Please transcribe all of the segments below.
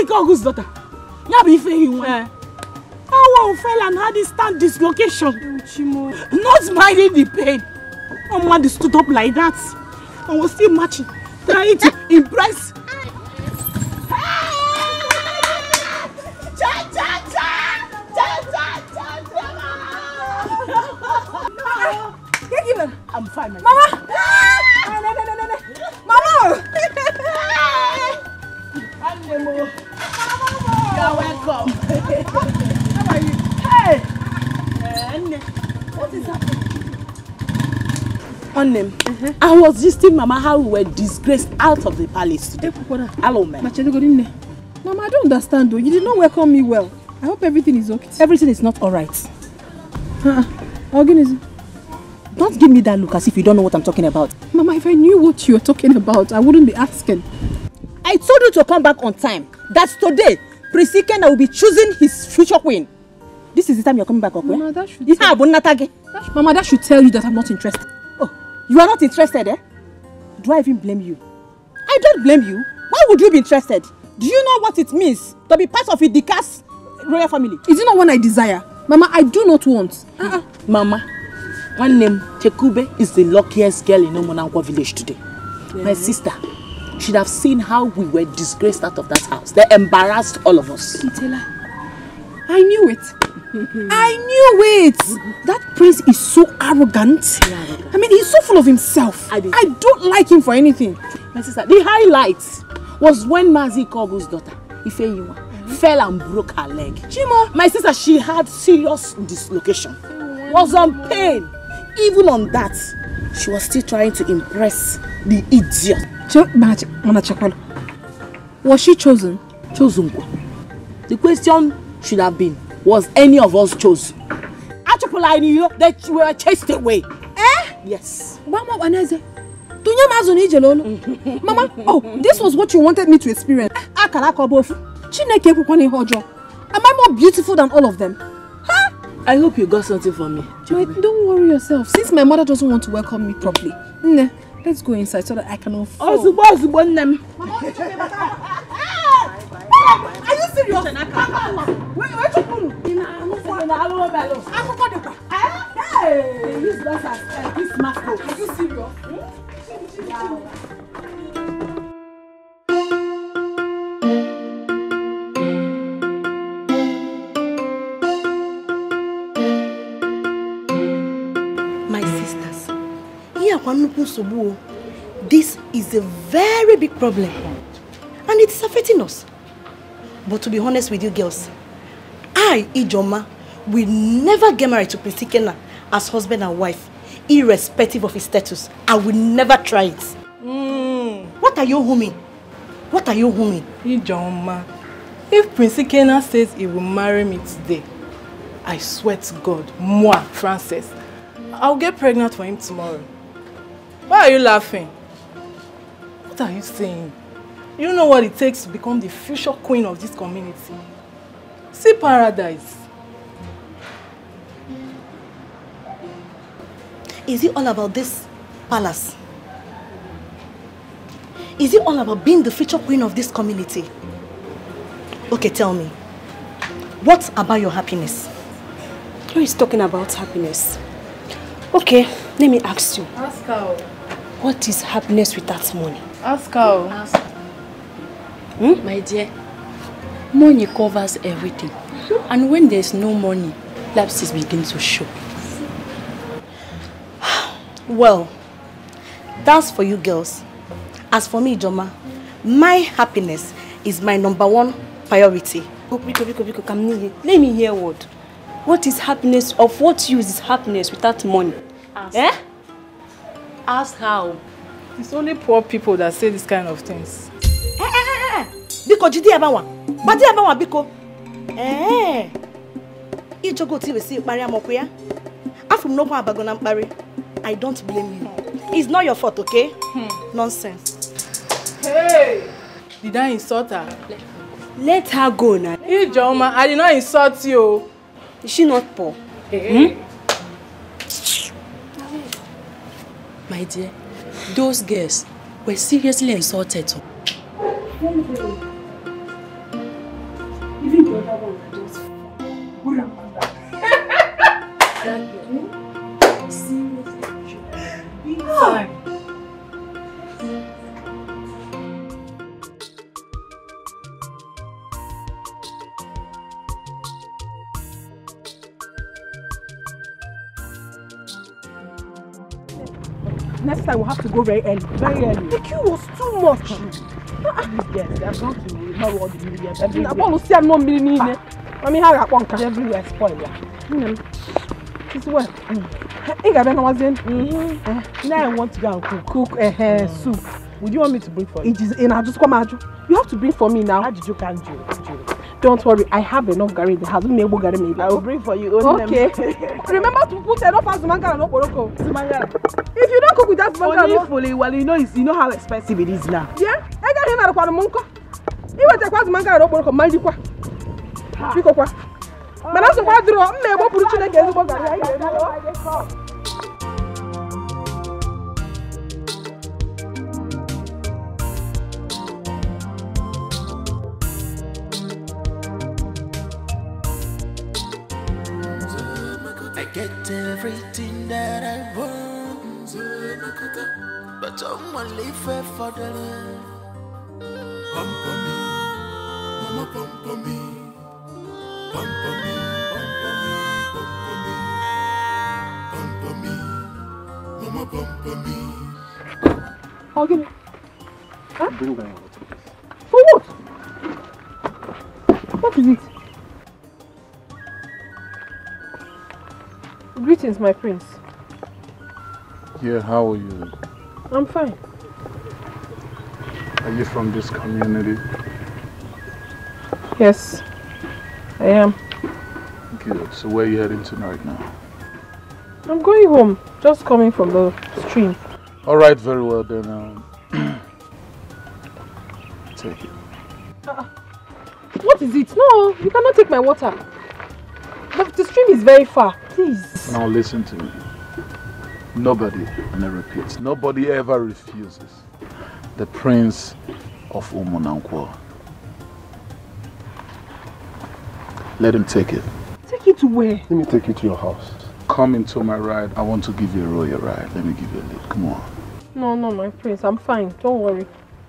Mazi Kogu's daughter. Yabi Fehi. Our fell and had instant dislocation. Not minding the pain. Mama stood up like that. I was still marching, trying to impress. I'm fine, Mama. Mama! You're welcome. How are you? Hey! What is happening? On them. I was just telling Mama how we were disgraced out of the palace today. Hello, man. Mama, I don't understand though. You did not welcome me well. I hope everything is okay. Everything is not alright. Organism. Don't give me that look as if you don't know what I'm talking about. Mama, if I knew what you were talking about, I wouldn't be asking. I told you to come back on time. That's today. Prince Ikenna will be choosing his future queen. This is the time you're coming back, okay? Mama, that should Mama, that should tell you that I'm not interested. Oh, you are not interested, eh? Do I even blame you? I don't blame you. Why would you be interested? Do you know what it means to be part of a Dika's royal family? Is it not one I desire? Mama, I do not want. Mama, one name, Chekube, is the luckiest girl in Omonankwa village today. Yeah. My sister should have seen how we were disgraced out of that house. They embarrassed all of us. Kitela, I knew it. I knew it. That prince is so arrogant. I mean, he's so full of himself. I don't like him for anything. My sister, the highlight was when Mazi Kogu's daughter, Ifeyiwa, fell and broke her leg. Chimo, my sister, she had serious dislocation. Was on pain. Even on that, she was still trying to impress the idiot. Was she chosen? Chosen. The question should have been, was any of us chosen? That we were chased away. Yes. Mama, oh, this was what you wanted me to experience. Am I more beautiful than all of them? I hope you got something for me. Wait, don't worry yourself. Since my mother doesn't want to welcome me properly, let's go inside so that I can afford. Are you serious? Hey, this master. Are you serious? My sisters, this is a very big problem and it's affecting us. But to be honest with you girls, I, Ijoma, will never get married to Prince Ikenna as husband and wife, irrespective of his status. I will never try it. What are you humming? What are you humming? Ijoma, if Prince Ikenna says he will marry me today, I swear to God, moi, Frances, I'll get pregnant for him tomorrow. Why are you laughing? What are you saying? You don't know what it takes to become the future queen of this community. See paradise. Is it all about this palace? Is it all about being the future queen of this community? Okay, tell me. What about your happiness? Who is talking about happiness? Okay, let me ask you. Ask her. What is happiness without money? Ask her. Ask her. My dear, money covers everything. And when there's no money, lapses begin to show. Well, that's for you girls. As for me, Ijoma, my happiness is my #1 priority. Biko, come near. Let me hear what. What is happiness? Of what use is happiness without money? Ask. Eh? Ask how. It's only poor people that say this kind of things. Biko, jidi abawa. Badi abawa, Biko. Ijogo ti we see Maria Mokuya. Afum no kwa abagona mpari. I don't blame you. It's not your fault, okay? Nonsense. Hey! Did I insult her? Let her go now. Ijoma, I did not insult you. Is she not poor? My dear, those girls were seriously insulted. Even the other ones are just Next time we'll have to go very early. Very early. The queue was too much. Yes, they are going to know what the media is. I want to see I'm not meaning. I mean, how I want everywhere spoiled. It's well. Now I want to go and cook soup. Would you want me to bring for you? It is in. I just come out. You have to bring for me now. How did you can do? Don't worry, I have enough garri in the house. Maybe I will bring for you. Okay. Remember to put enough as mangala no poroko. If you don't cook with that mangala, fully, well, you know how expensive it is now. Yeah, I got him out of Quadamunko. You will take what mangala no poroko, Mandikwa. Pikokwa. But I'm so bad, I'm never put you against the garri. Get everything that I want, but I'm only fair for the love. Pamper me, mama pamper me, pamper me, pamper me, mama pamper me. I'll give you. Huh? Bring down your water. For what? What is it? Greetings, my prince. Yeah, how are you? I'm fine. Are you from this community? Yes, I am. Good. So where are you heading tonight now? I'm going home. Just coming from the stream. Alright, very well then. Take it. What is it? No, you cannot take my water. The stream is very far. Please. Now listen to me. Nobody, and I repeat, nobody ever refuses the Prince of Umunankwo. Let him take it. Take it to where? Let me take you to your house. Come into my ride. I want to give you a royal ride. Let me give you a lift. Come on. No, my prince. I'm fine. Don't worry.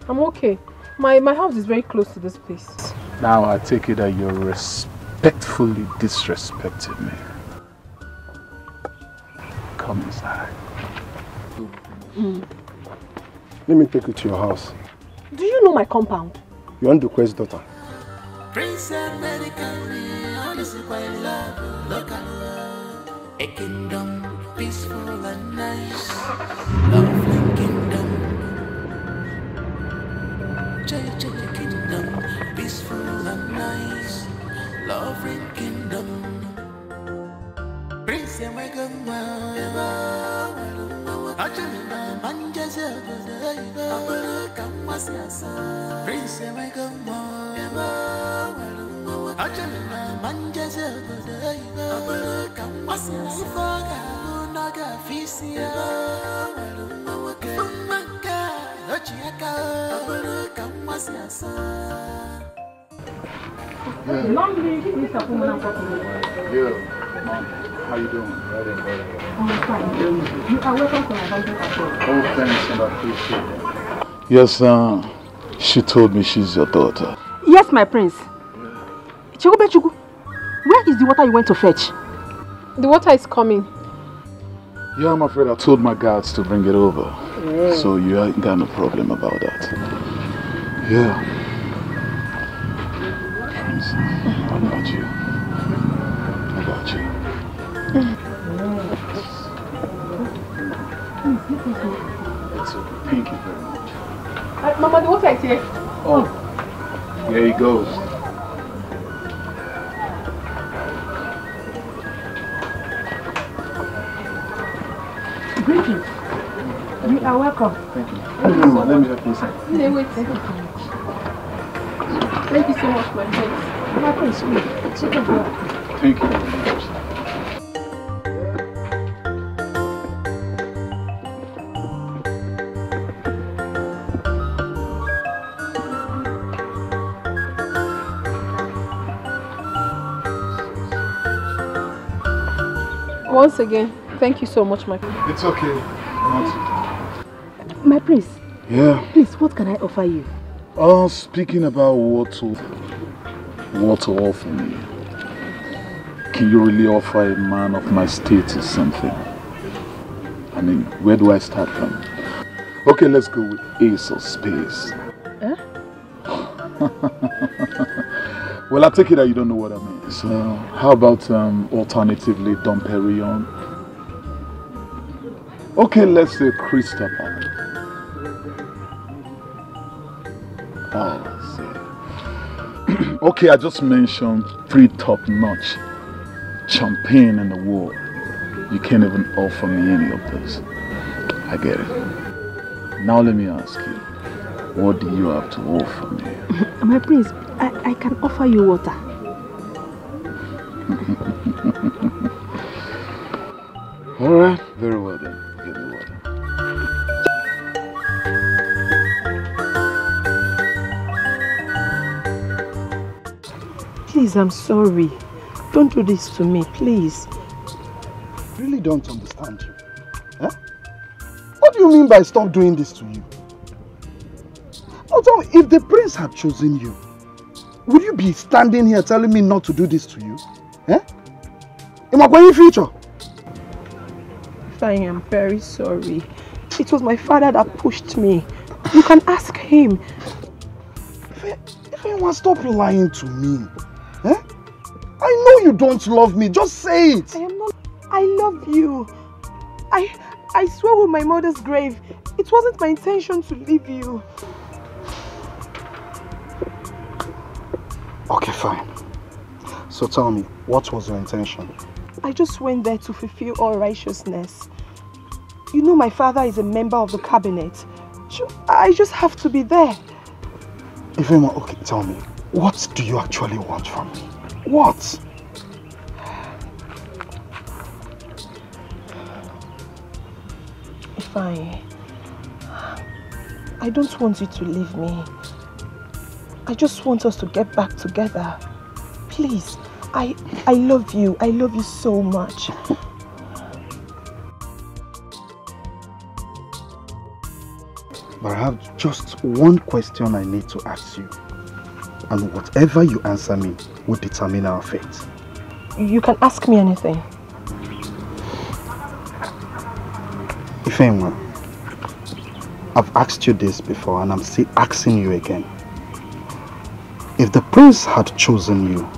I'm okay. My house is very close to this place. Now I take it that you're respectfully disrespecting me. Come inside. Let me take you to your house. Do you know my compound? You want the queen's daughter? Prince American, honestly quite love, local, a kingdom peaceful and nice, lovely kingdom, kingdom peaceful and nice, lovely kingdom. Prince American, Prince American, Yeah, Mom, how you doing? I'm fine. You are welcome to my country as well. Oh, thanks, and I appreciate that. Yes, she told me she's your daughter. Yes, my prince. Chugu, where is the water you went to fetch? The water is coming. Yeah, I'm afraid I told my guards to bring it over. Yeah. So you ain't got no problem about that. Yeah. Prince, I got you. I got you. It's okay. Thank you very much. Mama, the water is here. Oh, here he goes. Greetings. You are welcome. Thank you. Let me help you inside. Wait. Thank you so much, my friends. My friends, take a breath. Thank you very much. Once again, thank you so much, my prince. It's okay. Not... My prince. Yeah. Please, what can I offer you? Speaking about what to offer me, can you really offer a man of my status something? I mean, where do I start from? Okay, let's go with Ace of Spades. Huh? Well, I take it that you don't know what I mean. So, how about alternatively Dom Perignon? Okay, let's say Christopher. Oh, see. Okay, I just mentioned 3 top-notch champagne in the world. You can't even offer me any of this. I get it. Now let me ask you, what do you have to offer me? My prince, I can offer you water. Alright, very well then. Give me water. Please, I'm sorry. Don't do this to me, please. I really don't understand you. Huh? What do you mean by stop doing this to you? Now tell me, if the prince had chosen you, would you be standing here telling me not to do this to you? Eh? In my going future? I am very sorry. It was my father that pushed me. You can ask him. If anyone stop lying to me. Eh? I know you don't love me. Just say it. I am not. I love you. I swear with my mother's grave, it wasn't my intention to leave you. Okay, fine. So tell me, what was your intention? I just went there to fulfill all righteousness. You know my father is a member of the cabinet. I just have to be there. Ifema, okay, tell me, what do you actually want from me? What? I don't want you to leave me. I just want us to get back together. Please, I love you. I love you so much. But I have just one question I need to ask you. And whatever you answer me will determine our fate. You can ask me anything. Ifeanyi, I've asked you this before and I'm still asking you again. If the prince had chosen you,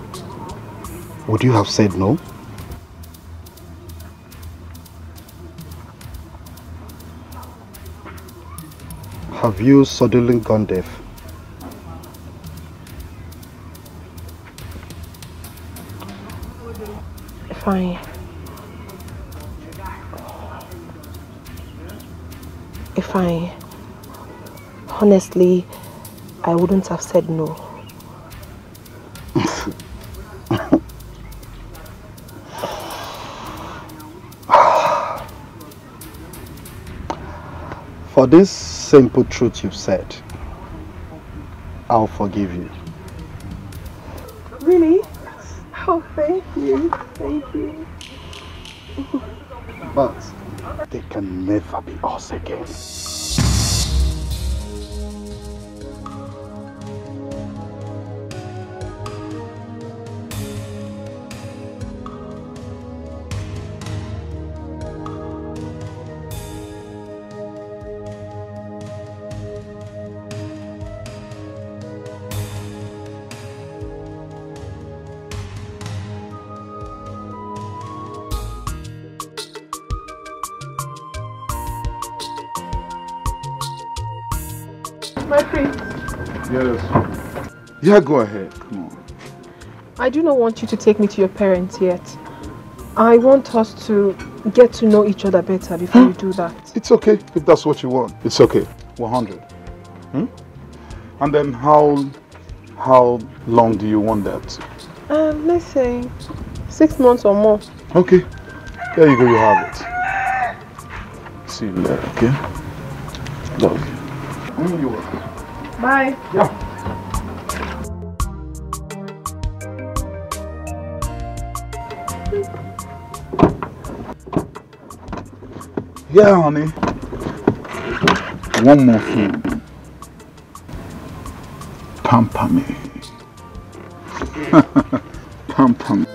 would you have said no? Have you suddenly gone deaf? Fine. Honestly, I wouldn't have said no. For this simple truth you've said, I'll forgive you. Really? Oh, thank you. Thank you. But they can never be us again. My prince. Yes. Yeah, go ahead. Come on. I do not want you to take me to your parents yet. I want us to get to know each other better before you do that. It's okay if that's what you want. It's okay. 100. And then how long do you want that? Let's say 6 months or more. Okay. There you go, you have it. See you later, okay? Love you. You're welcome. Bye. Yeah. Yeah, honey. One more thing. Pamper me. Pamper me.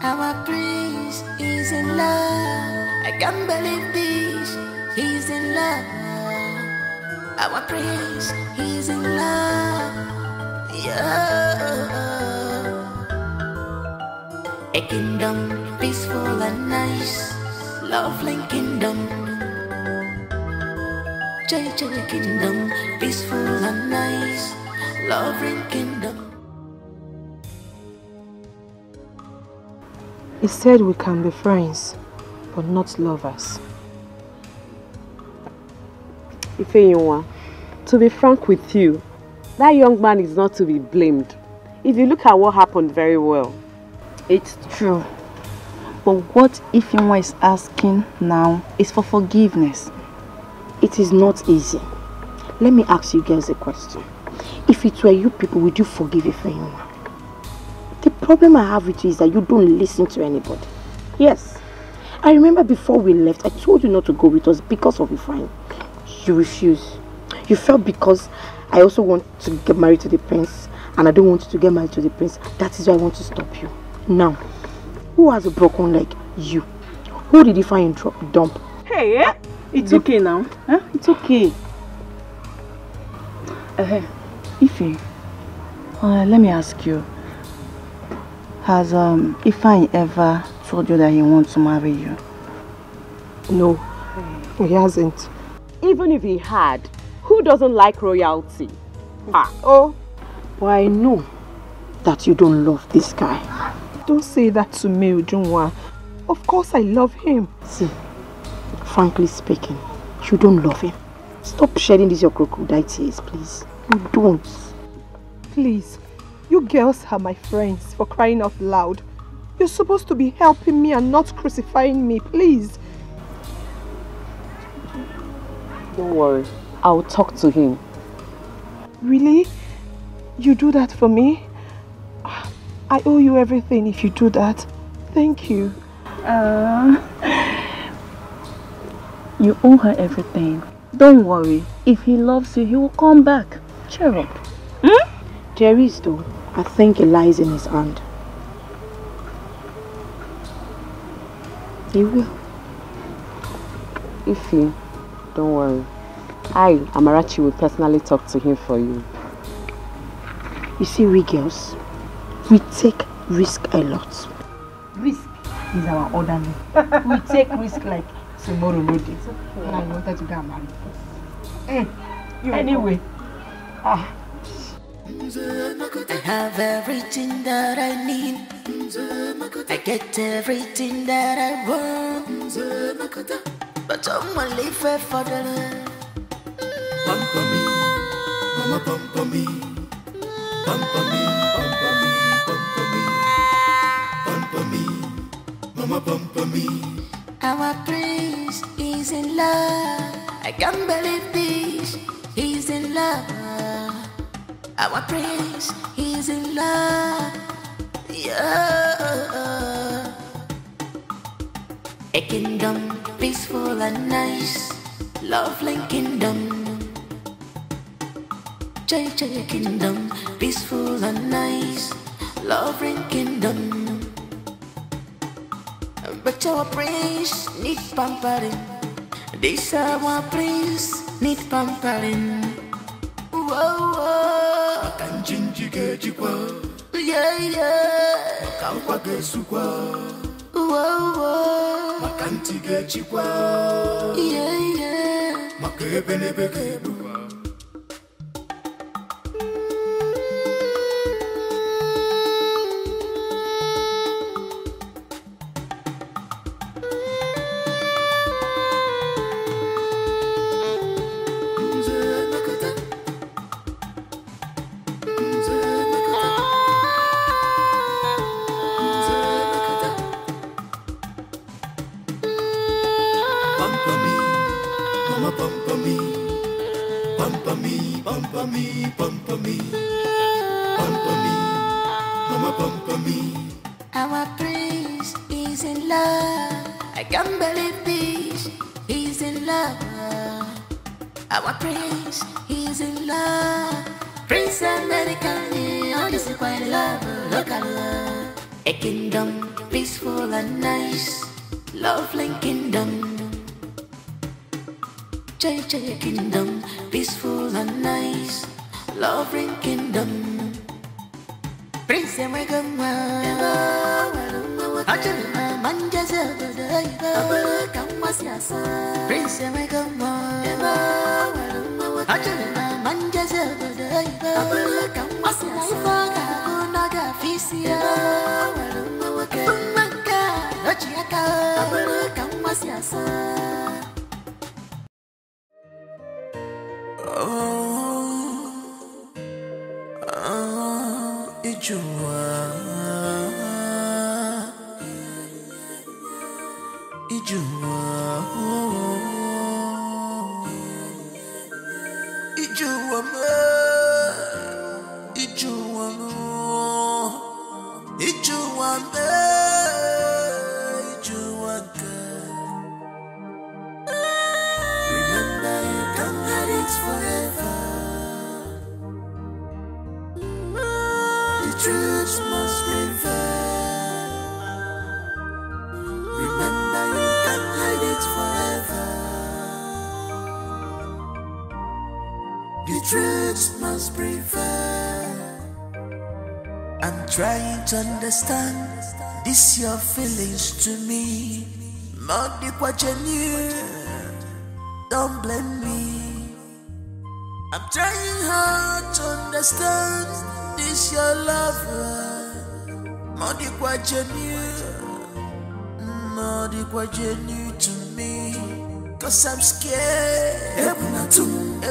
Our prince is in love. I can't believe this. He's in love. Our prince, he's in love. Yeah. A kingdom peaceful and nice, lovely kingdom. Jai kingdom peaceful and nice, lovely kingdom. He said we can be friends, but not lovers. Ifeyinwa, to be frank with you, that young man is not to be blamed. If you look at what happened very well. It's true. But what Ifeyinwa is asking now is for forgiveness. It is not easy. Let me ask you girls a question. If it were you people, would you forgive Ifeyinwa? The problem I have with you is that you don't listen to anybody. Yes. I remember before we left, I told you not to go with us because of Ifeanyi. You refused. You felt because I also want to get married to the prince and I don't want you to get married to the prince. That is why I want to stop you. Now, who has a broken leg? You. Who did Ifeanyi dump? Hey, it's okay now. Huh? It's okay. Ify, let me ask you. Has Ifeanyi ever told you that he wants to marry you? No, he hasn't. Even if he had, who doesn't like royalty? Oh, but I know that you don't love this guy. Don't say that to me, Ujunwa. Of course I love him. See, frankly speaking, you don't love him. Stop shedding these your crocodile tears, please. You don't. Please, you girls are my friends, for crying out loud. You're supposed to be helping me and not crucifying me, please. Don't worry, I'll talk to him. Really? You do that for me? I owe you everything if you do that. Thank you. You owe her everything. Don't worry. If he loves you, he will come back. Cheer up. There is though. I think it lies in his hand. He will. Ify, don't worry. I, Amarachi, will personally talk to him for you. You see, we girls, we take risk a lot. Risk is our order name. We take risk like tomorrow no day. And I wanted to get married first. Anyway. I have everything that I need. I get everything that I want. But I'm only fair for the love. Pamper me, mama pamper me. Pamper me, pamper me, pamper me. Pamper me, mama pamper me. Our prince is in love. I can't believe this. He's in love. Our prince is in love. Yeah. A kingdom peaceful and nice, lovely kingdom. Jai kingdom peaceful and nice, lovely kingdom. But our prince need pampering. This our prince need pampering. Whoa, whoa. Yeah, yeah. Whoa, whoa. Yeah, yeah. pamper me, pamper me, pamper me, pamper me, mama pamper me. Our prince is in love. I can't believe this. He's in love. Our prince is in love. Prince American, all this is quite love. Look at love. A kingdom peaceful and nice. Lovely kingdom. Jay kingdom, peaceful and nice, loving kingdom. Prince American, Ajana Manjaza, Kamasiasa. Prince American, Ajana Manjaza, Kamasiasa. Naga Fisia, Maka, Ochiaka, Kamasiasa. Ijua, Ijua, Ijua, Ijua, Ijua, Ijua. Remember, you can't hide it forever. The truth must prevail. Remember, you can't hide it forever. The truth must prevail. I'm trying to understand this your feelings to me. Modi kwa genuine, don't blame me. I'm trying hard to understand this your love. Modi kwa genuine to me. Cause I'm scared. Ebunatum.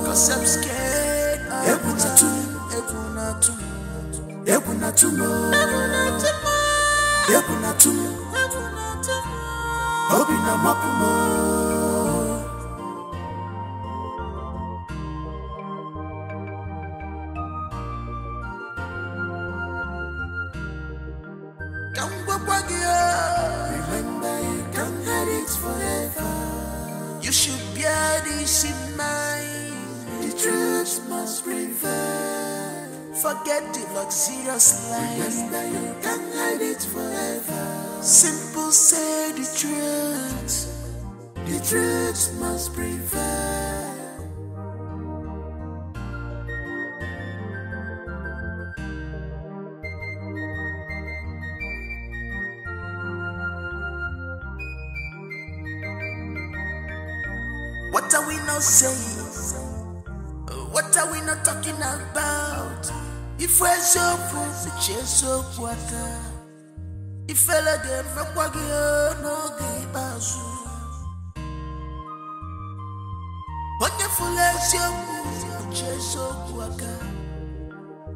Cause I'm scared. Ebunatum. Obina mapumo. Remember, you can't hide it forever. You should bear this in mind. The truth must prevail. Forget the luxurious life. Remember, you can't hide it forever. Simple, say the truth. The truth must prevail. What are we not saying? What are we not talking about? If we're so poor, we chase so water. If fella dem makwagio no give us. Wonderful as you chase so water.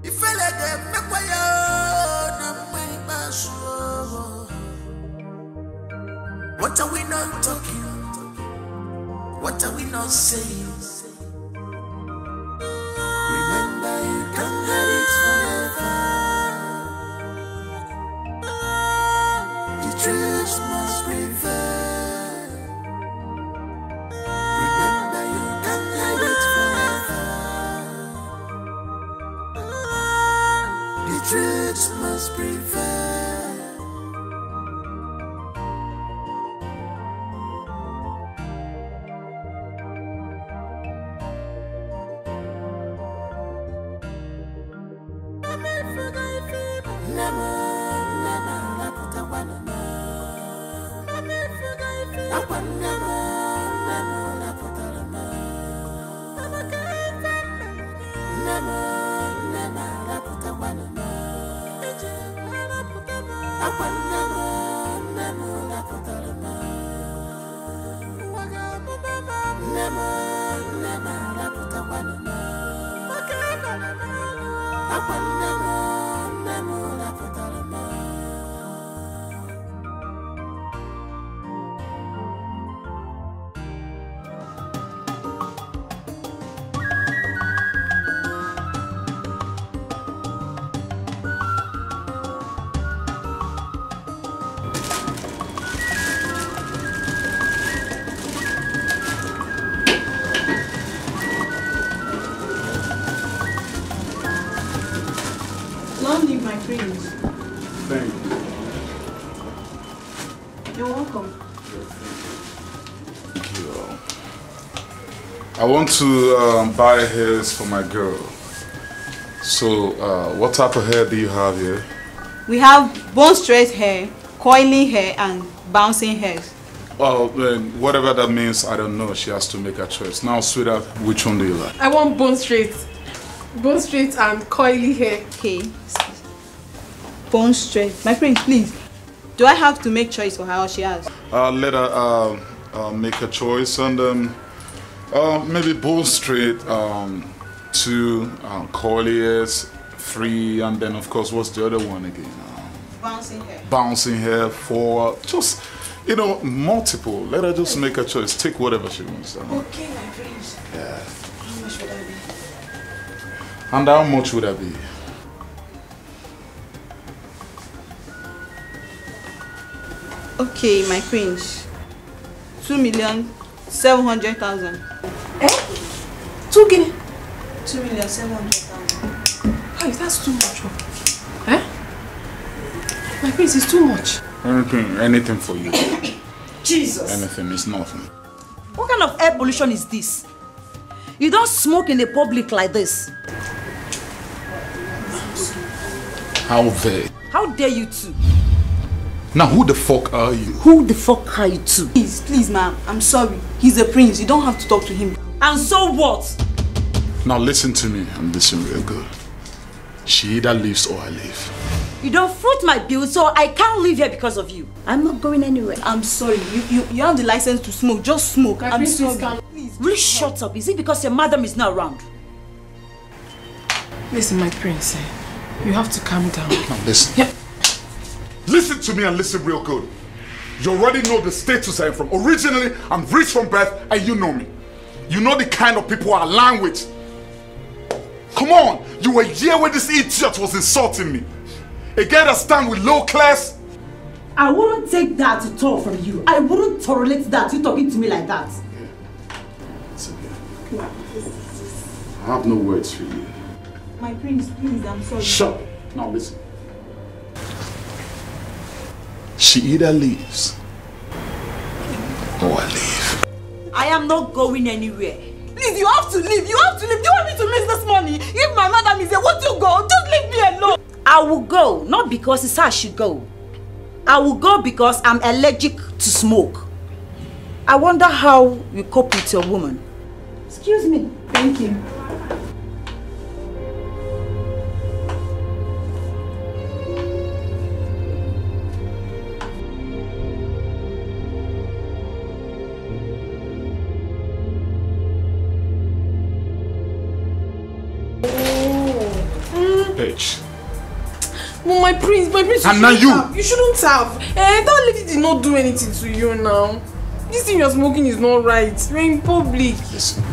If fella dem makwagio no give us. What are we not talking? What are we not saying? Remember, you can't hide it forever. The truth must prevail. Remember, you can't hide it forever. The truth must prevail. You're welcome. Thank you. I want to buy hairs for my girl. So, what type of hair do you have here? We have bone straight hair, coiling hair, and bouncing hairs. Well, whatever that means, I don't know. She has to make a choice. Now, sweetheart, which one do you like? I want bone straight. Bone straight and coily hair. Okay. Bone straight. My friend, please. Do I have to make choice for her or she has? Let her make a choice and maybe bone straight, 2, coily hairs, 3, and then of course, what's the other one again? Bouncing hair. Bouncing hair, 4, just, you know, multiple. Let her just make a choice. Take whatever she wants. Okay, my friends. Yeah. How much would that be? And how much would that be? Okay, my prince. 2,700,000. Eh? 2 guinea? 2,700,000. Hey, that's too much. Eh? My prince is too much. Anything for you. Jesus. Anything is nothing. What kind of air pollution is this? You don't smoke in the public like this. How dare? How dare you two? Now, who the fuck are you? Who the fuck are you two? Please, ma'am. I'm sorry. He's a prince. You don't have to talk to him. And so what? Now listen to me and listen real good. She either leaves or I leave. You don't fruit my bill, so I can't leave here because of you. I'm not going anywhere. I'm sorry. You have the license to smoke. Just smoke. I'm sorry. Please, will you shut up? Is it because your madam is not around? Listen, my prince. You have to calm down. Now listen. Yeah. Listen to me and listen real good. You already know the status I am from. Originally, I'm rich from birth and you know me. You know the kind of people I align with. Come on, you were here when this idiot was insulting me. A guy that stands with low class. I wouldn't take that at all from you. I wouldn't tolerate that, you talking to me like that. It's okay. I have no words for you. My prince, please, I'm sorry. Shut up. Now listen. She either leaves or I leave. I am not going anywhere. Please, you have to leave. You have to leave. Do you want me to miss this money? If my madam is here, won't you go? Just leave me alone. I will go, not because it's how I should go. I will go because I'm allergic to smoke. I wonder how you cope with your woman. Excuse me. Thank you. Bitch. Well, my prince, and now you! You shouldn't have. That lady did not do anything to you now. This thing you're smoking is not right. You're in public. Listen,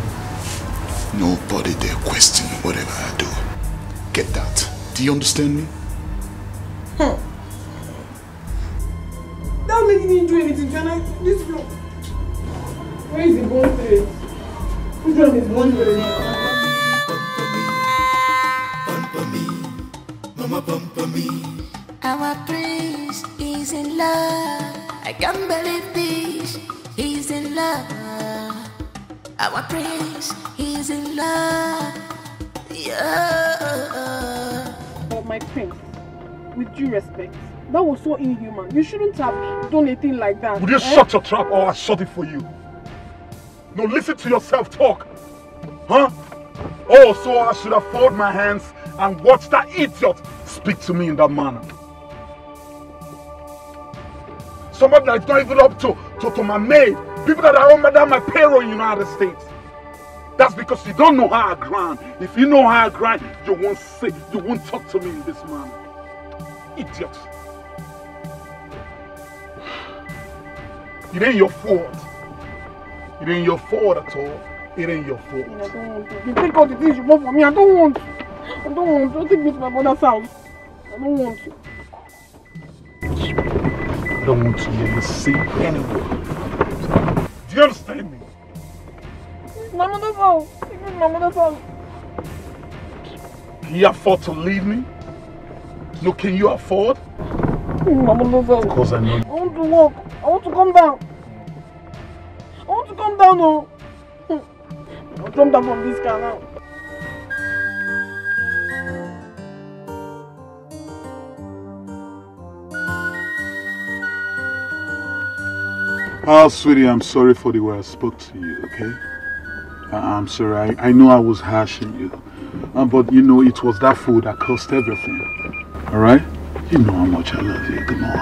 nobody dare question whatever I do. Get that? Do you understand me? Huh. That lady didn't do anything to you. This floor. Where is the bone straight? Which one is bone straight? Mama bumper me. Our prince is in love. I can't believe this. He's in love. Our prince is in love. Yeah. But my prince, with due respect, that was so inhuman. You shouldn't have done a thing like that. Would you shut your trap or I shut it for you? No, listen to yourself talk. Huh? Oh, so I should have folded my hands and watch that idiot speak to me in that manner. Somebody that's not even up to my maid. People that are under my payroll in the United States. That's because you don't know how I grind. If you know how I grind, you won't talk to me in this manner. Idiot. It ain't your fault. It ain't your fault at all. It ain't your fault. I don't want to. You take all the things you want from me. I don't want to. I don't want to. Don't take me to my mother's house. I don't want to. I don't want to even see anywhere. Do you understand me? It's my mother's house. It's my mother's house. Can you afford to leave me? No, can you afford? It's my mother's house. Of course I know. I want want to walk. I want to come down. I want to come down, oh. I'll come down from this car now. Oh, sweetie, I'm sorry for the way I spoke to you, okay? I'm sorry. I know I was harshing you. But you know, it was that food that caused everything. Alright? You know how much I love you. Come on.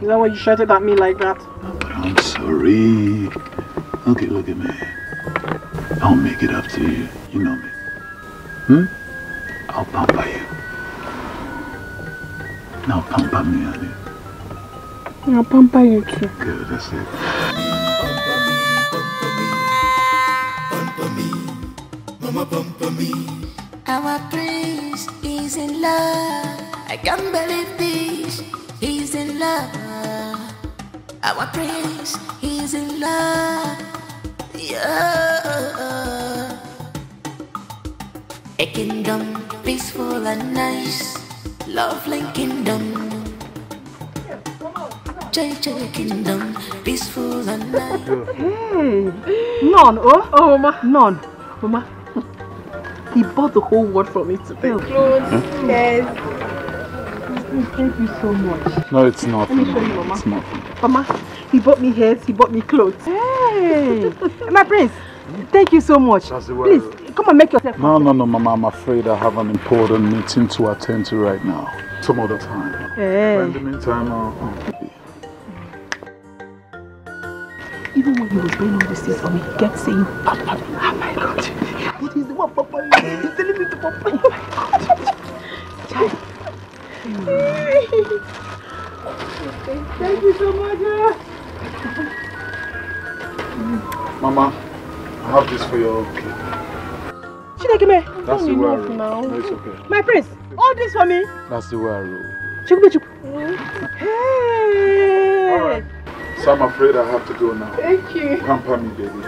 Is that why you shouted at me like that? But I'm sorry. Okay, look at me. I'll make it up to you. You know me. I'll pamper you. Now pamper me, honey. I'll pamper you too. Good, that's it. Pamper me, mama pamper me. Our prince is in love. I can't believe this. He's in love. Our prince is in love. Yeah. A kingdom peaceful and nice. Lovely kingdom. JJ kingdom, peaceful and nice. None, oh mama, none. Mama, he bought the whole world for me today. Clothes, yes. Thank you so much. No, it's not. Let me show you, Mama. It's not. Mama, he bought me hairs, he bought me clothes. Hey, my prince, thank you so much. Please, come and make yourself. No, Mama. I'm afraid I have an important meeting to attend to right now. Some other time. Hey. But in the meantime, even when he was doing all this thing for me, he kept saying, Papa. Oh my God. It is the one Papa. He's telling me to Papa. Oh my God. Thank you so much. Mama, I have this for your kid. That's the way I roll. No, it's okay. My prince, all this for me? That's the way I roll. Hey. Alright. So I'm afraid I have to go now. Thank you. Pamper me, baby.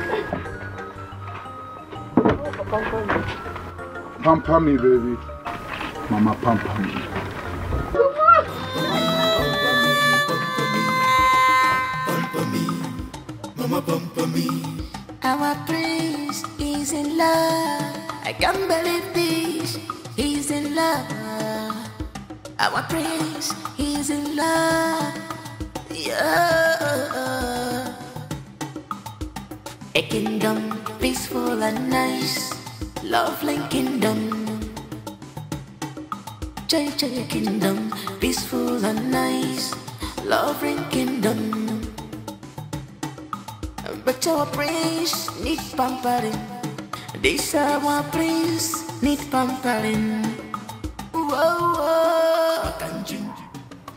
Pamper me, baby. Mama, pamper me. Pamper me, mama pamper me. Our prince is in love. I can't believe this. He's in love. Our prince is in love. Yeah. A kingdom peaceful and nice, lovely kingdom. JJ kingdom peaceful and nice, lovely kingdom. But our prince need pampering. This our prince need pampering. Whoa.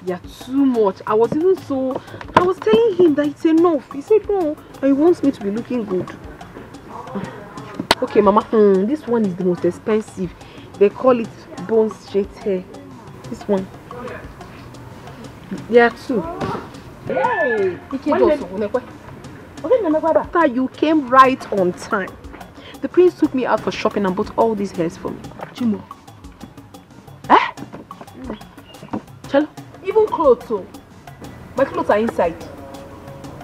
You're too much. I was telling him that it's enough. He said no, he wants me to be looking good. Okay, Mama, this one is the most expensive. They call it bone straight hair. This one. There are two. Hey! After you came right on time. The prince took me out for shopping and bought all these hairs for me. Chimo. Eh? Chalo. Even clothes, so. My clothes are inside.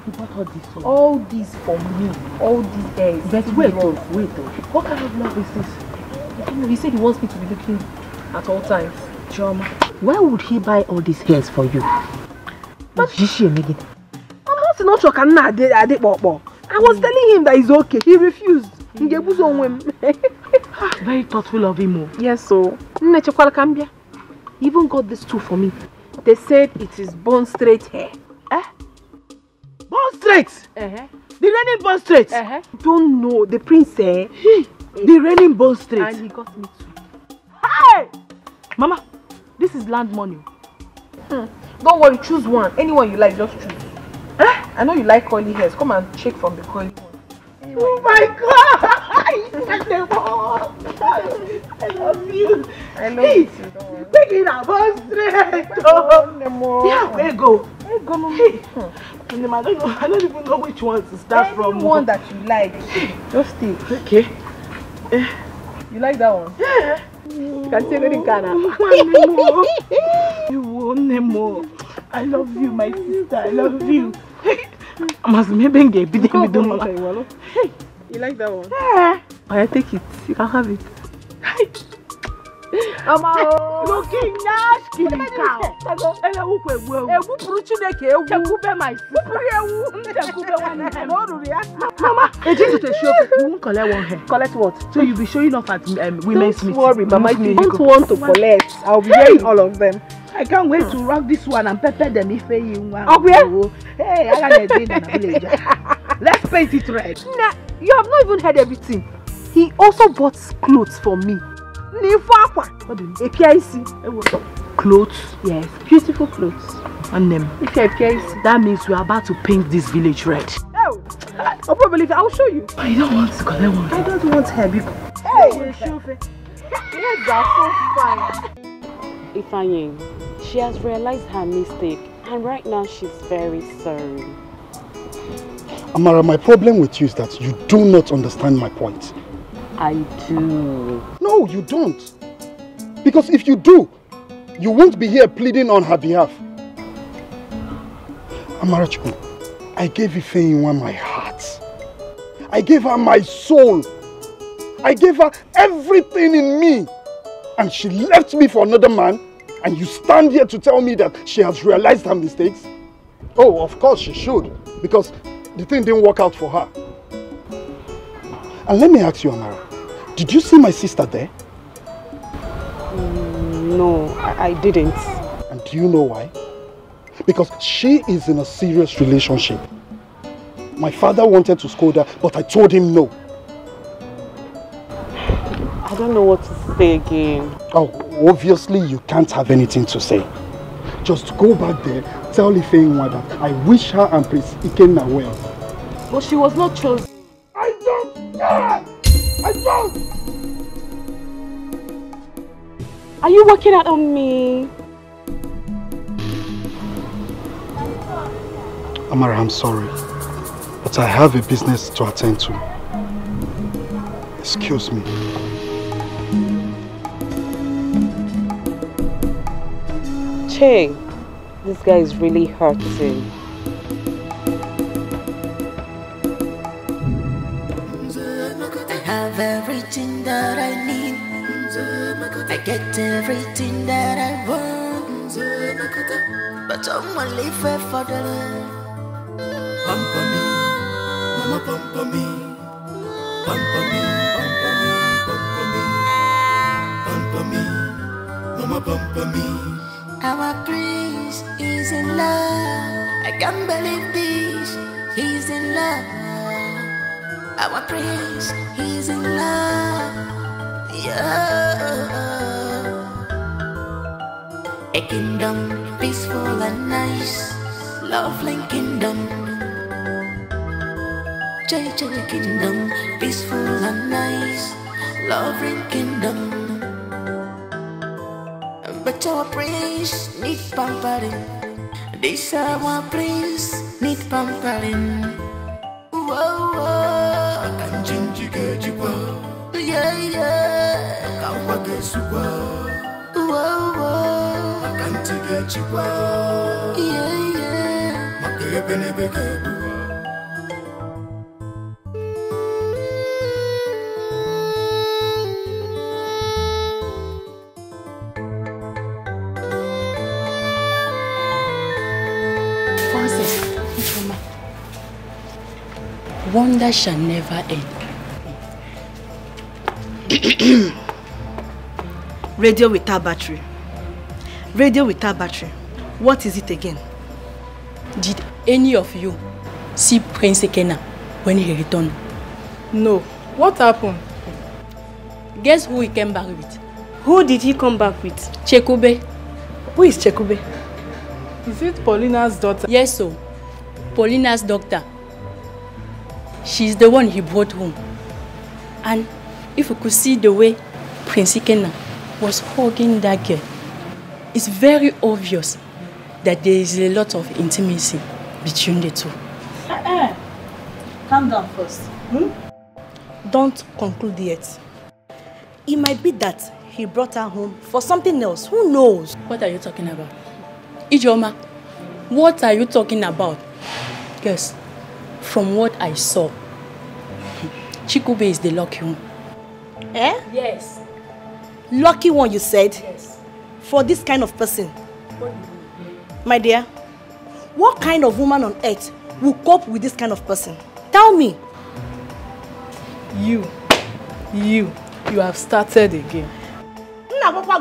You bought all this for me? All these for me. All these hairs. But wait. What kind of love is this? He said he wants me to be looking at all times. Drama. Why would he buy all these hairs for you? But I'm not sure. I was telling him that it's okay. He refused. Very thoughtful of him. Yes, so. He even got this too for me. They said it is bone straight hair. Bone straight? The raining bone straight? Don't know. The prince said the raining bone straight. And he got me too. Hey! Mama, this is land money. Don't worry, choose one. Anyone you like, just choose. I know you like curly hairs. Come and check from the curly one. Oh my God! I love you. I love you too. Take it out, bone straight. Yeah, where you go? Hey. I don't even know which one to start from. One that you like. Just take. Okay. You like that one? Yeah. You can take it in Ghana. You won't. I love you, my sister. I love you. I must maybe get bit in the You like that one? Yeah. I take it. You can have it. Looking nice, killing cow. Mama, it is to show you won't collect one hair. Collect what? So you'll be showing off at women's meeting. Don't worry, Mama. If you don't want to collect, I'll be wearing all of them. I can't wait to rock this one and pepper them if you want. Oh, yeah? Hey, I got a day in the village. Let's paint it red. Nah, you have not even heard everything. He also bought clothes for me. What do you mean? Clothes? Yes, beautiful clothes. And them. That means we are about to paint this village red. Oh, I'll probably I'll show you. But you don't want to collect one. I don't want her because. Hey, yes, that's so fine. Ifeanyi, she has realized her mistake and right now she's very sorry. Amara, my problem with you is that you do not understand my point. I do. No, you don't. Because if you do, you won't be here pleading on her behalf. Amara Chukwu, I gave Ifeanyi my heart. I gave her my soul. I gave her everything in me. And she left me for another man, and you stand here to tell me that she has realized her mistakes? Oh, of course she should, because the thing didn't work out for her. And let me ask you, Amara, did you see my sister there? No, I didn't. And do you know why? Because she is in a serious relationship. My father wanted to scold her, but I told him no. I don't know what to say again. Oh, obviously you can't have anything to say. Just go back there, tell Ifeanyi that I wish her and Prince Ikenna well. But she was not chosen. I don't care! I don't! Are you working out on me? Amara, I'm sorry, but I have a business to attend to. Excuse me. Che, this guy is really hurting. I have everything that I need. I get everything that I want. But someone leave her for the love. Pampa me, mama pampa me. Pampa me, pampa me, pampa me. Pampa me, mama pampa me. Our prince is in love. I can't believe this. He's in love. Our prince, he's in love. Yeah. A kingdom peaceful and nice, lovely kingdom. JJ kingdom peaceful and nice, lovely kingdom. But our prince need pampering. This our prince need pampering. Whoa, whoa. Yeah, yeah. Whoa, whoa. Yeah, yeah. Francis, wonder shall never end. Radio without battery. Radio without battery. What is it again? Did any of you see Prince Ikenna when he returned? No. What happened? Guess who he came back with? Who did he come back with? Chekube. Who is Chekube? Is it Paulina's daughter? Yes, so. Paulina's daughter. She's the one he brought home. And if you could see the way Prince Ikenna was hugging that girl, it's very obvious that there is a lot of intimacy between the two. Calm down first. Don't conclude yet. It might be that he brought her home for something else. Who knows? What are you talking about? Ijoma, What are you talking about? Yes, from what I saw, Chikube is the lucky one. Eh? Yes. Lucky one, you said? Yes. For this kind of person? My dear, what kind of woman on earth will cope with this kind of person? Tell me. You have started again.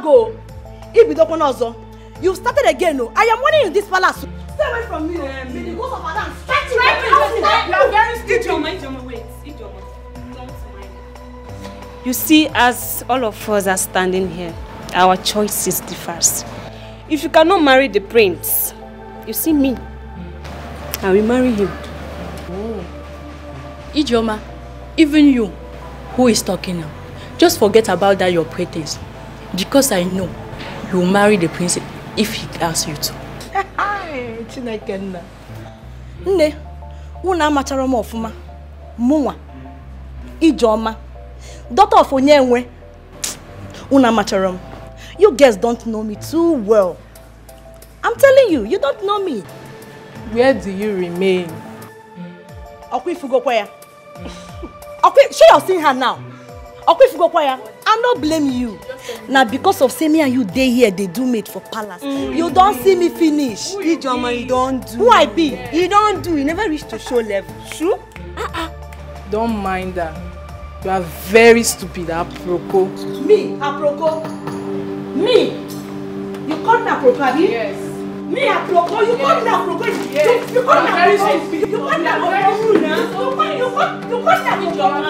Go. You've started again. No. I am warning you in this palace. Stay away from me. May the ghost of Adam strike you. You are very stupid. Wait. You see, as all of us are standing here, our choice is the first. If you cannot marry the prince, you see me, I will marry him. Oh. Ijoma, even you, who is talking now, just forget about that your pretense. Because I know you will marry the prince if he asks you to. Nne, una machara mo ofuma. Munwa. Ijoma. Daughter of Onyenwe. Una macharam. You guys don't know me too well. I'm telling you, you don't know me. Where do you remain? Okwi Fugokwaya. Okwi, she have seen her now. Okwi Fugokwaya, I'm not blaming you. Now because of say me and you day here, they do mate for palace. You don't see me finish. Ijoma, you don't do. Who I be? You don't do. You never reach to show level. True? Don't mind her. You are very stupid, Aproko. Me, Aproko? Me? You call me Aproko, Abi? Yes. Me, Aproko? You call me Aproko? Yes. You call me Aproko? stupid. You call me Aproko? You call me Aproko?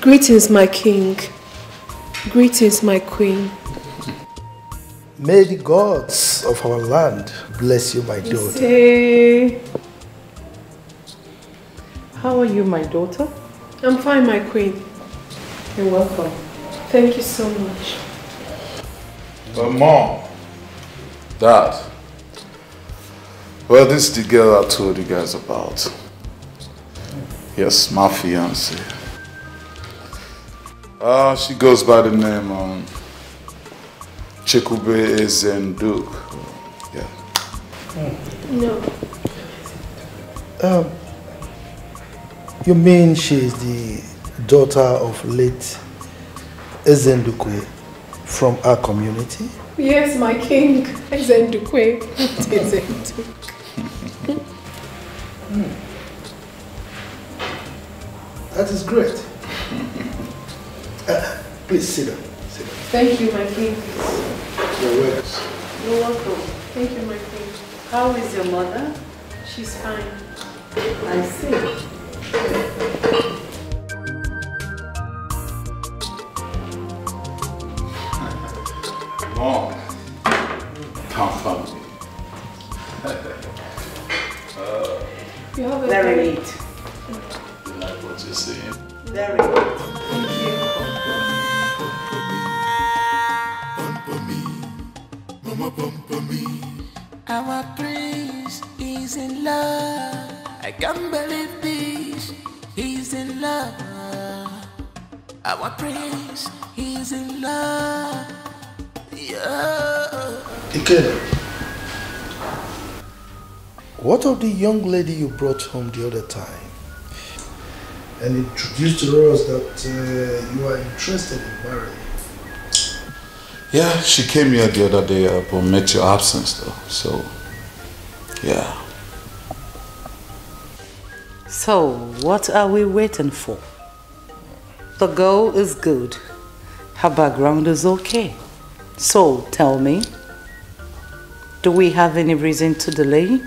Greetings, my king. Greetings, my queen. May the gods of our land bless you, my daughter. Say, how are you, my daughter? I'm fine, my queen. You're welcome. Thank you so much. Mom, Dad, well, this is the girl I told you guys about. Yes, my fiance. She goes by the name Chikube Ezenduk. Yeah. No. You mean she's the daughter of late Ezendukwe from our community? Yes, my king. Ezendukwe. Ezenduk. That is great. Please sit down. Sit down. Thank you, my king. You're welcome. You're welcome. Thank you, my queen. How is your mother? She's fine. I see. Mom, come family. You have a Very neat. You like what you're saying? Very neat. Thank you. Our prince is in love. I can't believe this. He's in love. Our prince is in love. Yeah. Ikeda, what of the young lady you brought home the other time and introduced to us that you are interested in marrying? Yeah, she came here the other day, but met your absence though, so yeah. So, what are we waiting for? The girl is good. Her background is okay. So, tell me, do we have any reason to delay?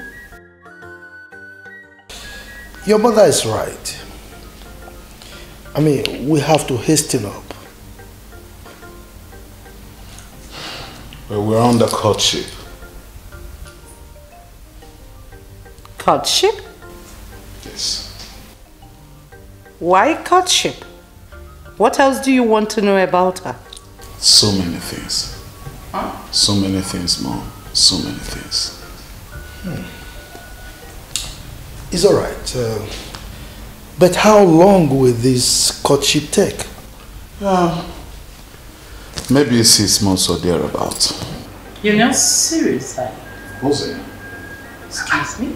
Your mother is right. I mean, we have to hasten up. Well, we're on the courtship. Courtship? Yes. Why courtship? What else do you want to know about her? So many things. Huh? So many things, Mom. So many things. It's all right. But how long will this courtship take? Maybe 6 months or thereabouts. You're not serious, are you? Who's it? Excuse me?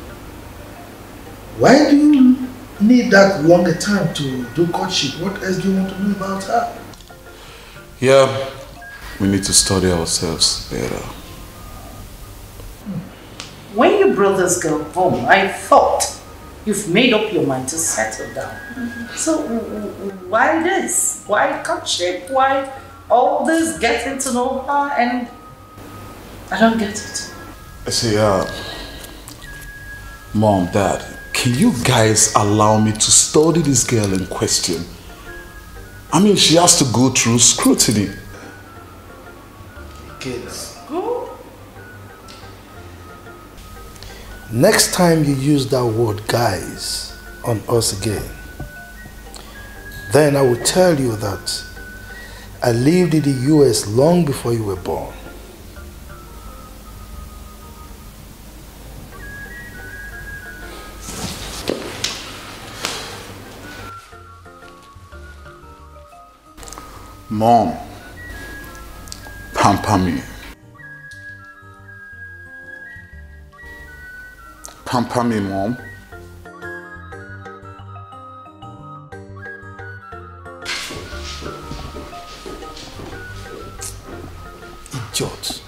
Why do you need that longer time to do courtship? What else do you want to know about her? Yeah, we need to study ourselves better. When your brothers go home, I thought you've made up your mind to settle down. So why this? Why courtship? Why all this getting to know her? And I don't get it. I say, Mom, Dad, can you guys allow me to study this girl in question? I mean, she has to go through scrutiny. Kids. Next time you use that word guys on us again, then I will tell you that I lived in the US long before you were born. Mom, pamper me. Pamper me, Mom. Idiot.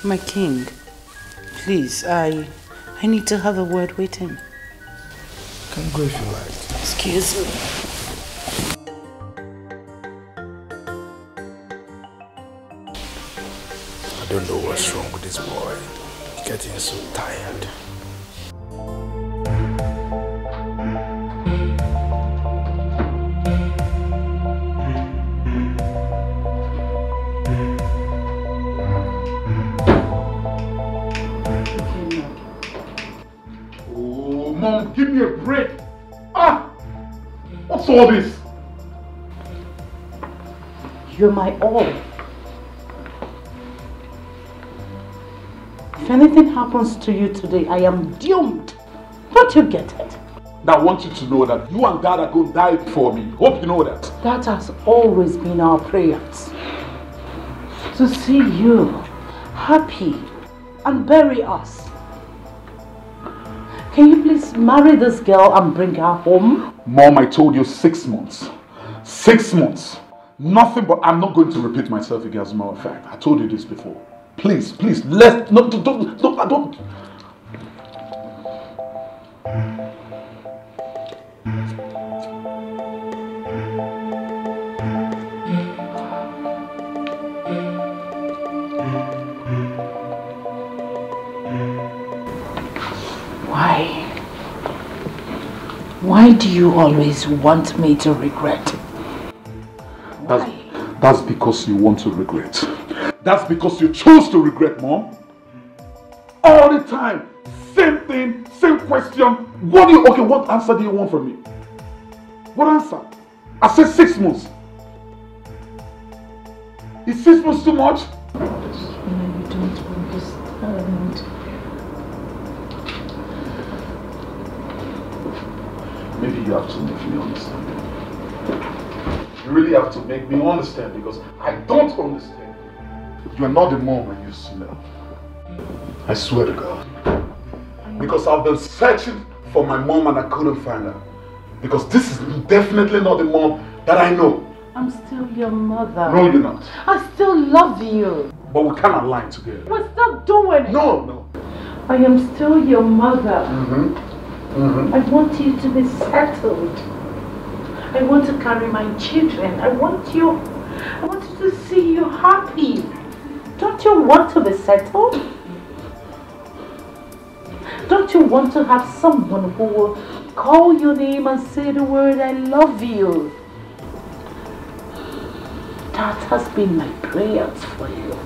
My king, please, I need to have a word with him. Can go if you like. Excuse me. I don't know what's wrong with this boy. He's getting so tired. Oh, Mom, give me a break. What's all this? You're my all. If anything happens to you today, I am doomed. Don't you get it? I want you to know that you and Dad are going to die for me. Hope you know that. That has always been our prayers. To see you happy and bury us. Can you please marry this girl and bring her home? Mom, I told you 6 months. 6 months. Nothing but I'm not going to repeat myself again, as a matter of fact. I told you this before. Please, please, don't. Why do you always want me to regret? That's because you want to regret. That's because you chose to regret, Mom. All the time. Same thing, same question. What answer do you want from me? What answer? I said 6 months. Is 6 months too much? You don't understand. Maybe you have to make me understand. You really have to make me understand because I don't understand. You are not the mom I used to know. I swear to God. Because I've been searching for my mom and I couldn't find her. Because this is definitely not the mom that I know. I'm still your mother. No, you're not. I still love you. But we cannot lie together. We're still doing it. No. I am still your mother. I want you to be settled. I want to carry my children. I want you to see you happy. Don't you want to be settled? Don't you want to have someone who will call your name and say the word I love you? That has been my prayers for you.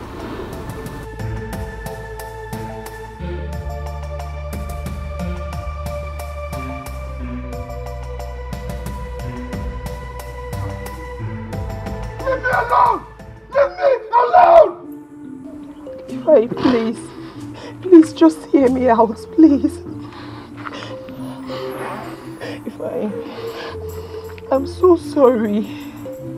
Leave me alone! Leave me alone! Ify, please. Please just hear me out, please. Fine. I'm so sorry.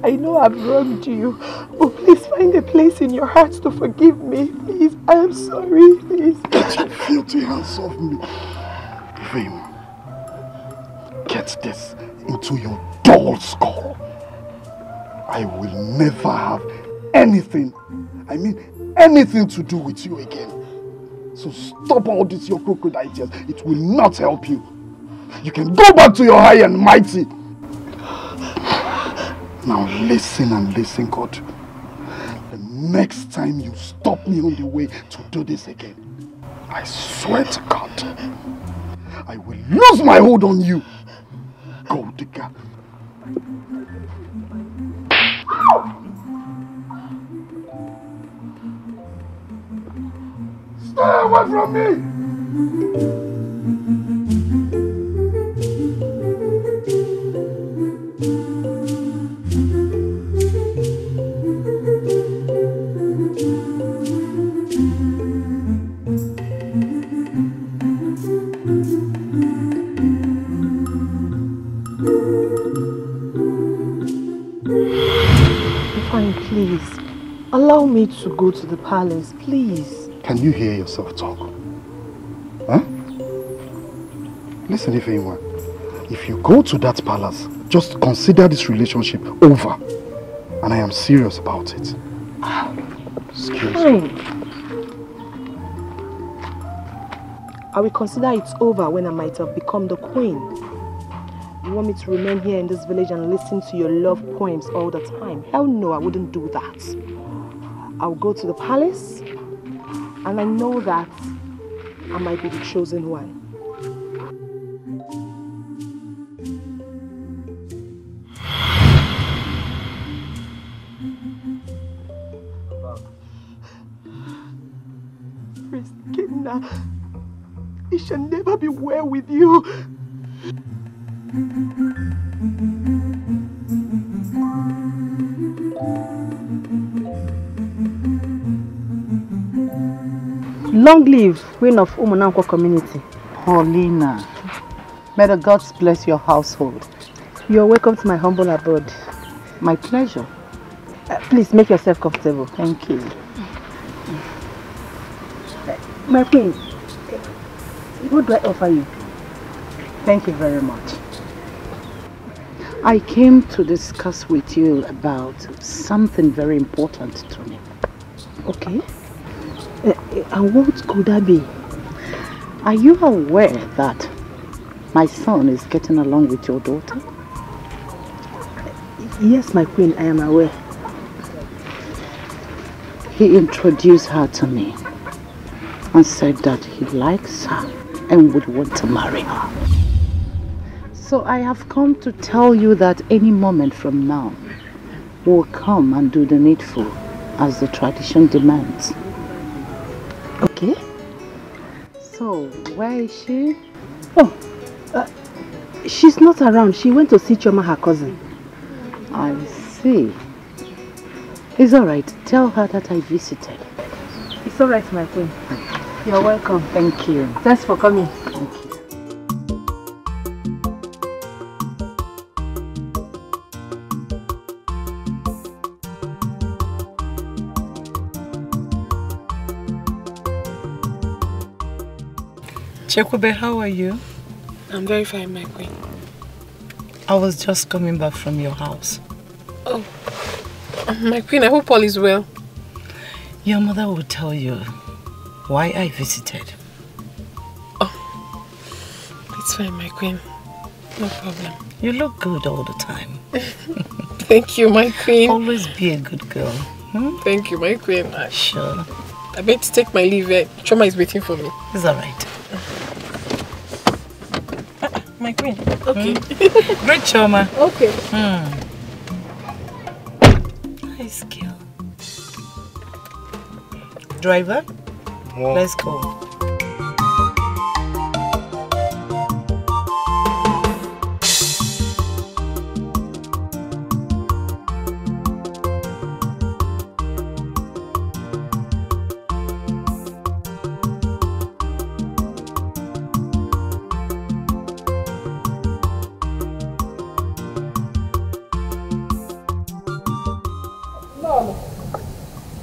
I know I've wronged you, but please find a place in your heart to forgive me. Please, I am sorry. Please. Get your filthy hands off me. Vim, get this into your dull skull. I will never have anything, I mean anything to do with you again. So stop all this your crocodile tears. It will not help you. You can go back to your high and mighty. Now listen and listen, God. The next time you stop me on the way to do this again, I swear to God, I will lose my hold on you. Go, digger. Stay away from me! Fine, please. Allow me to go to the palace, please. Can you hear yourself talk? Huh? Listen, Ifeanyi, if you go to that palace, just consider this relationship over. And I am serious about it. Excuse me. I will consider it over when I might have become the queen. You want me to remain here in this village and listen to your love poems all the time? Hell no, I wouldn't do that. I'll go to the palace, and I know that I might be the chosen one. Christina, it shall never be well with you. Long live Queen of Umunanko community. Paulina, may the gods bless your household. You're welcome to my humble abode. My pleasure. Please make yourself comfortable. Thank you. My queen, what do I offer you? Thank you very much. I came to discuss with you about something very important to me. Okay. And what could that be? Are you aware that my son is getting along with your daughter? Yes, my queen, I am aware. He introduced her to me and said that he likes her and would want to marry her. So I have come to tell you that any moment from now, we'll come and do the needful as the tradition demands. Okay. So, where is she? Oh, she's not around. She went to see Choma, her cousin. I see. It's alright. Tell her that I visited. It's alright, my queen. You're welcome. Thank you. Thanks for coming. Thank you. Chekube, how are you? I'm very fine, my queen. I was just coming back from your house. Oh, my queen, I hope all is well. Your mother will tell you why I visited. Oh, it's fine, my queen. No problem. You look good all the time. Thank you, my queen. Always be a good girl. Hmm? Thank you, my queen. Sure. I better take my leave. Choma is waiting for me. It's alright. My queen. Okay. Great, Choma. Okay. Nice girl. Driver, let's go.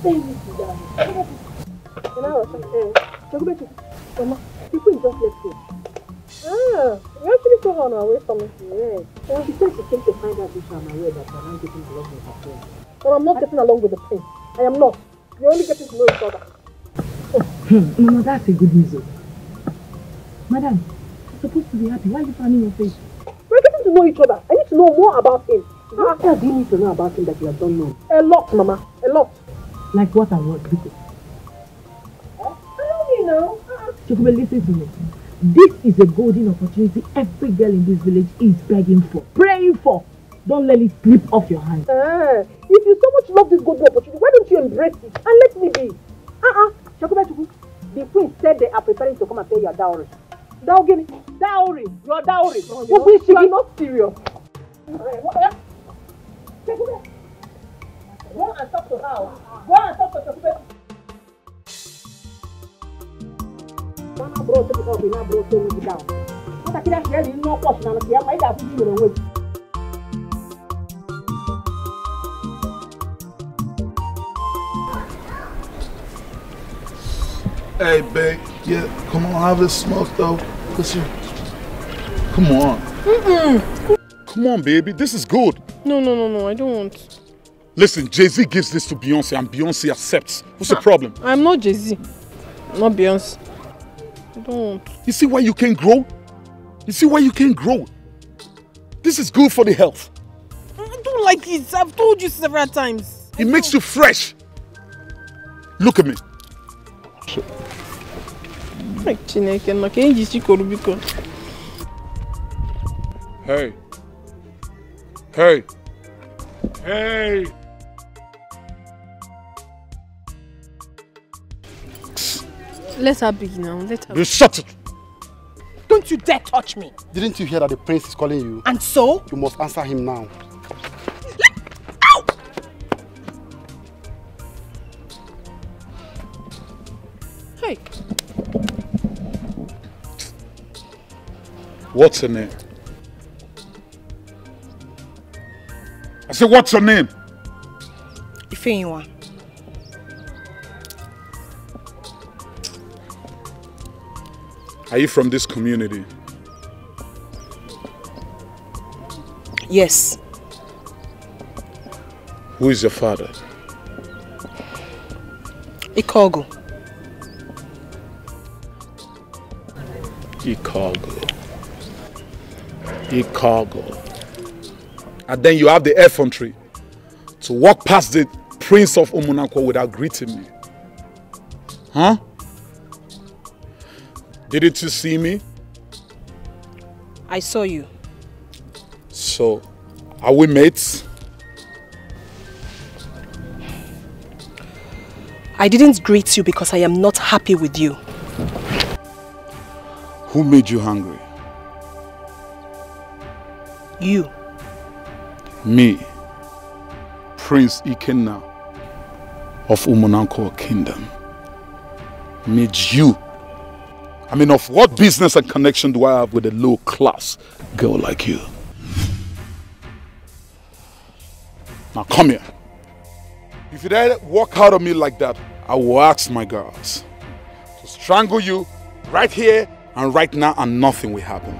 Mama, people just left here. Ah, you actually saw her on her way from here. Well, she said she came to find out if I'm aware that I'm not getting along with her friend. Well, I'm not getting along with the prince. I am not. We're only getting to know each other. Mama, that's a good news. Madam, you're supposed to be happy. Why are you frowning your face? We're getting to know each other. I need to know more about him. What else do you need to know about him that you have don't know? A lot, Mama. A lot. Like what and what? Because I don't know. Chukube, listen to me. This is a golden opportunity every girl in this village is begging for, praying for. Don't let it slip off your hands. If you so much love this golden opportunity, why don't you embrace it and let me be? Chukube, the prince said they are preparing to come and pay your dowry. Dowry? Your dowry. You are not serious. Chukube, go and talk to her. Go and talk to Chukube. Mama brought it up, now brought it down. What I can't hear you, no question, and I might have to do it away. Hey, babe. Yeah, come on, have a smoke though. Listen. Come on. Come on, baby. This is good. No, I don't want. Listen, Jay-Z gives this to Beyonce and Beyonce accepts. What's the problem? I'm not Jay-Z. I'm not Beyonce. I don't want. You see why you can't grow? You see why you can't grow? This is good for the health. I don't like it. I've told you several times. It makes you fresh. Look at me. Hey. Hey. Hey. Let her be now. Let her. You shut it. Don't you dare touch me. Didn't you hear that the prince is calling you? And so? You must answer him now. Ow! Hey. What's her name? I said, what's her name? Ifeanyiwa. Are you from this community? Yes. Who is your father? Ikogo. Ikogo. And then you have the effrontery to walk past the prince of Umunakwa without greeting me. Huh? Didn't you see me? I saw you. So, are we mates? I didn't greet you because I am not happy with you. Who made you hungry? You. Me, Prince Ikenna of Umunanko Kingdom, made you. I mean, of what business and connection do I have with a low-class girl like you? Now come here. If you dare walk out of me like that, I will ask my girls to strangle you right here and right now, and nothing will happen.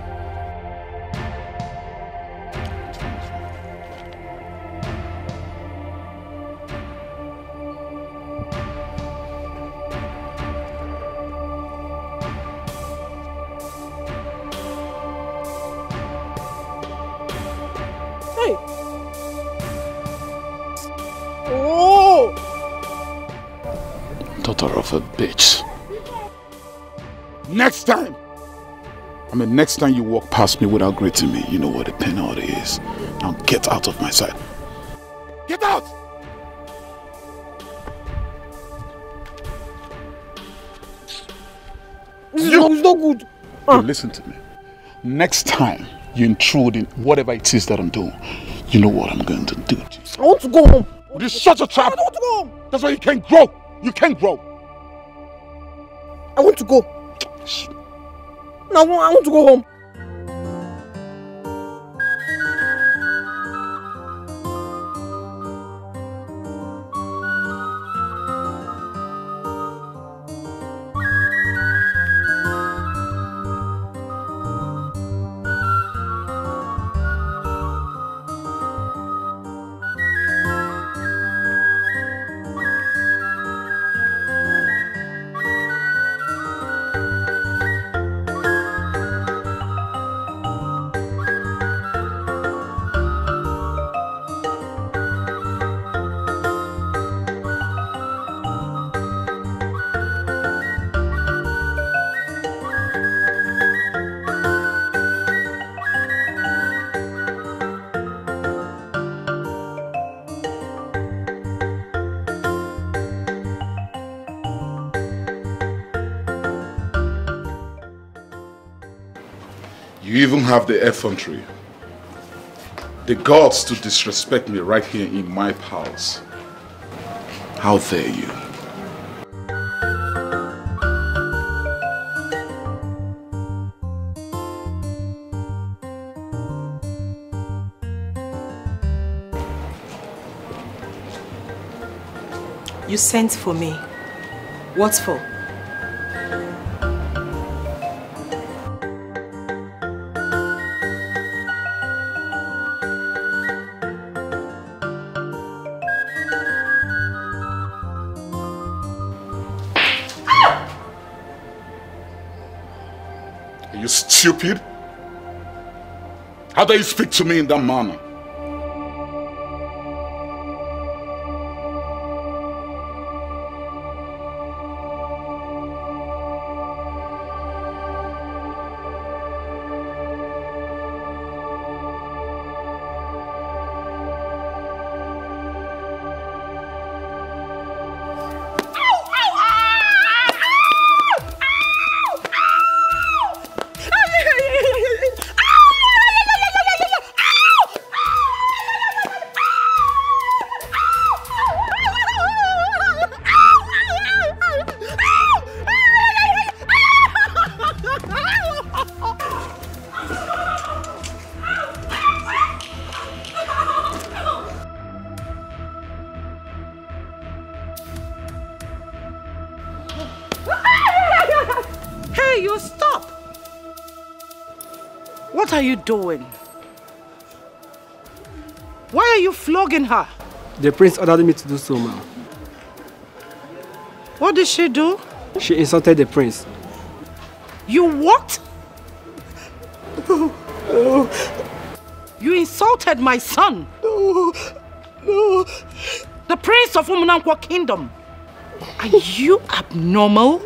Daughter of a bitch. Next time you walk past me without greeting me, you know what the penalty is. Now get out of my sight. Get out! It's not good. Hey, listen to me. Next time you intrude in whatever it is that I'm doing, you know what I'm going to do. I want to go home. Would you shut your trap? I want to go home. That's why you can't grow. You can't grow. I want to go. No, I want to go home. You even have the effrontery, the guts to disrespect me right here in my palace. How dare you? You sent for me. What for? Are you stupid? How dare you speak to me in that manner? What are you doing? Why are you flogging her? The prince ordered me to do so, ma'am. What did she do? She insulted the prince. You what? You insulted my son. No. The prince of Umunankwa Kingdom. Are you abnormal?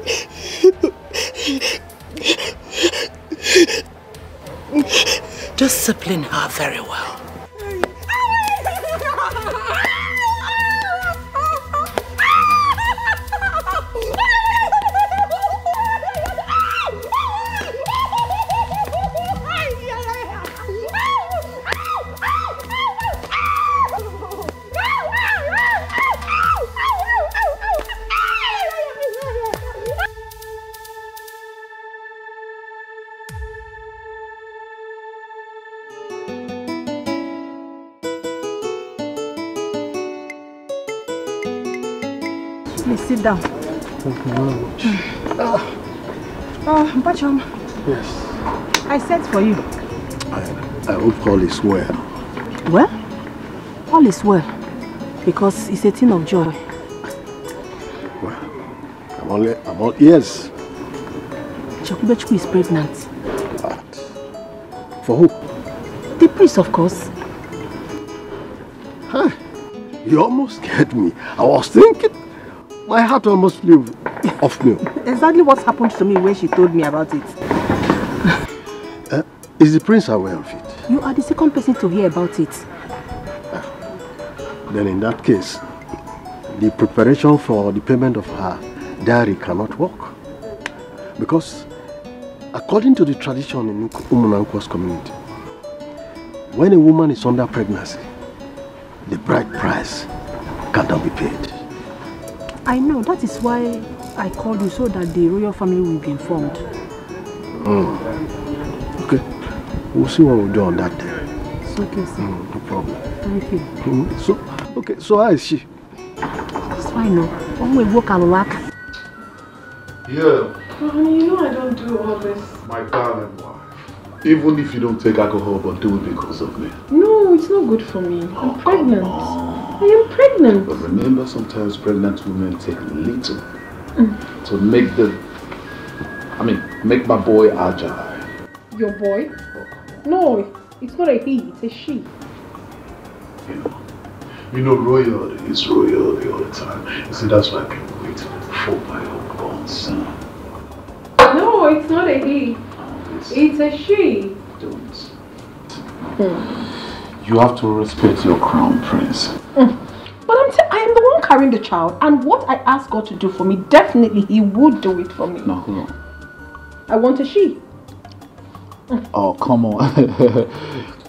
Discipline her very well. Please sit down. Thank you very much. Bacham. Yes. I sent for you. I hope all is well. Well? All is well. Because it's a thing of joy. Well, I'm all ears. Chakubechku is pregnant. What? For who? The priest, of course. Huh? You almost scared me. I was thinking, my heart almost flew off me. Exactly what happened to me when she told me about it. Is the prince aware of it? You are the second person to hear about it. Then in that case, the preparation for the payment of her dowry cannot work. Because according to the tradition in Umunankwa's community, when a woman is under pregnancy, the bride price cannot be paid. I know, that is why I called you so that the royal family will be informed. Okay, we'll see what we'll do on that day. It's okay, sir. No problem. Thank you. So how is she? It's fine now. When we walk and work. Yeah. Honey, you know I don't do all this. My darling wife. Even if you don't take alcohol, but do it because of me. No, it's not good for me. I'm pregnant. I am pregnant. But remember, sometimes pregnant women take little to make make my boy agile. Your boy? No, it's not a he, it's a she. You know, royalty is royalty all the time. You see, that's why people wait for my unborn son. No, it's not a he. It's a she. Don't. You have to respect your crown prince. But I am the one carrying the child, and what I ask God to do for me, definitely He would do it for me. No, hold on. I want a she. Oh, come on.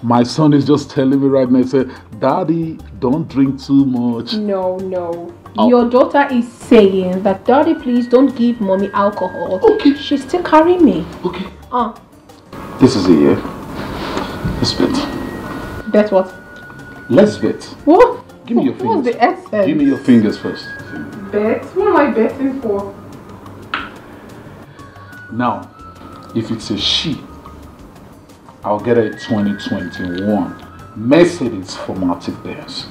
My son is just telling me right now, he said, Daddy, don't drink too much. No. Your daughter is saying that, Daddy, please don't give mommy alcohol. Okay. She's still carrying me. Okay. This is it, yeah? Let's bet. Bet what? Let's bet. What? Give me your fingers. What's the essence? Give me your fingers first. Bet? What am I betting for? Now, if it's a she, I'll get a 2021 Mercedes formatic Benz.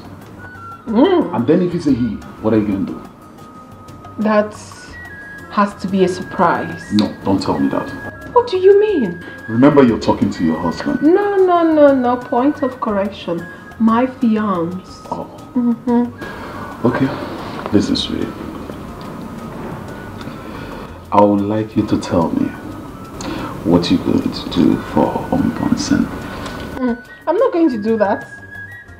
And then if it's a he, what are you going to do? That has to be a surprise. No, don't tell me that. What do you mean? Remember, you're talking to your husband. No. Point of correction. My fiance. Oh. Okay. Listen, sweetie. I would like you to tell me what you're going to do for unborn son. I'm not going to do that.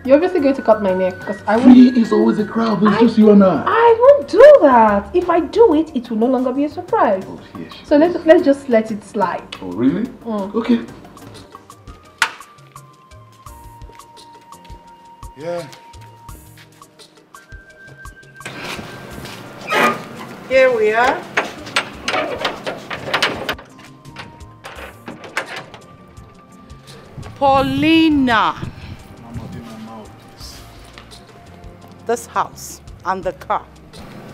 You're obviously going to cut my neck because I won't. Free is always a crowd, it's just you and I won't do that. If I do it, it will no longer be a surprise. Oh, yes. So let's just let it slide. Oh, really? Okay. Yeah. Here we are. Paulina. This house and the car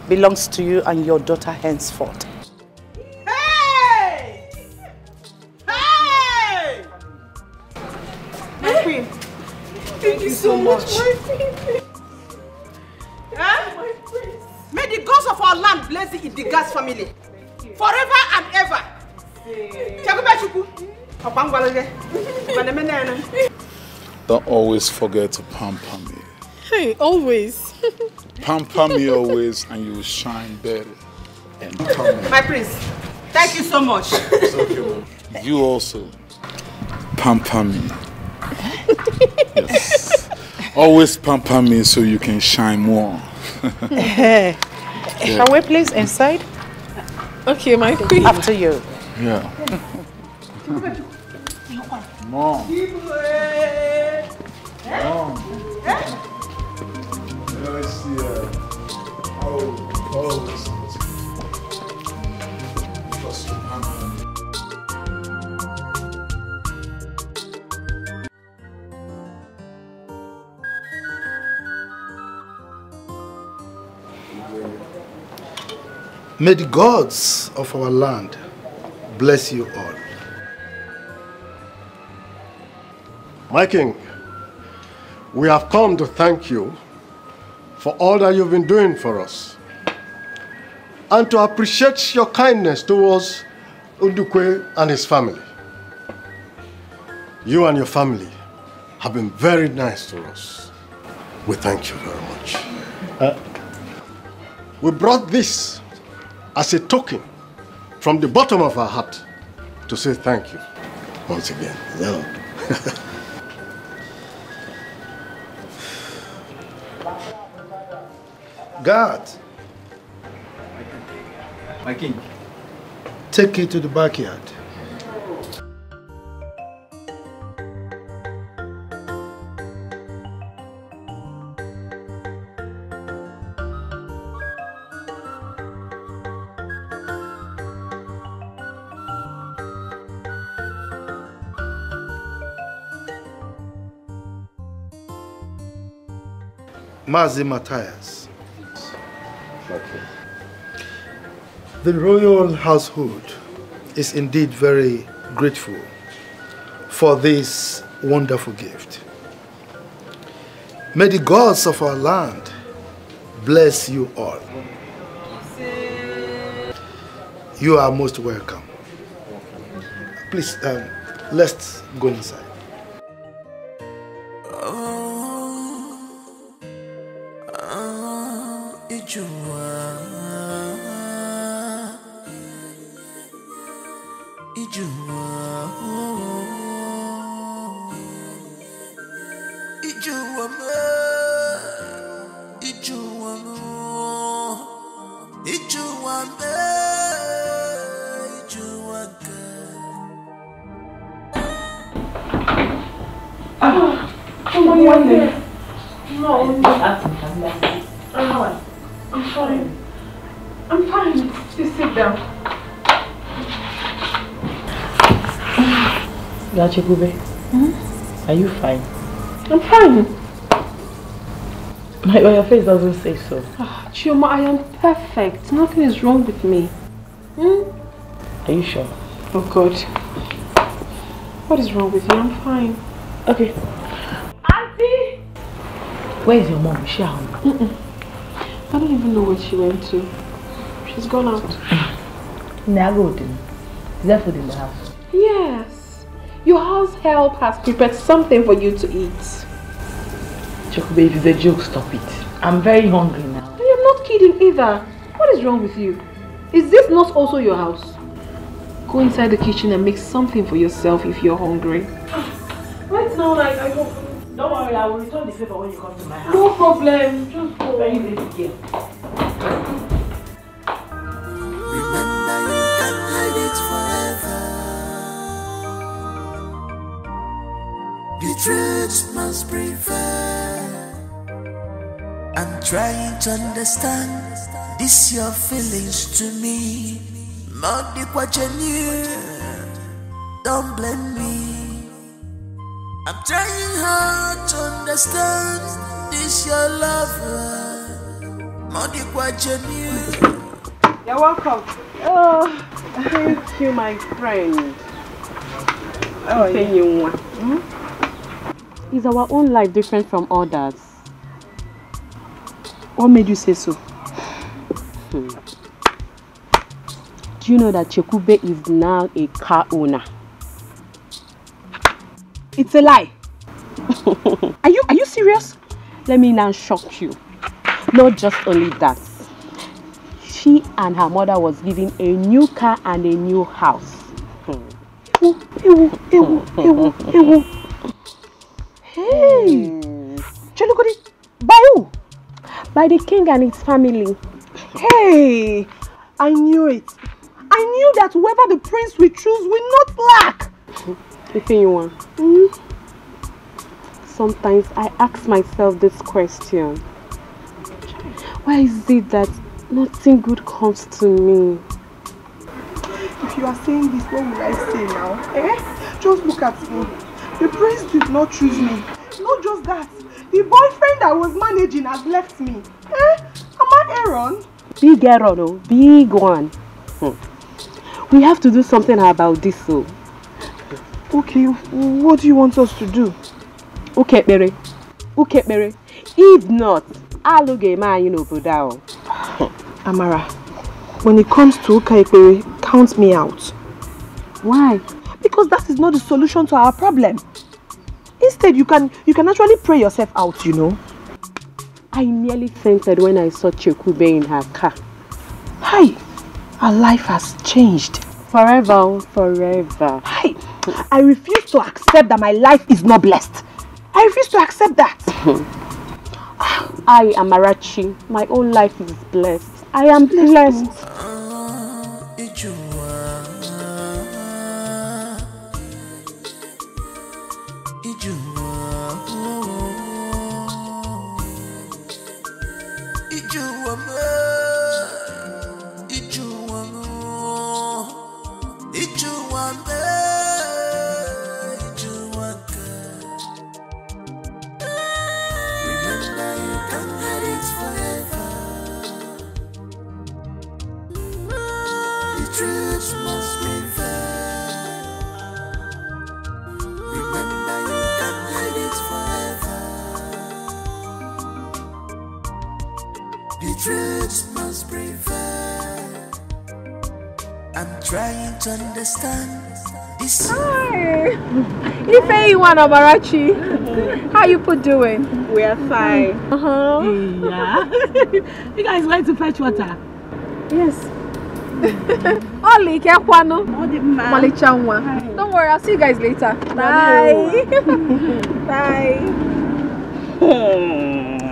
belongs to you and your daughter henceforth. Hey! Hey! My queen. Thank you so much. My queen. My prince. May the gods of our land bless the Idigas family forever and ever. Don't always forget to pamper me. Hey, always. Pamper me always and you will shine better. And My prince, thank you so much. It's okay, Mom. You also pamper me. Yes. Always pamper me so you can shine more. Hey. Yeah. Can we please inside? Okay, my queen. After you. Yeah. Mom. Let's see. May the gods of our land bless you all. My king, we have come to thank you for all that you've been doing for us and to appreciate your kindness towards Undukwe and his family. You and your family have been very nice to us. We thank you very much. We brought this as a token from the bottom of our heart to say thank you once again. God, My king. take it to the backyard. Mazi Matthias. The royal household is indeed very grateful for this wonderful gift. May the gods of our land bless you all. You are most welcome. Please, let's go inside. Come on, you're here. No, I'm fine. I'm fine. Just sit down. Gachekube, are you fine? I'm fine. Your face doesn't say so. Chioma, I am perfect. Nothing is wrong with me. Are you sure? Oh God. What is wrong with you? I'm fine. Okay. Auntie! Where is your mom? Is she at home? I don't even know where she went to. She's gone out. Is there food in the house? Yes. Your house help has prepared something for you to eat. Chokube, if it's a joke, stop it. I'm very hungry now. I am not kidding either. What is wrong with you? Is this not also your house? Go inside the kitchen and make something for yourself if you're hungry. Right now, I won't. Don't worry, I will return the favor when you come to my house. No problem. Just go. Very late again. Remember, you can't hide it forever. The truth must prevail. I'm trying to understand this your feelings to me. Not the what you knew. Don't blame me. I'm trying hard to understand this your love. Not the what you knew. You're welcome. Oh, thank you, my friend. Oh, yeah. Is our own life different from others? What made you say so? Do you know that Chekube is now a car owner? It's a lie. Are you serious? Let me now shock you. Not just only that. She and her mother was given a new car and a new house. Hey! Chelugodi, by who? By the king and his family. Hey! I knew it. I knew that whoever the prince we choose will not lack. Sometimes I ask myself this question. Why is it that nothing good comes to me? If you are saying this, what will I say now? Just look at me. The prince did not choose me. Not just that. The boyfriend I was managing has left me. Am I Aaron? Big Aaron, oh, big one. We have to do something about this, so. Okay, what do you want us to do? Okay, Bere. If not, I'll look at my, down. Amara, when it comes to Ukekbere, count me out. Why? Because that is not the solution to our problem. Instead, you can actually pray yourself out, I nearly fainted when I saw Chekube in her car. Hi, our life has changed. Forever. Hi, I refuse to accept that my life is not blessed. I refuse to accept that. I, Amarachi, my own life is blessed. I am blessed. Trying to understand this. Hi! Ifeyiwan Amarachi. How you put doing? We are fine. Yeah. You guys went to fetch water? Yes. Oli Kekwano. Malichanwa. Don't worry, I'll see you guys later. Bye. Bye.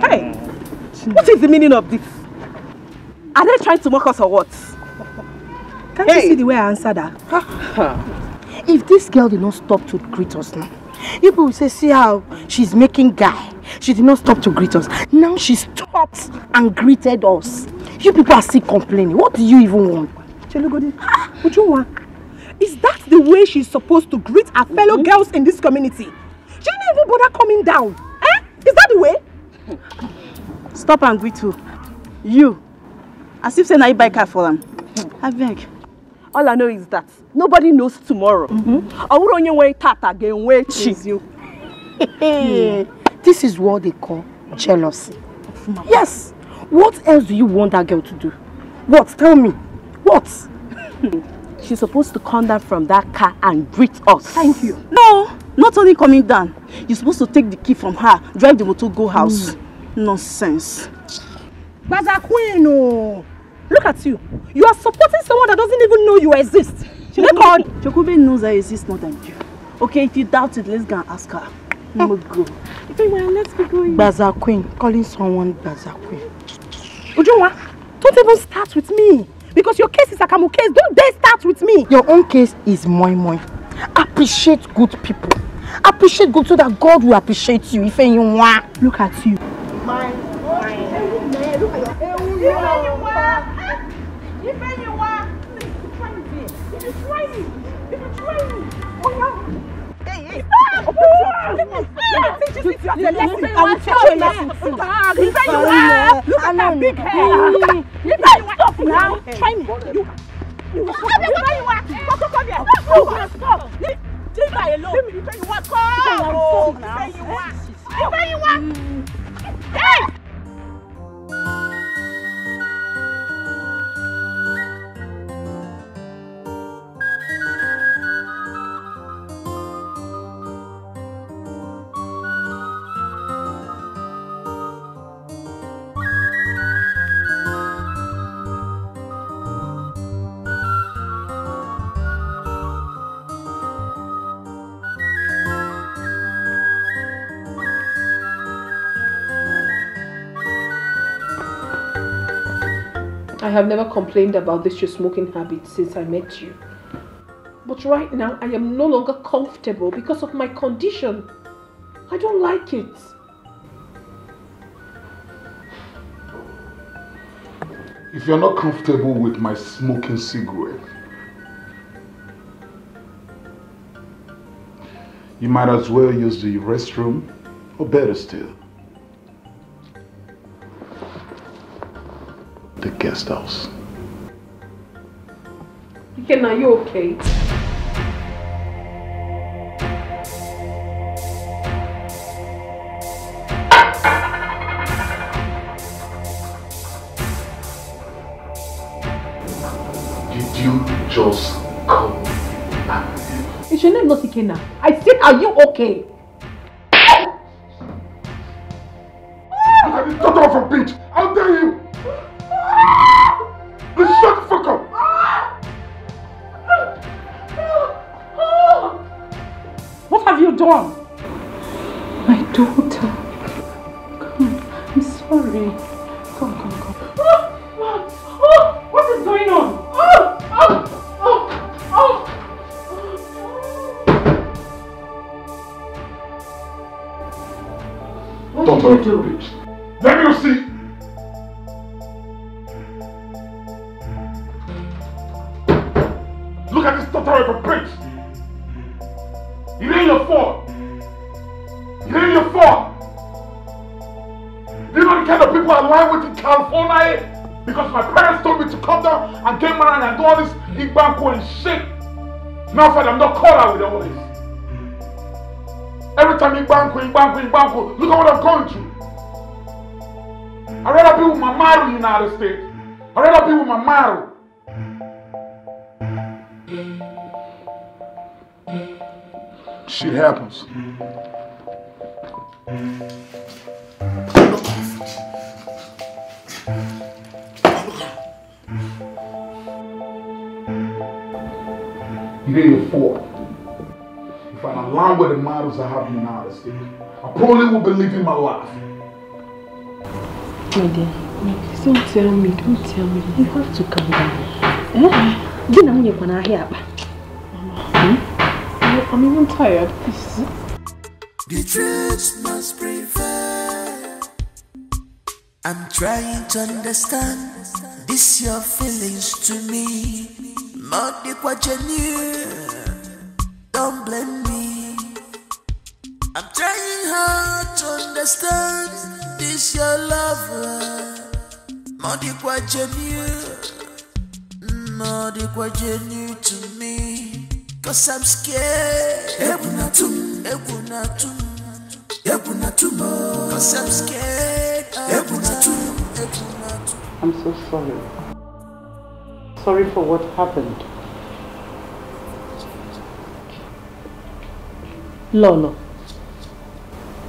Hey! What is the meaning of this? Are they trying to mock us or what? Can't you see the way I answered her? If this girl did not stop to greet us now, People will say, see how she's making guy. She did not stop to greet us. Now she stopped and greeted us. You people are still complaining. What do you even want? Is that the way she's supposed to greet her fellow girls in this community? She didn't even bother coming down. Eh? Is that the way? Stop and greet who? You. As if saying I buy car for them. I beg. All I know is that nobody knows tomorrow. This is what they call jealousy. Yes. What else do you want that girl to do? What? Tell me. What? She's supposed to come down from that car and greet us. Thank you. No, not only coming down. You're supposed to take the key from her, drive the motor, go house. Nonsense. Baza Queen, oh. Look at you. You are supporting someone that doesn't even know you exist. Chokube knows I exist more than you. Okay, if you doubt it, let's go and ask her. Let's go. Let's be going. Baza Queen, calling someone Baza Queen. Ujunwa, don't even start with me. Because your case is a Akamu case. Don't dare start with me. Your own case is moi moi. Appreciate good people. Appreciate good so that God will appreciate you. If you want. Look at you. I have never complained about this your smoking habit since I met you. But right now, I am no longer comfortable because of my condition. I don't like it. If you're not comfortable with my smoking cigarette, you might as well use the restroom, or better still, the guest house. Ken, are you okay? Did you just call me? Is your name not Ikena? I said, are you okay? Look at this daughter of a bitch! How dare you! Please shut the fuck up! What have you done? My daughter. Come, I'm sorry. Come. What is going on? What did you do? Bitch. Let me see. Look at this daughter of a bitch. It ain't your fault. It ain't your fault. You know the kind of people I lie with in California? Because my parents told me to come down and get married and do all this Igbanko and shit. Now that I'm not caught out with all this. Every time Igbanko, look at what I'm going through. I'd rather be with my Maru in the United States. I'd rather be with my Maru. Shit happens. It ain't your fault. If I'm aligned with the models I have in the United States, I probably will be living my life. My dear, please don't tell me. You have to calm down. I'm even tired. Please. The truth must prevail. I'm trying to understand this your feelings to me. Modi kwa genuine, don't blame me. I'm trying hard to understand this your love. Modi kwa genuine, Modi kwa genuine to me. Cause I'm scared. Ebunatum, ebunatum, ebunatum. Cause I'm scared. Ebunatum, ebunatum. I'm so sorry. Sorry for what happened. Lolo,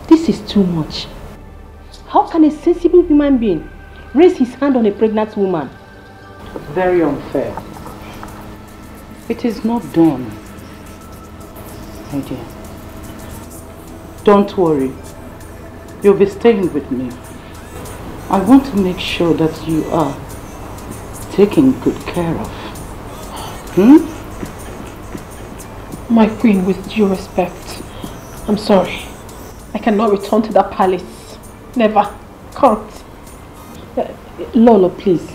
this is too much. How can a sensible human being raise his hand on a pregnant woman? Very unfair. It is not done. My dear, don't worry. You'll be staying with me. I want to make sure that you are taken good care of. My queen, with due respect, I'm sorry. I cannot return to that palace. Never. Can't. Lolo, please.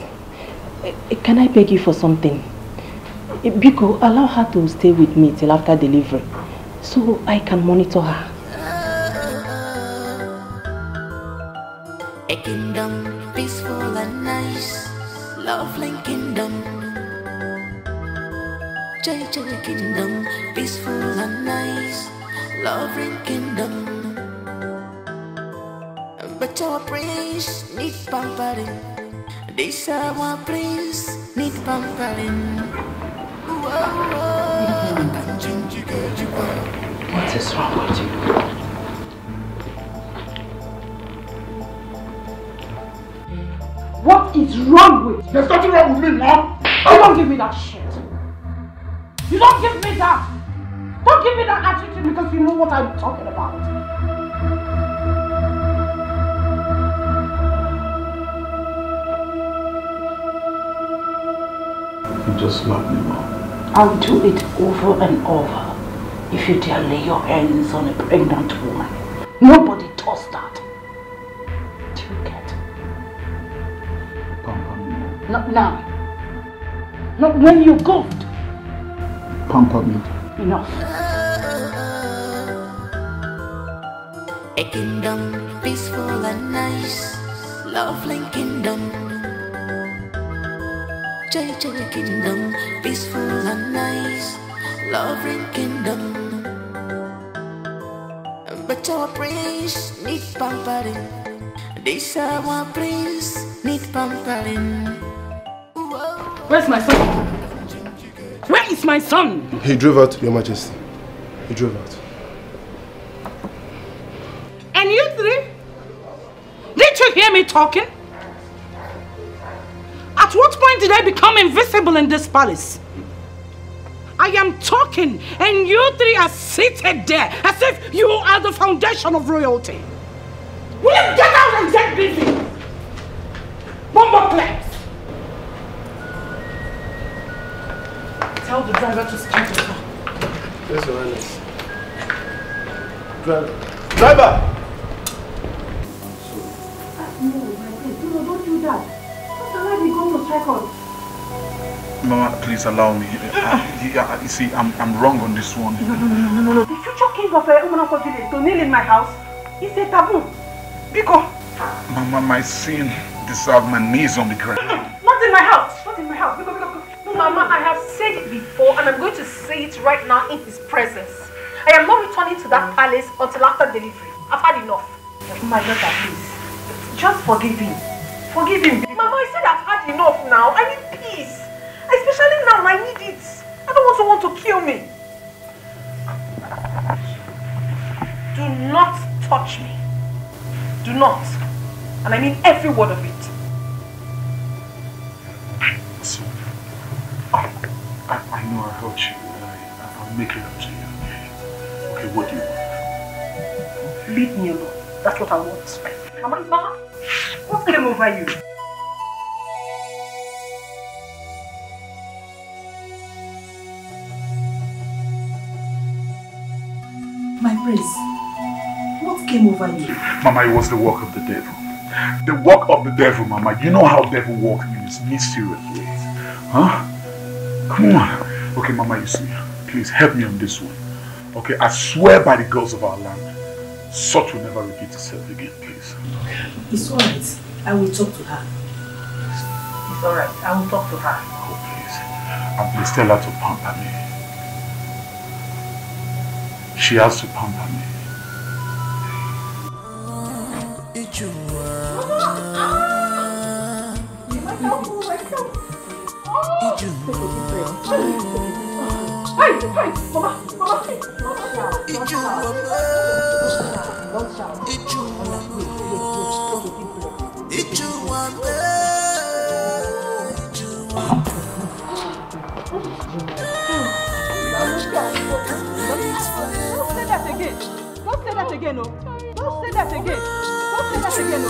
Can I beg you for something? Biko, allow her to stay with me till after delivery, so I can monitor her. A kingdom peaceful and nice, lovely kingdom. JJ kingdom peaceful and nice, lovely kingdom. But our prince need pampering. This our prince need pampering. What is wrong with you? What is wrong with you? There's nothing wrong with me, Mom. You don't give me that shit. You don't give me that. Don't give me that attitude because you know what I'm talking about. You just love me, Mom. I'll do it over and over if you dare lay your hands on a pregnant woman. Nobody does that. Do you get? Pamper me, Mom. Not now. Not when you're good. Pamper me. Enough. A kingdom peaceful and nice, lovely kingdom. JJ kingdom peaceful and nice, lovely kingdom. But our prince need pampering. This our prince need pampering. Where's my son? Where is my son? He drove out, Your Majesty. He drove out. And you three? Did you hear me talking? At what point did I become invisible in this palace? I am talking and you three are seated there as if you are the foundation of royalty. Will you get out and get busy? One more place. Tell the driver to start the car. Yes, Your Highness. Driver! No, don't do that. What are we going to strike on? Mama, please allow me. You see, I'm wrong on this one. No. The future king of Umanako village to kneel in my house is a taboo. Because Mama, my sin deserves my knees on the ground. Not in my house. Not in my house. Because. No, Mama, I have said it before and I'm going to say it right now in his presence. I am not returning to that palace until after delivery. I've had enough. My daughter, please. Just forgive him. Forgive him. Mama, I said I've had enough now. I need peace. Especially now, I need it. I don't want someone to kill me. Do not touch me. Do not. And I mean every word of it. So, I know I hurt you. I'll make it up to you. Okay, what do you want? Leave me alone. That's what I want. Mama, what came over you? My prince, came over you? Mama, it was the work of the devil. The work of the devil, Mama. You know how devil works in his mysterious ways. Huh? Come on. Okay, Mama, you see. Please help me on this one. Okay, I swear by the gods of our land, such will never repeat itself again, please. It's alright. I will talk to her. It's alright. I will talk to her. Oh, please. And please tell her to pamper me. She has to pamper me. Don't say that again. Don't say that again, no. Don't say that again. Don't say that again, no.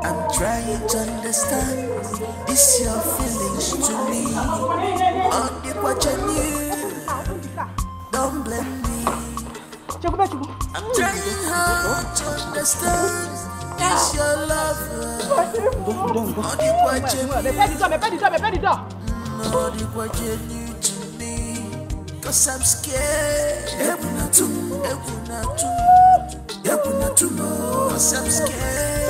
I'm trying to understand this your feelings to me. On the question don't blame me. I'm trying hard to understand this your love. On the question to me, 'cause I'm scared. Cause I'm scared.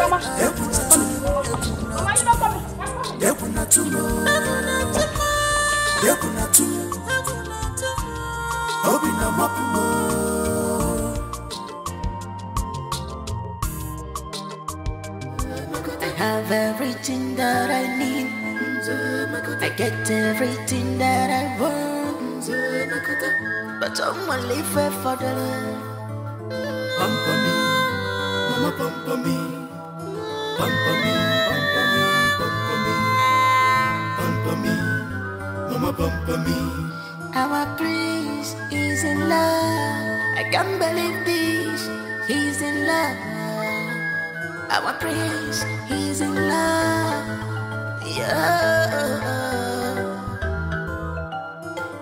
I have everything that I need. I get everything that I want. But I'm only fair for the love. Pamper me, mama pamper me. Pamper me, pamper me, pamper me. Pamper me, mama pamper me. Our prince is in love. I can't believe this. He's in love. Our prince, he's in love. Yeah.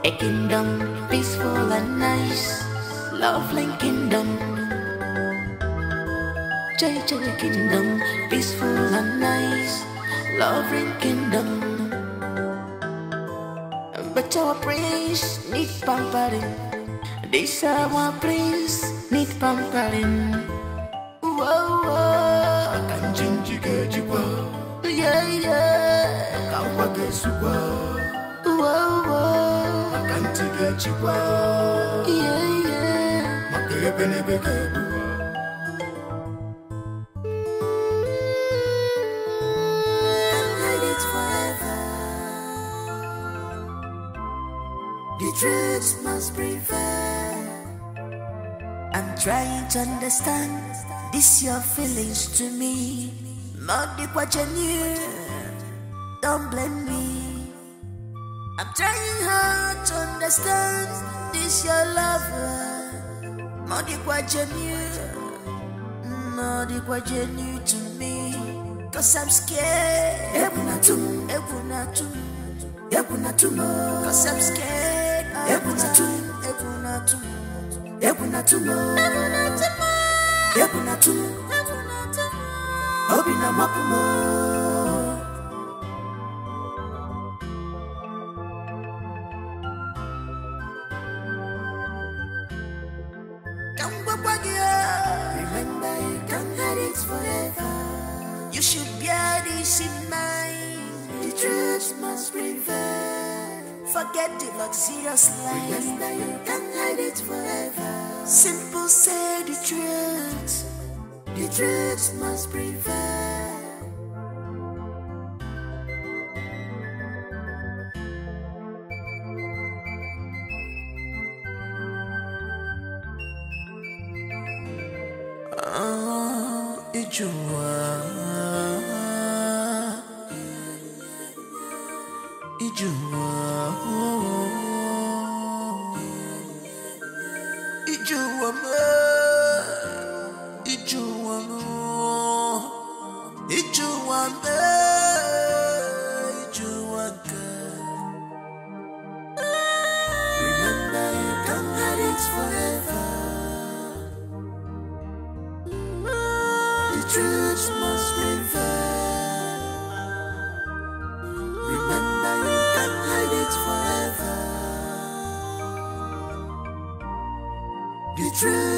A kingdom peaceful and nice, lovely kingdom. JJ kingdom, peaceful and nice, loving kingdom. But our prince need pampering. This our prince need pampering. Whoa, whoa. I can change you, get you well. Yeah, yeah. Whoa, whoa. I can't get you well. Yeah, yeah. My baby. The truth must prevail. I'm trying to understand this your feelings to me. Not the question you. Don't blame me. I'm trying hard to understand this your lover. Not the question you. Not the question you to me. 'Cause I'm scared. Cause I'm scared. Remember, you can't hide it forever. You should bear this in mind. The truth must prevail. Forget the luxurious life. Remember, you can't hide it forever. Simple, say the truth. The truth must prevail.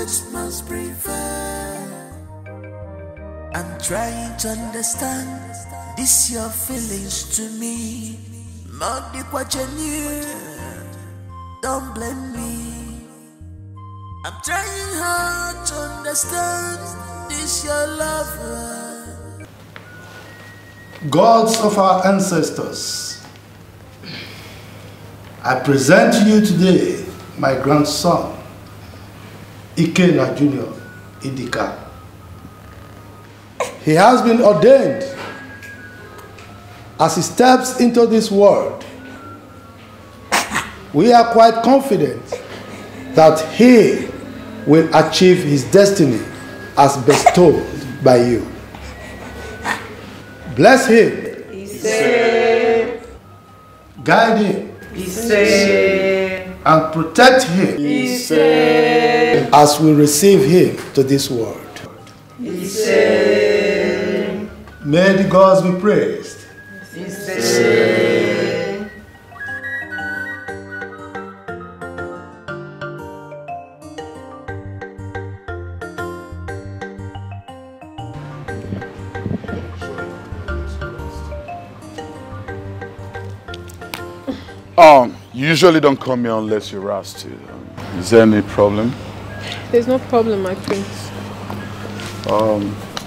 truth must prevail. I'm trying to understand this your feelings to me. Modi kwa genuine, don't blame me. I'm trying hard to understand this your love. Gods of our ancestors, I present to you today my grandson, Ikena Jr. Idika. He has been ordained. As he steps into this world, we are quite confident that he will achieve his destiny as bestowed by you. Bless him. Be safe. Guide him. Be safe. And protect him. Be safe. As we receive him to this world. Be safe. May the gods be praised. Be safe. You usually don't come here unless you're asked to. Is there any problem? There's no problem, my prince.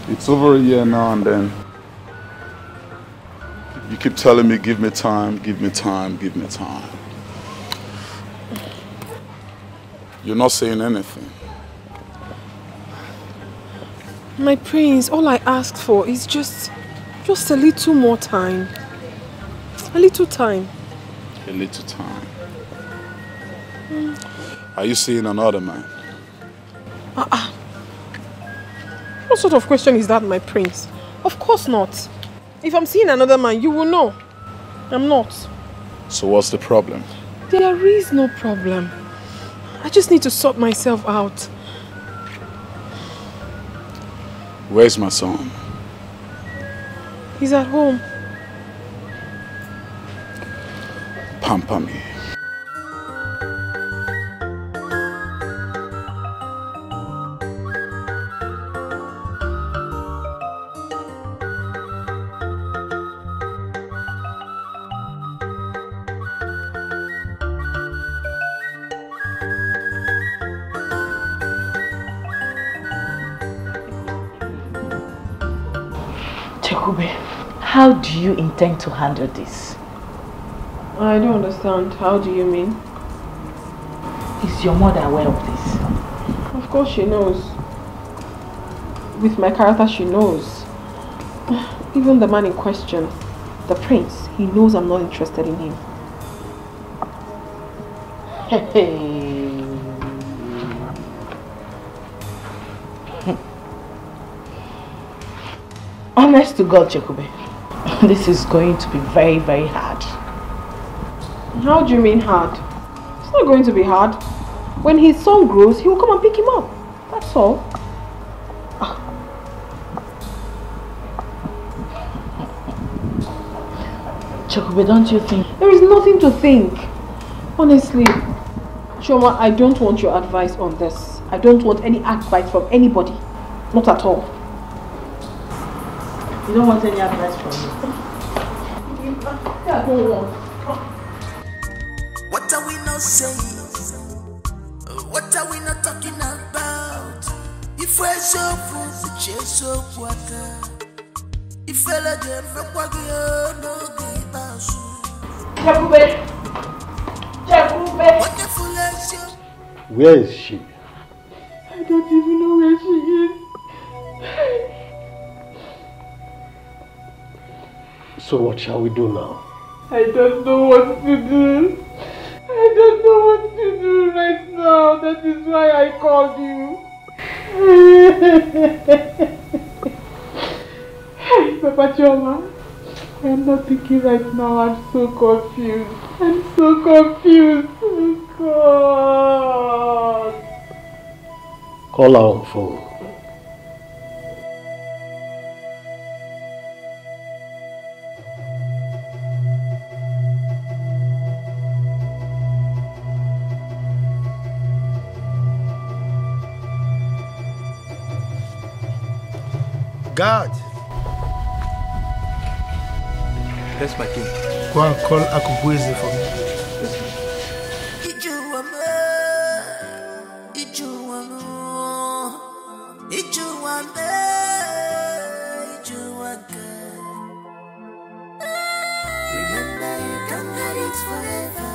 It's over a year now and then you keep telling me, give me time, give me time, give me time. You're not saying anything. My prince, all I asked for is just a little more time. A little time. A little time. Are you seeing another man? What sort of question is that, my prince? Of course not. If I'm seeing another man, you will know. I'm not. So what's the problem? There is no problem. I just need to sort myself out. Where's my son? He's at home. Pamper me. How do you intend to handle this? I don't understand. How do you mean? Is your mother aware of this? Of course she knows. With my character, she knows. Even the man in question, the prince, he knows I'm not interested in him. Honest to God, Chekube, this is going to be very, very hard. How do you mean hard? It's not going to be hard. When his son grows, he will come and pick him up. That's all. Chekube, don't you think? There is nothing to think. Honestly, Choma, I don't want your advice on this. I don't want any advice from anybody. Not at all. You don't want any advice from me? Yeah, I don't want. What are we not saying? What are we not talking about? If we're so full, the chase so water. If we're like them, no give us. Chekube! Wonderful as you. Where is she? I don't even know where she is. So what shall we do now? I don't know what to do. I don't know what to do right now. That is why I called you. Hey, Papa Choma. I am not thinking right now. I'm so confused. I'm so confused. Oh, God. Call her on phone. Guard. Yes, my king. Go and call Akubueze for me. Remember, you can't hide it forever.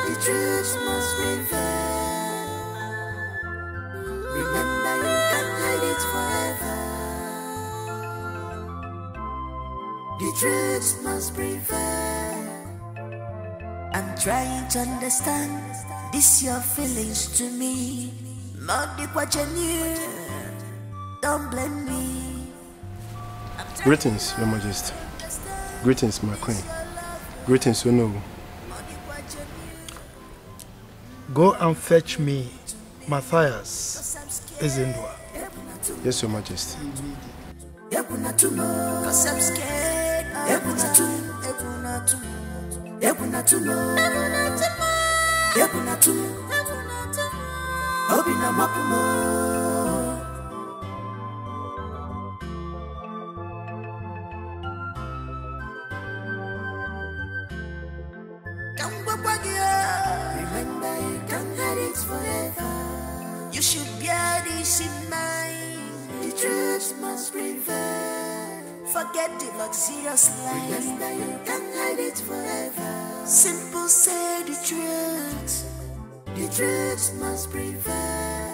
The truth must prevail. Remember, you can't hide it forever. The truth must prevail. I'm trying to understand this your feelings to me. Not the what you knew. Don't blame me. Greetings, Your Majesty. Greetings, my queen. Greetings, Onowu. Go and fetch me Matthias Ezendua. Yes, Your Majesty. Cause I'm scared. Remember, you can't hide it forever. You should bear this in mind. The truth must prevail. Forget the luxurious life. Remember, you can't hide it forever. Simple, say the truth. The truth must prevail.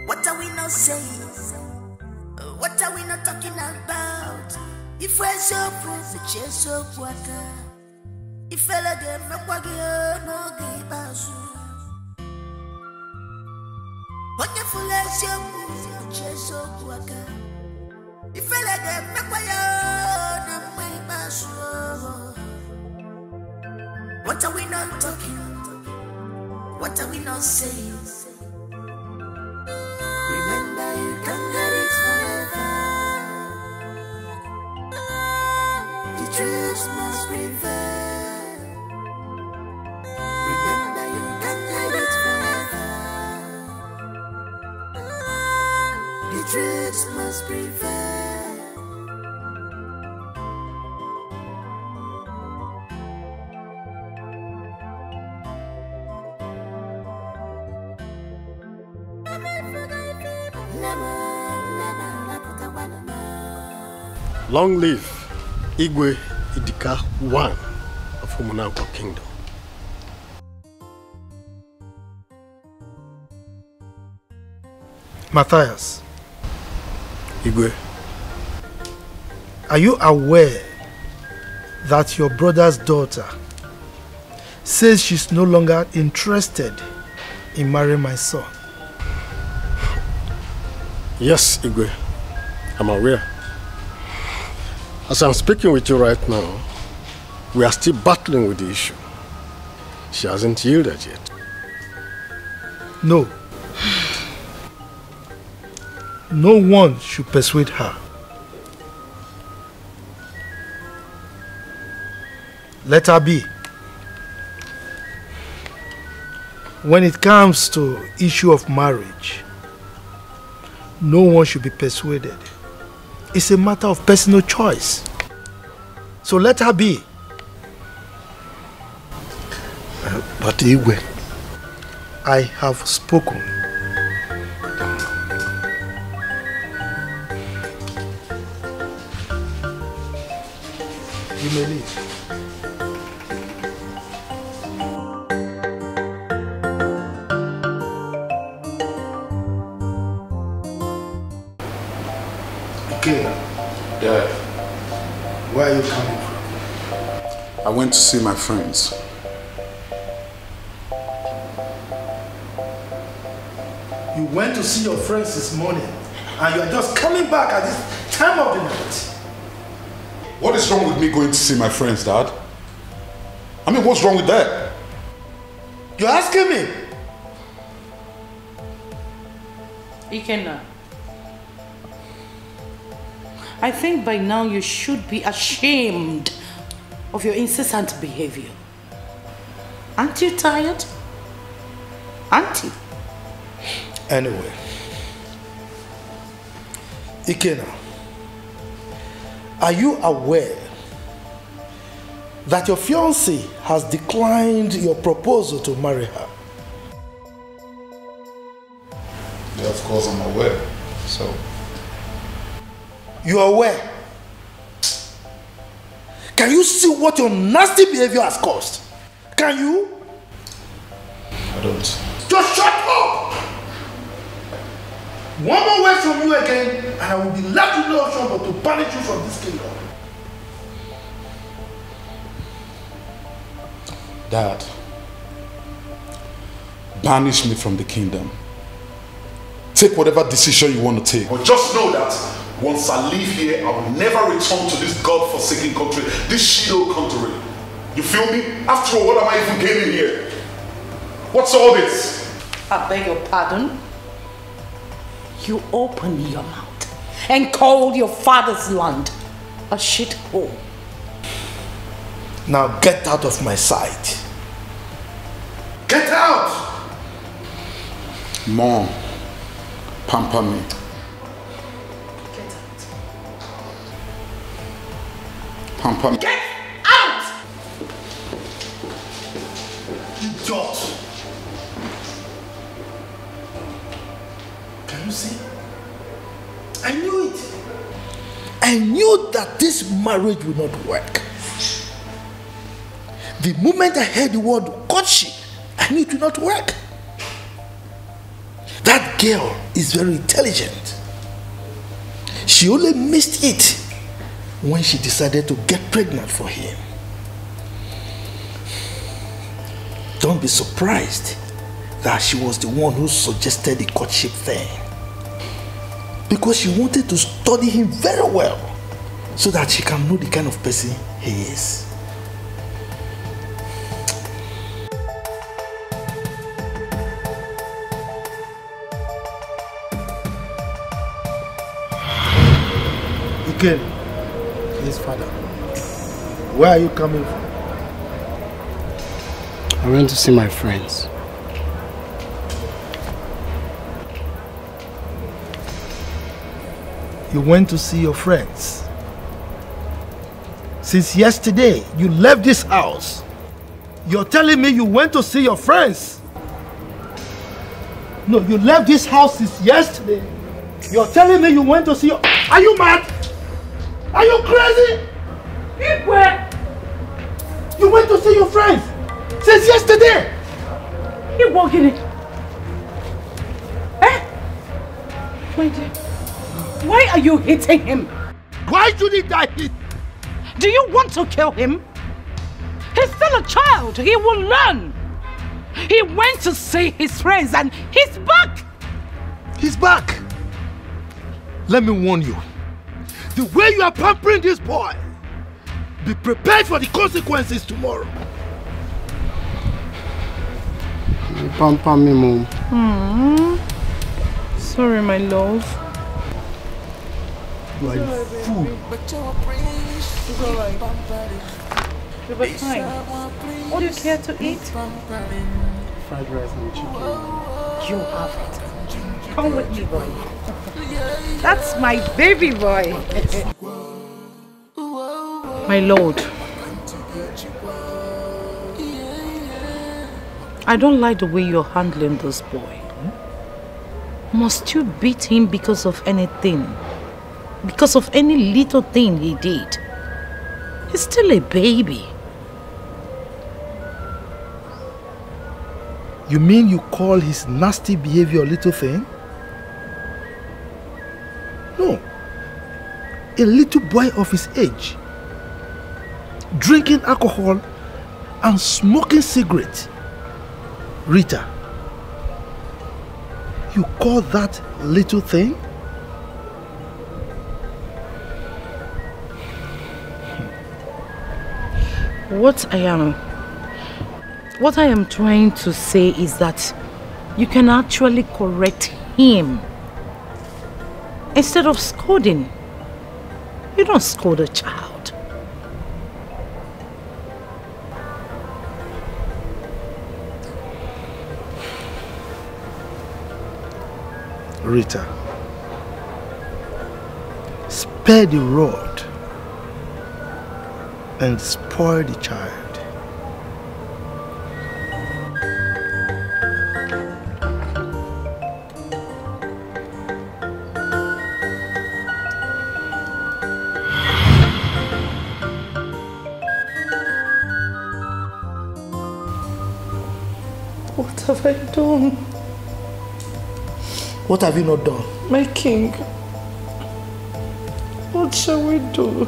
What are we not saying? What are we not talking about? If we're so proof, the chase so water. If I let them no give us. What if we let you move, the chase so water. If I let them no give us. What are we not talking? What are we not saying? Remember, you can't hide it forever. The truth must prevail. Remember, you can't hide it forever. The truth must prevail. Long live Igwe Idika I of Umunagwa Kingdom. Matthias. Igwe. Are you aware that your brother's daughter says she's no longer interested in marrying my son? Yes, Igwe. I'm aware. As I'm speaking with you right now, we are still battling with the issue. She hasn't yielded yet. No. No one should persuade her. Let her be. When it comes to issue of marriage, no one should be persuaded. It's a matter of personal choice. So let her be. But Igwe, I have spoken. You may leave. Dad. Where are you coming from? I went to see my friends. You went to see your friends this morning and you are just coming back at this time of the night. What is wrong with me going to see my friends, Dad? I mean, what's wrong with that? You're asking me? Ikenna, I think by now you should be ashamed of your incessant behavior. Aren't you tired? Aren't you? Anyway, Ikena, are you aware that your fiancé has declined your proposal to marry her? Yeah, of course I'm aware. So, you are aware? Can you see what your nasty behavior has caused? Can you? I don't. Just shut up! One more word from you again, and I will be left with no option but to banish you from this kingdom. Dad, banish me from the kingdom. Take whatever decision you want to take. But just know that once I leave here, I will never return to this God-forsaken country, this shit-old country. You feel me? After all, what am I even gaining here? What's all this? I beg your pardon? You opened your mouth and called your father's land a shithole. Now get out of my sight. Get out! Mom, pamper me. Get out. Pamper me. Get out! Idiot! Can you see? I knew it. I knew that this marriage would not work. The moment I heard the word courtship, I knew it would not work. That girl is very intelligent. She only missed it when she decided to get pregnant for him. Don't be surprised that she was the one who suggested the courtship thing. Because she wanted to study him very well so that she can know the kind of person he is. Again, his father. Where are you coming from? I went to see my friends. You went to see your friends. Since yesterday, you left this house. You're telling me you went to see your friends? No, you left this house since yesterday. You're telling me you went to see your... Are you mad? Are you crazy? Igwe! You went to see your friends since yesterday. Igwe, get it. Eh? My dear, why are you hitting him? Why should he die? Do you want to kill him? He's still a child. He will learn. He went to see his friends and he's back. He's back. Let me warn you. The way you are pampering this boy, be prepared for the consequences tomorrow. You pamper me, Mom. Sorry, my love. You are a fool. It's alright. You'll be fine. What do you care to eat? Fried rice and chicken. You have it. Come with me, boy. That's my baby boy. My lord, I don't like the way you're handling this boy. Must you beat him because of anything? Because of any little thing he did? He's still a baby. You mean you call his nasty behavior a little thing? No. A little boy of his age, drinking alcohol and smoking cigarettes. Rita, you call that little thing? What I am trying to say is that you can actually correct him instead of scolding. You don't scold a child. Rita, spare the rod and spoil the child. What have I done? What have you not done? My king, what shall we do?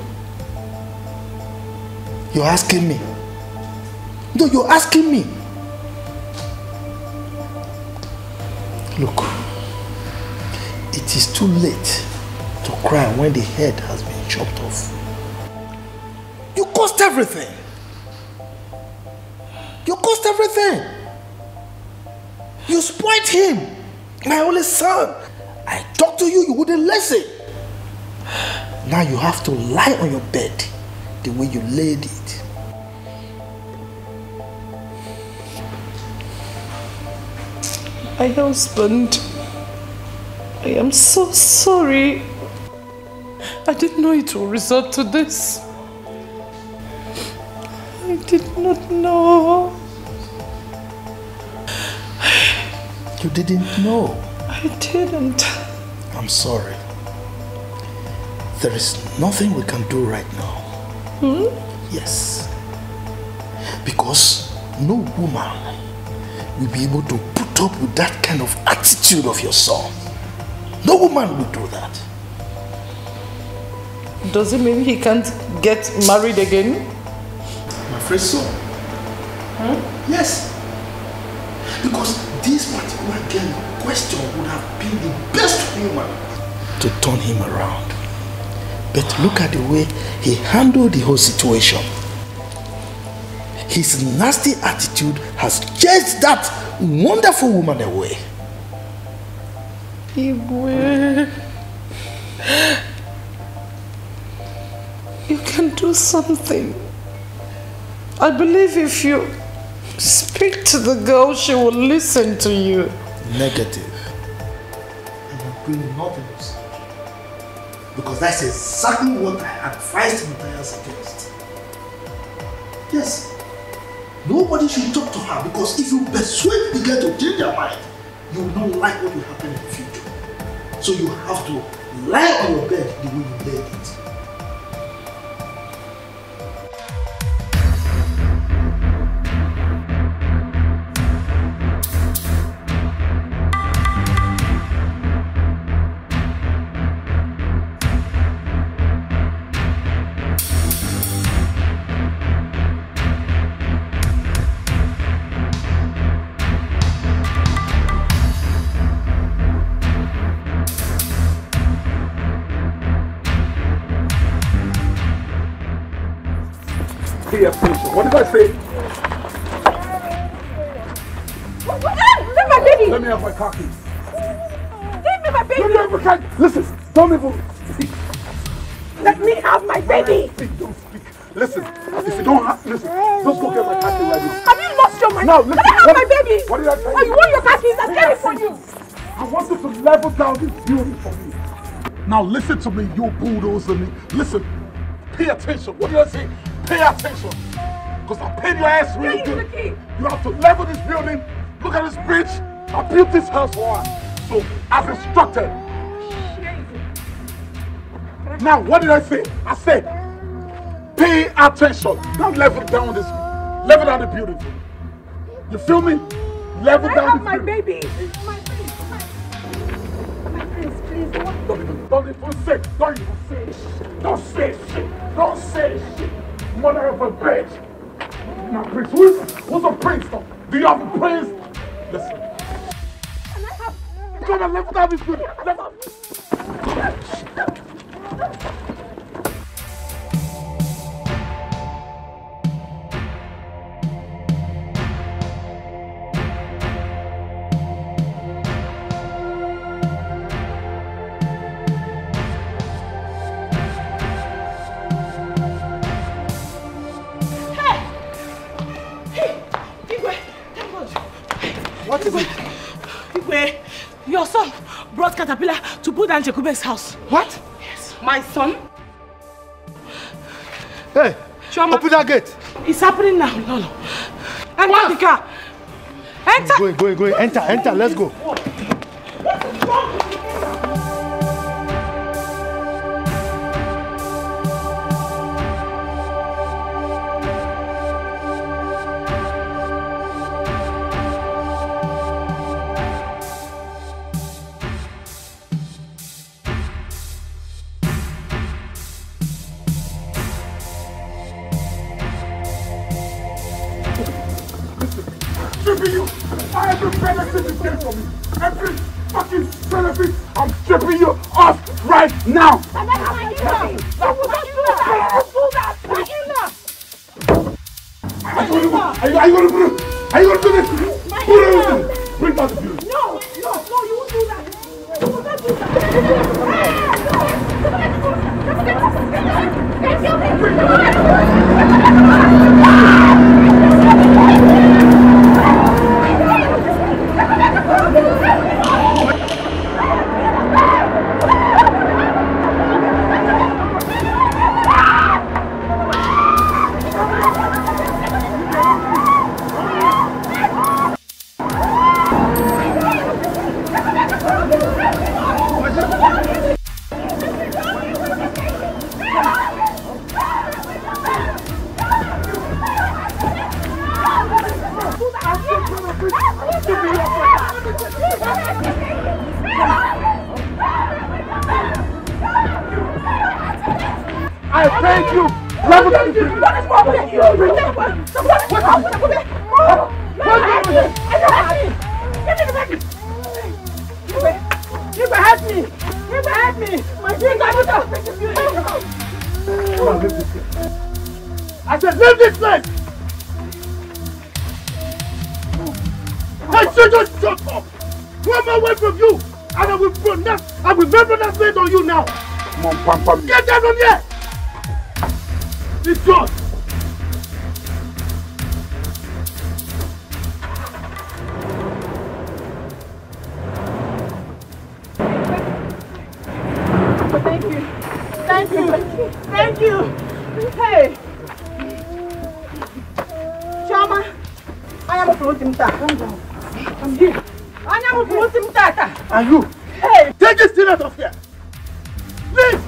You're asking me? No, you're asking me. Look, it is too late to cry when the head has been chopped off. You caused everything. You caused everything. You spoiled him, my only son. I talked to you, you wouldn't listen. Now you have to lie on your bed the way you laid it. My husband, I am so sorry. I didn't know it would resort to this. I did not know. You didn't know? I didn't. I'm sorry. There is nothing we can do right now. Yes. Because no woman will be able to put up with that kind of attitude of your son. No woman will do that. Does it mean he can't get married again? I'm afraid so. Yes. Because this particular girl in question would have been the best woman to turn him around. But look at the way he handled the whole situation. His nasty attitude has chased that wonderful woman away. Igwe, you can do something. I believe if you speak to the girl, she will listen to you. Negative. I will bring nothing else. Because that's exactly what I advised Matthias against. Yes. Nobody should talk to her, because if you persuade the girl to change her mind, you will not like what will happen in the future. So you have to lie on your bed the way you laid it. Pay attention. What did I say? Take my baby! Let me have my car keys. Give me my baby! Let me have my car keys. Listen, don't even speak. Let me have my baby! Don't speak. Listen, if you don't have, listen, just go get my car keys right now. Have you lost your mind? Now, listen. Let me have my baby! What did I tell you? Oh, you want your car keys? I'll get it for you! I want you to level down this building for me. Now listen to me, you bulldozer me. Listen, pay attention. What did I say? Pay attention. Because I paid your ass really good. You have to level this building. Look at this bridge. I built this house for us. So, as instructed. Now, what did I say? I said, pay attention. Don't level down this. Level down the building for me. You feel me? Level down the building. Baby. Don't even say. Don't even say shit. Don't say shit. Don't say shit. Mother of a bitch. Now, Prince, who's a prince though? Do you have a prince? Listen. You're gonna level down this building. What is it? Igwe, your son brought caterpillar to put down Chekube's house. What? Yes. My son? Hey, Choma, open that gate. It's happening now, Lolo. Enter the car. Enter. Go. Enter. Let's go. Every benefit you get from me, every fucking benefit, I'm stripping you off right now! And that's my enough! That was not Are you gonna do this? Bring down the beauty. No, you won't do that. You will not do that. I thank you! What is wrong with you? You help me! My finger! Come on, leave this place. I said leave this place! I said just shut up! Come away from you! And I will never pronounce on you now! Come on, Pam. Get down from here! It's yours! Thank you! Hey! Choma! I am floating tata. I'm here. I am floating tata. And you? Hey! Take this thing out of here! Please!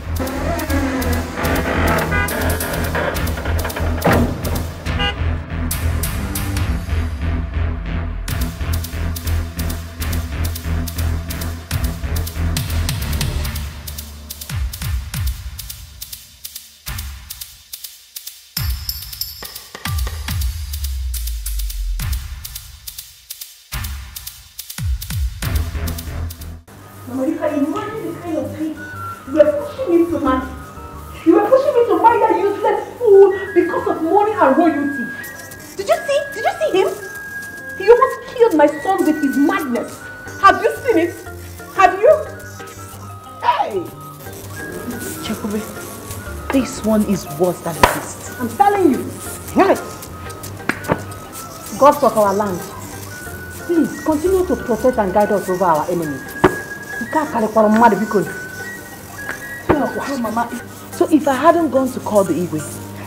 Mama, you can imagine the kind of thing you were pushing me to marry. You were pushing me to marry that useless fool because of money and royalty. Did you see him? He almost killed my son with his madness. Have you seen it? Have you? Hey! Chekube, this one is worse than the beast. I'm telling you. Right. God of our land, please continue to protect and guide us over our enemies. So if I hadn't gone to call the Igwe,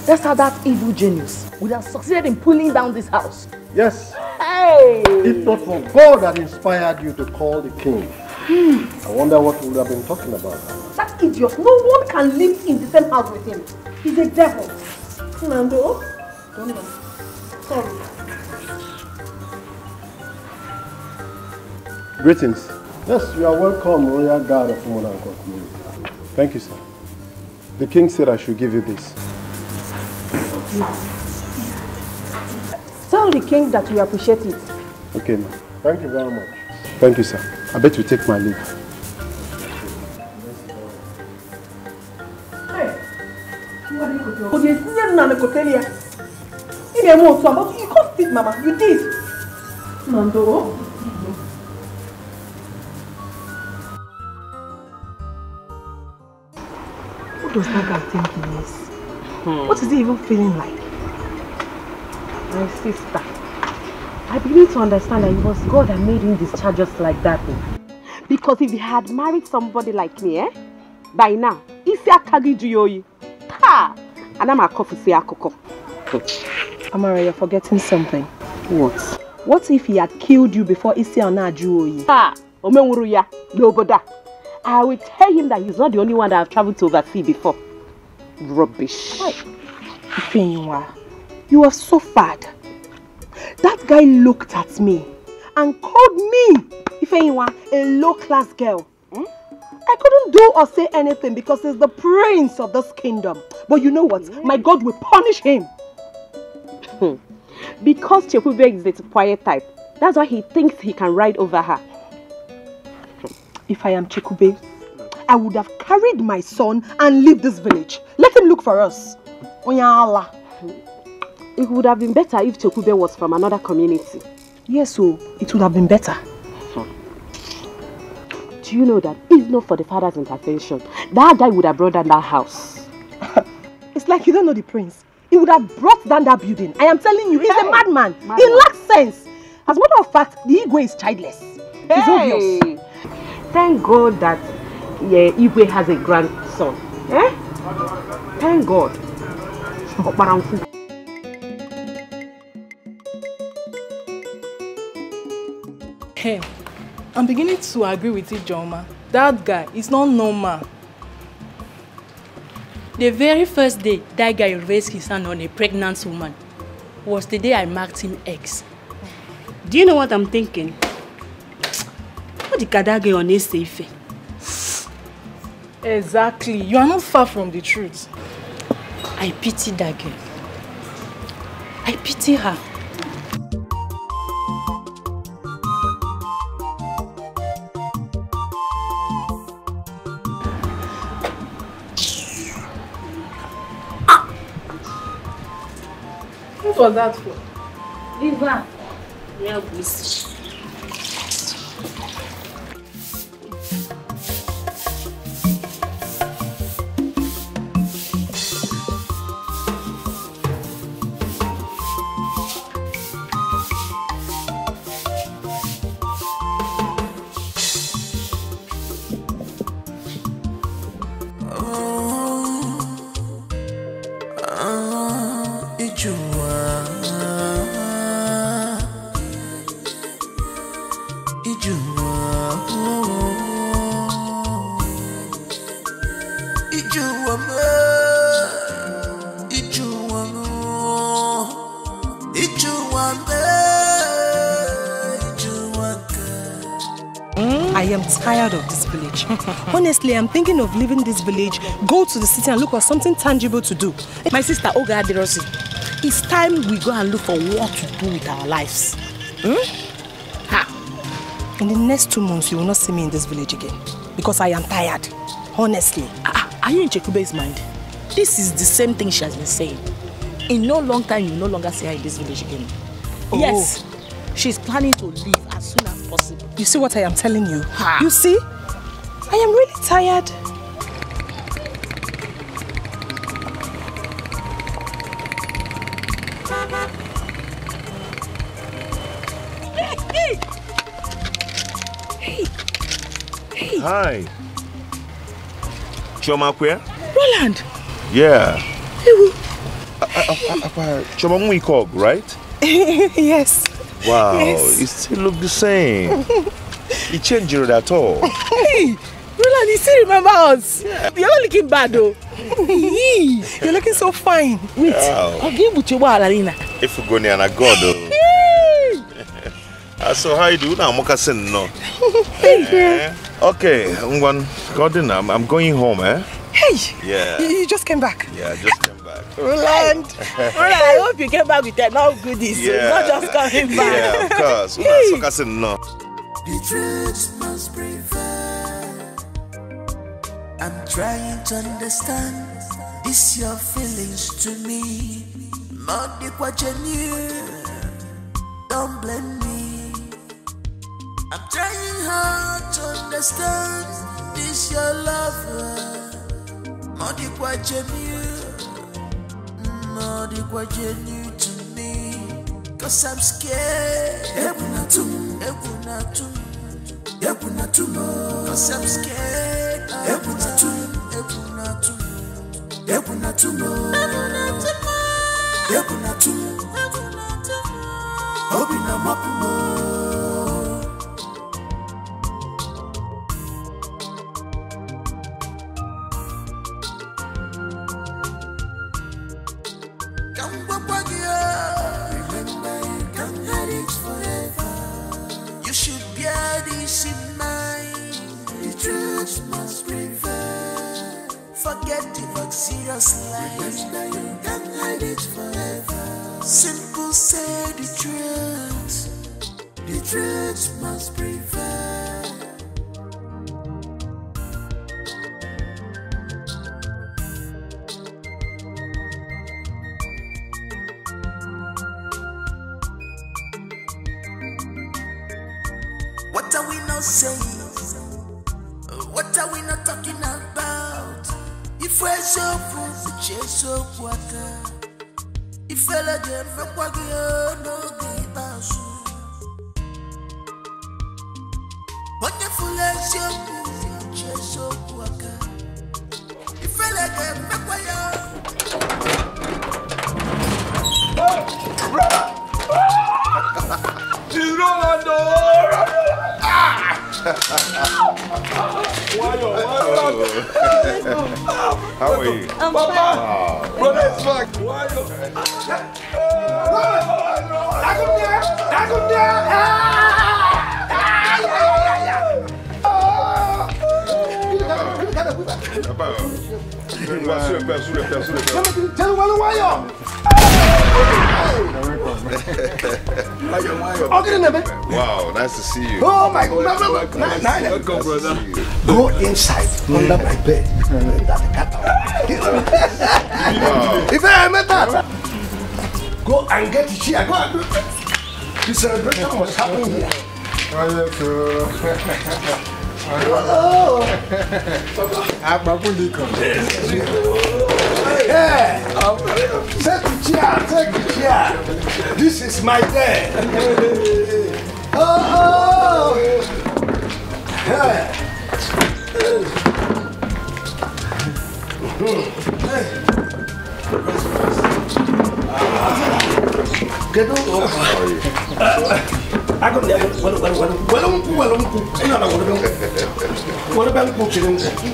that's how that evil genius would have succeeded in pulling down this house. Yes. Hey! If not for God that inspired you to call the king, I wonder what we would have been talking about. That idiot, no one can live in the same house with him. He's a devil. Nando, don't know. Sorry. Greetings. Yes, you are welcome, royal guard of Women and God community. Thank you, sir. The king said I should give you this. Tell the king that we appreciate it. Okay, ma'am. Thank you very much. Thank you, sir. I bet you take my leave. Hey, you can't speak, Mama. You did. Nando. What does that guy think he is? What is he even feeling like? My sister, I begin to understand that it was God that made him discharge us like that. Because if he had married somebody like me, by now, isi akagi juyoyi. Ha! And I'm a coffee say akoko. Amara, you're forgetting something. What? What if he had killed you before isi ana juyoyi? Ha! Omenwuruya, noboda. I will tell him that he's not the only one that I've traveled to overseas before. Rubbish. You are so bad. That guy looked at me and called me, Ifeyiwa, a low-class girl. I couldn't do or say anything because he's the prince of this kingdom. But you know what? My God will punish him. Because Chekube is the quiet type, that's why he thinks he can ride over her. If I am Chekube, I would have carried my son and leave this village. Let him look for us. Oyala. It would have been better if Chekube was from another community. Yes, so it would have been better. Do you know that if not for the father's intervention, that guy would have brought down that house? It's like you don't know the prince. He would have brought down that building. I am telling you, he's a madman. He lacks sense. As a matter of fact, the Igwe is childless. It's obvious. Thank God that Igwe has a grandson. Thank God. Hey, I'm beginning to agree with you, Joma. That guy is not normal. The very first day that guy raised his hand on a pregnant woman was the day I marked him X. Do you know what I'm thinking? What the kadage on his safe? Exactly. You are not far from the truth. I pity that girl. I pity her. What was that for? Liver. Yeah, please. I am tired of this village. Honestly, I'm thinking of leaving this village, go to the city and look for something tangible to do. My sister Oga Aderosi, it's time we go and look for what to do with our lives. In the next 2 months, you will not see me in this village again. Because I am tired. Honestly. Are you in Chekube's mind? This is the same thing she has been saying. In no long time, you will no longer see her in this village again. Oh. Yes, she's planning to leave as soon as possible. You see what I am telling you? You see? I am really tired. Hey. Hi. Choma where? Roland. Yeah. Choma Mwikog, right? Yes. Wow, Yes. it still look the same. It changed you at all. Hey, Roland, you still remember us? Yeah. You're not looking bad though. You're looking so fine. Wait, Wow. I'll give you a Alina. If you go near a god. So how you do now? Mokasin no. Okay, I'm going home, eh? Hey! Yeah. You just came back. Yeah, I just came back. Roland, I hope you came back with enough goodies. Yeah. Not just coming back. Yeah, of course. Mokasin no. The truth must prevail. I'm trying to understand this your feelings to me. Not what you knew. Don't blame me. I'm trying hard to understand this your lover. Not what you knew. Not what you knew to me. 'cause I'm scared. 'Cause I'm scared. You should bear this in mind. The truth must prevail. Forget the work serious life. You can't hide it forever. Simple say the truth. The truth must prevail. What are we not saying? What are we not talking about? If we're so full, we chase so water. If I let them from what we no give us. Wonderful as your full, chase so water. If I let them from what She's Rolando! How are you? I'm fine. Brother, it's fine. Wow, nice to see you. Oh my God. Welcome, brother. Go inside under my bed. If I met that, go and get the chair. Go and do it. The celebration was happening here. Take the chair, take the chair. This is my day. Oh. Get over. I got there. What about cooking? It's okay.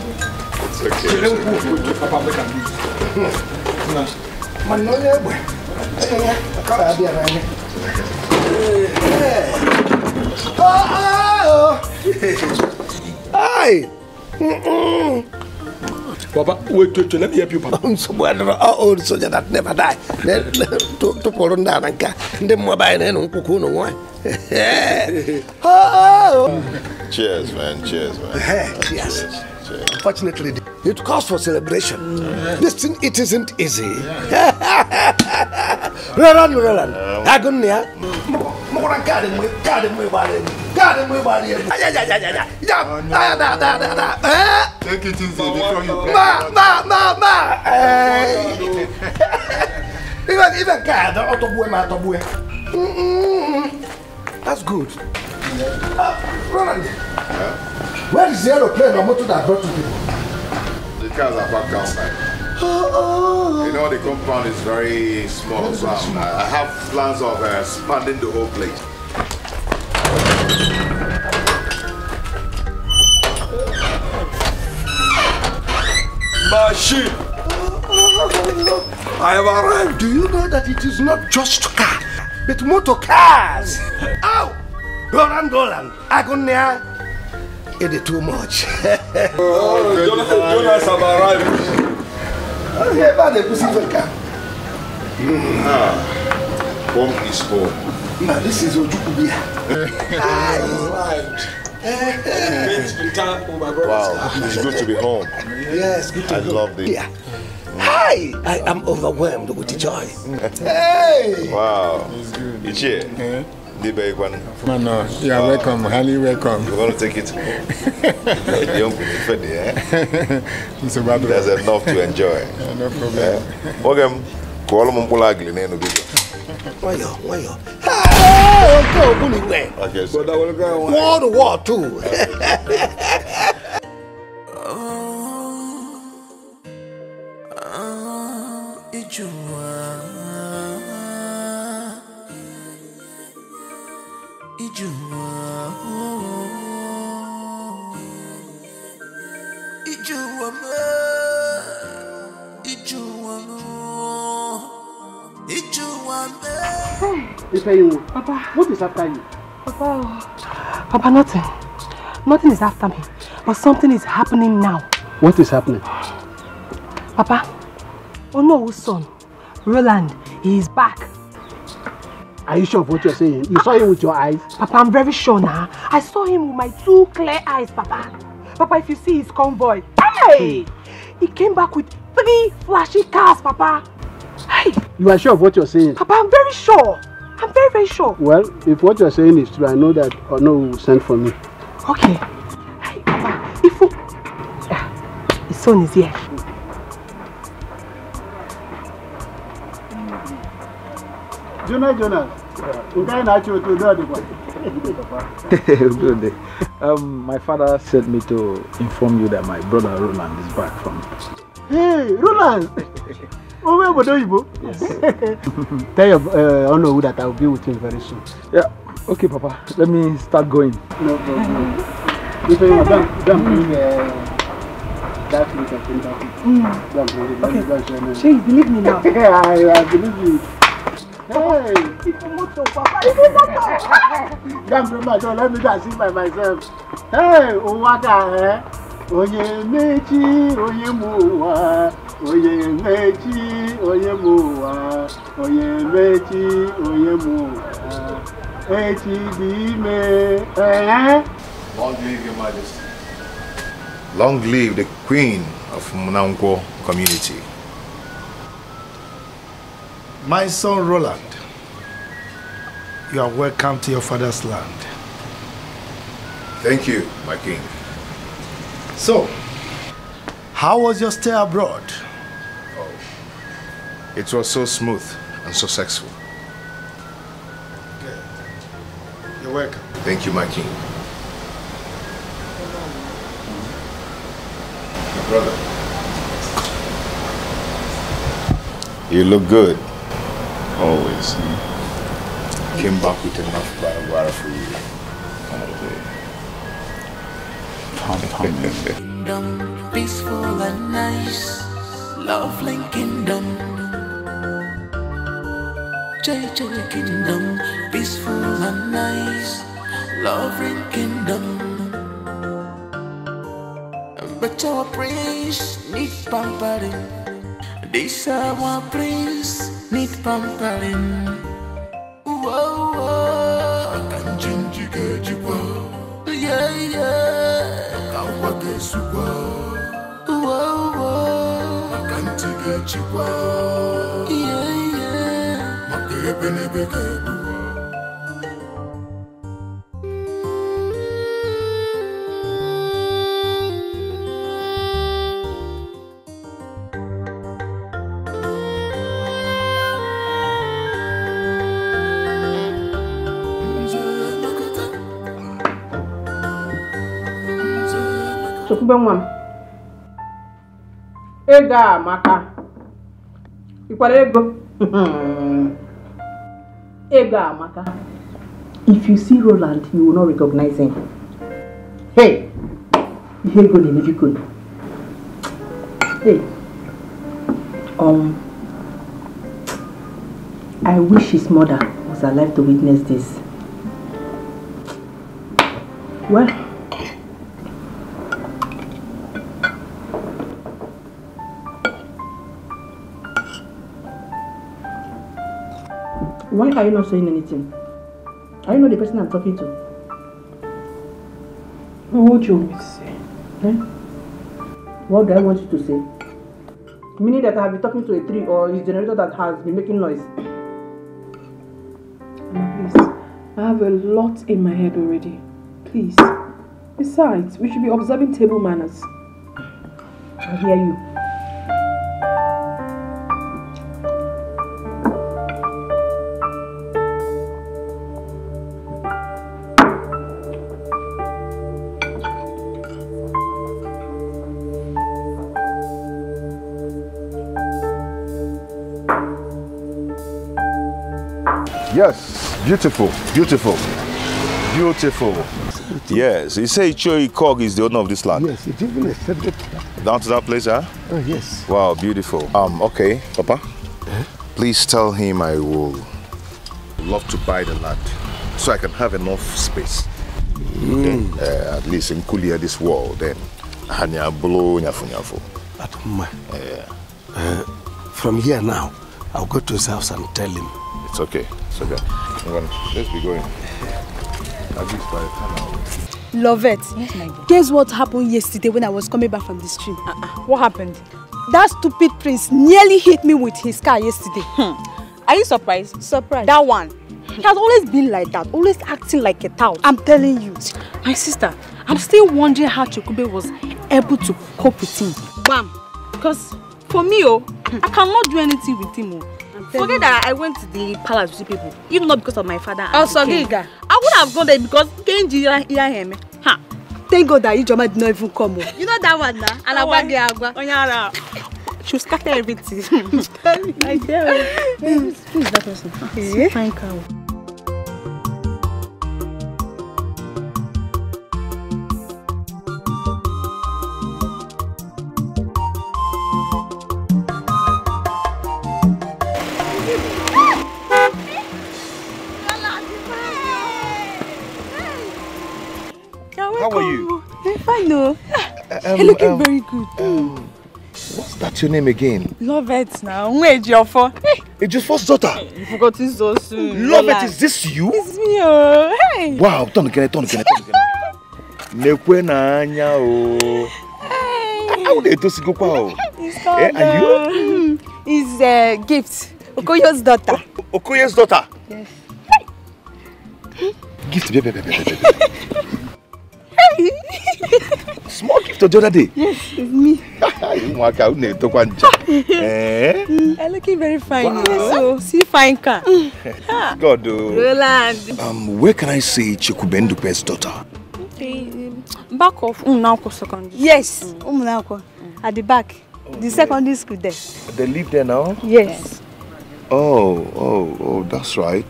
Hi. Papa, wait, let me help you, Papa. Old soldier that never die. To pour on down and the mobile and Kukuno. Cheers, man. Cheers, man. Yes. Unfortunately, it calls for celebration. This thing, it isn't easy. Roland. Agonia. More garden with garden with body. Garden with body. Take it easy before you Even God, autobue. That's good. Roland. Where is the aeroplane or motor that brought you people? The cars are parked outside. You know, the compound is very small, so I have plans of expanding the whole place. Machine! I have arrived. Do you know that it is not just car, but motor cars? Ow! Roland, Agonia. It is too much. Jonas have arrived. Home is home. Now this is Ojukubia. Wow, it's good to be home. Yes, good to be home. I love this. Yeah. Hi, I am overwhelmed with joy. Hey! Wow. Ichie. No, you are welcome, highly welcome. You want to take it? There's enough to enjoy. No problem. Welcome. Wayo. Okay, so that will go on. War too. Papa, what is after you? Papa, nothing. Nothing is after me. But something is happening now. What is happening? Papa, Ono's son, Roland, he is back. Are you sure of what you're saying? You saw him with your eyes? Papa, I'm very sure now. I saw him with my 2 clear eyes, Papa. Papa, if you see his convoy, hey! He came back with 3 flashy cars, Papa. Hey! You are sure of what you're saying? Papa, I'm very sure. I'm very, very sure. Well, if what you're saying is true, I know that Ono will send for me. Okay. Hey, Papa, if his son is here. Jonas. My father sent me to inform you that my brother Roland is back from. Hey, Roland! Yes. Tell your Ono that I'll be with him very soon. Yeah, okay, Papa. Let me start going. No problem. If you don't bring that little thing back. Don't bring it. Okay. Shay, you believe me now? I believe you. Hey! Don't let me dance by myself. Hey, Uwaka, Oye Mechi, Oye Mua, Oye Mechi, Oye Mua, Oye Mechi, Oye Mua, Dime. Long live Your Majesty. Long live the Queen of Munangwo community. My son Roland, you are welcome to your father's land. Thank you, my king. So, how was your stay abroad? Oh, it was so smooth and successful. Okay. You're welcome. Thank you, my king. My brother, you look good. Always. Came back with enough guara for you. Kingdom, peaceful and nice, lovely kingdom. JJ kingdom, peaceful and nice, lovely kingdom. But our prince need pampering. This our prince need pampering. Whoa, whoa. I can change you, get you, whoa. Yeah, yeah. I can't walk this, whoa. Whoa, whoa. I can't get you, whoa. Yeah, yeah. My baby, Chokubemwam. Ega maka. Ikwale ego. Ega maka. If you see Roland, you will not recognize him. Hey. Here go the could. Hey. I wish his mother was alive to witness this. Well, why are you not saying anything? Are you not the person I'm talking to? What do you want me to say? Eh? What do I want you to say? Meaning that I have been talking to a tree or his generator that has been making noise. Please, I have a lot in my head already. Please. Besides, we should be observing table manners. I hear you. Yes, beautiful, beautiful, beautiful. Yes, you say Choi Kog is the owner of this land? Yes, it even accepted. Down to that place, huh? Oh, yes. Wow, beautiful. Okay, Papa. Please tell him I will love to buy the land so I can have enough space. Okay? At least in Kulia this wall, then. From here now, I'll go to his house and tell him. It's okay. It's okay. Let's be going. At least by the time I'll... Lovette, yes, my dear. Guess what happened yesterday when I was coming back from the stream? What happened? That stupid prince nearly hit me with his car yesterday. Are you surprised? Surprised. That one. He has always been like that, always acting like a tout. I'm telling you. My sister, I'm still wondering how Chukube was able to cope with him. Bam. Because for me, I cannot do anything with him. Forget that I went to the palace to see people, even not because of my father. Also, Giga. I would have gone there because Kenji hear him. Thank God that Ijoma did not even come. You know that one now? And Onyara. She'll scatter everything. I tell you. Who is that person? Yeah. Fine cow. How are you? I'm fine, no. You're looking very good. What's that your name again? Lovette now. Where's your for? Ejiofor's daughter. You forgot it so soon. Lovette, is this you? It's me, Hey. Wow, turn again. Nekwe na anya o. How did you go kwa? It's called. Are you? It's a gift. Okoyo's daughter. Okoyo's daughter. Yes. Gift, baby. Small gift of the other day. Yes, it's me. I'm looking very fine. Wow. So, see fine car. God. Roland. Where can I see Chikubendupe's daughter? Okay. Back of Umunako Secondary. Yes, Umunako. At the back. The secondary school there. They live there now? Yes. Oh, that's right.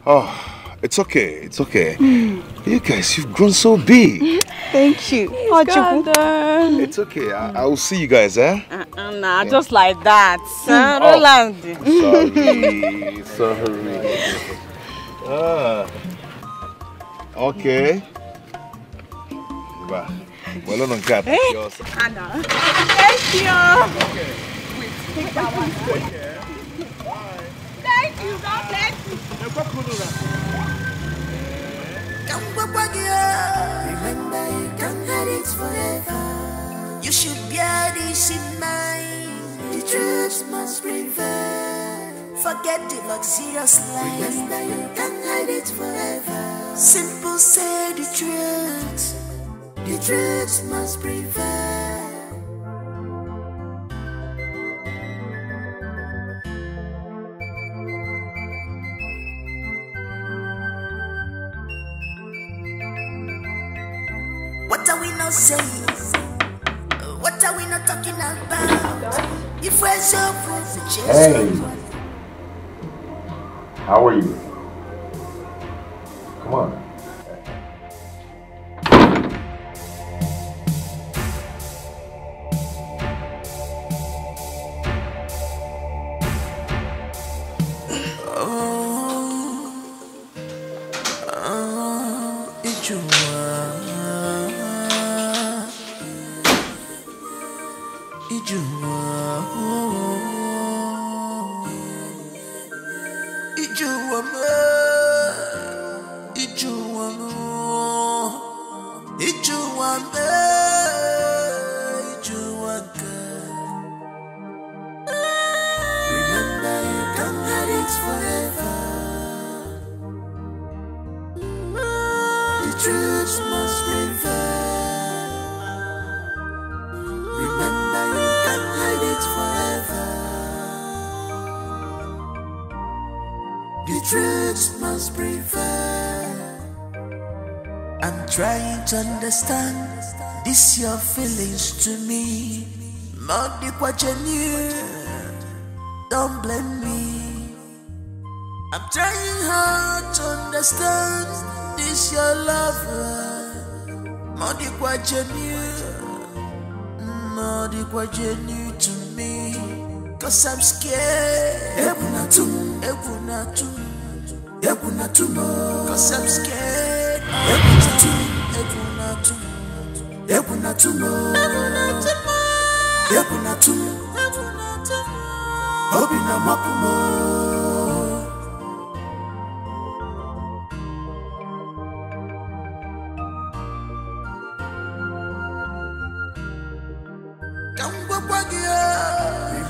Oh, it's okay. You guys, you've grown so big. Thank you. It's okay. I'll see you guys, eh? Nah, just like that. Roland. Sorry. Okay. Well, on cat. Anna. Thank you. Okay. Wait, take that one. Thank you. God bless you. Remember, you can't hide it forever. You should bear this in mind. The truth must prevail. Forget the luxurious life. Remember, you can't hide it forever. Simple, say the truth. The truth must prevail. What are we not saying? What are we not talking about? If we're so proof, Hey, how are you? Come on. Trying to understand this your feelings to me. Don't blame me. I'm trying hard to understand this your love. Modi kwa genuine to me. Cause I'm scared. Cause I'm scared.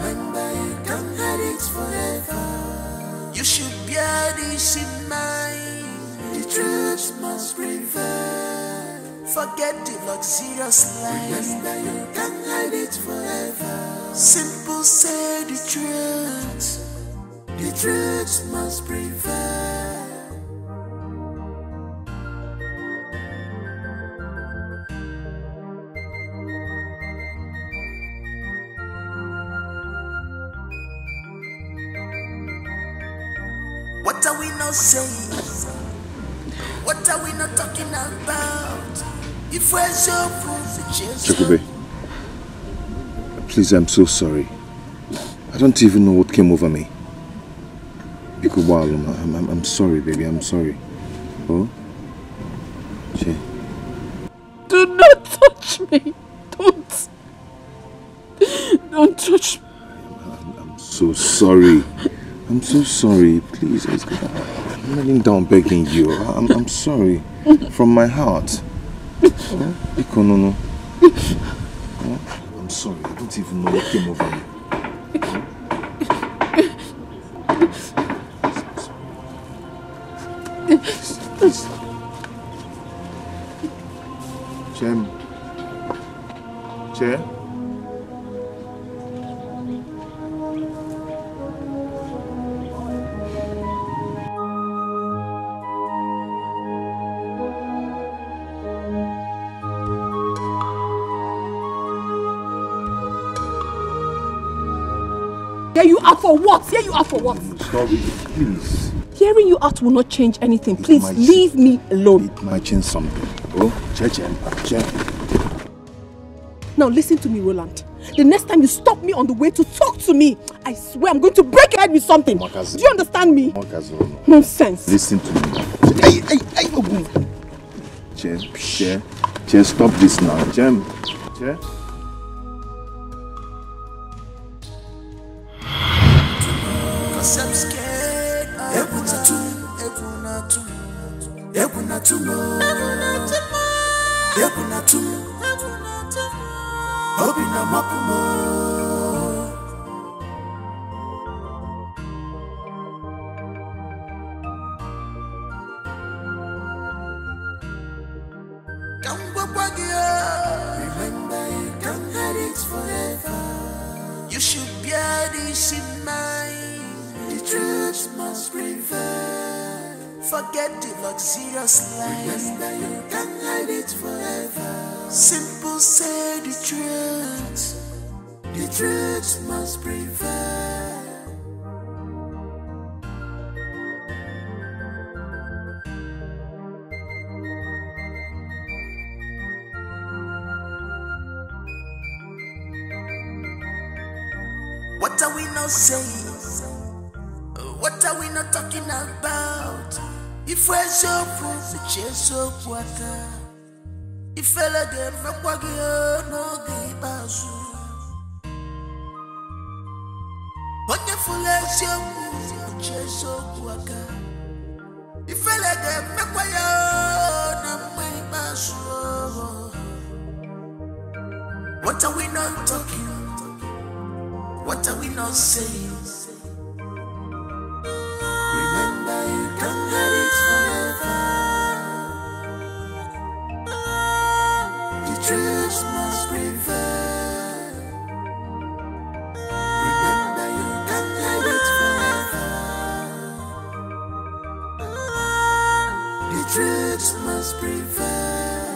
Remember, you can't hide it forever. You should bear this in mind. The truth must prevail. Forget the luxurious life. Remember, you can't hide it forever. Simple, say the truth. The truth must prevail. What are we not saying? What are we not talking about? If we're so Chukube, please, I'm so sorry. I don't even know what came over me. I'm sorry, baby, I'm sorry. Oh? Che? Do not touch me. Don't touch me. I'm so sorry. I'm so sorry. Please, I'm kneeling down begging you. I'm sorry. From my heart. No. I'm sorry. I don't even know what came over me. Che? Here you are for what? Here you are for what? Sorry, please. Hearing you out will not change anything. Please leave me alone. It might change something. Oh, Che. Now listen to me, Roland. The next time you stop me on the way to talk to me, I swear I'm going to break your head with something. Do you understand me? Nonsense. Listen to me. Che, stop this now. Che. Cause I'm scared. Remember, you can't hide it forever. You should bear this in mind. The truth must prevail. Forget the luxurious life. Remember, you can't hide it forever. Simple, say the truth. The truth must prevail. What are we not saying? What are we not talking about? If we're so full, the chase so water. If fella get no give us. Wonderful as you the chase so water. If fella get no give us. What are we not talking? What are we not saying? Remember, you can't hide it forever. The truth must prevail. Remember, you can't hide it forever. The truth must prevail.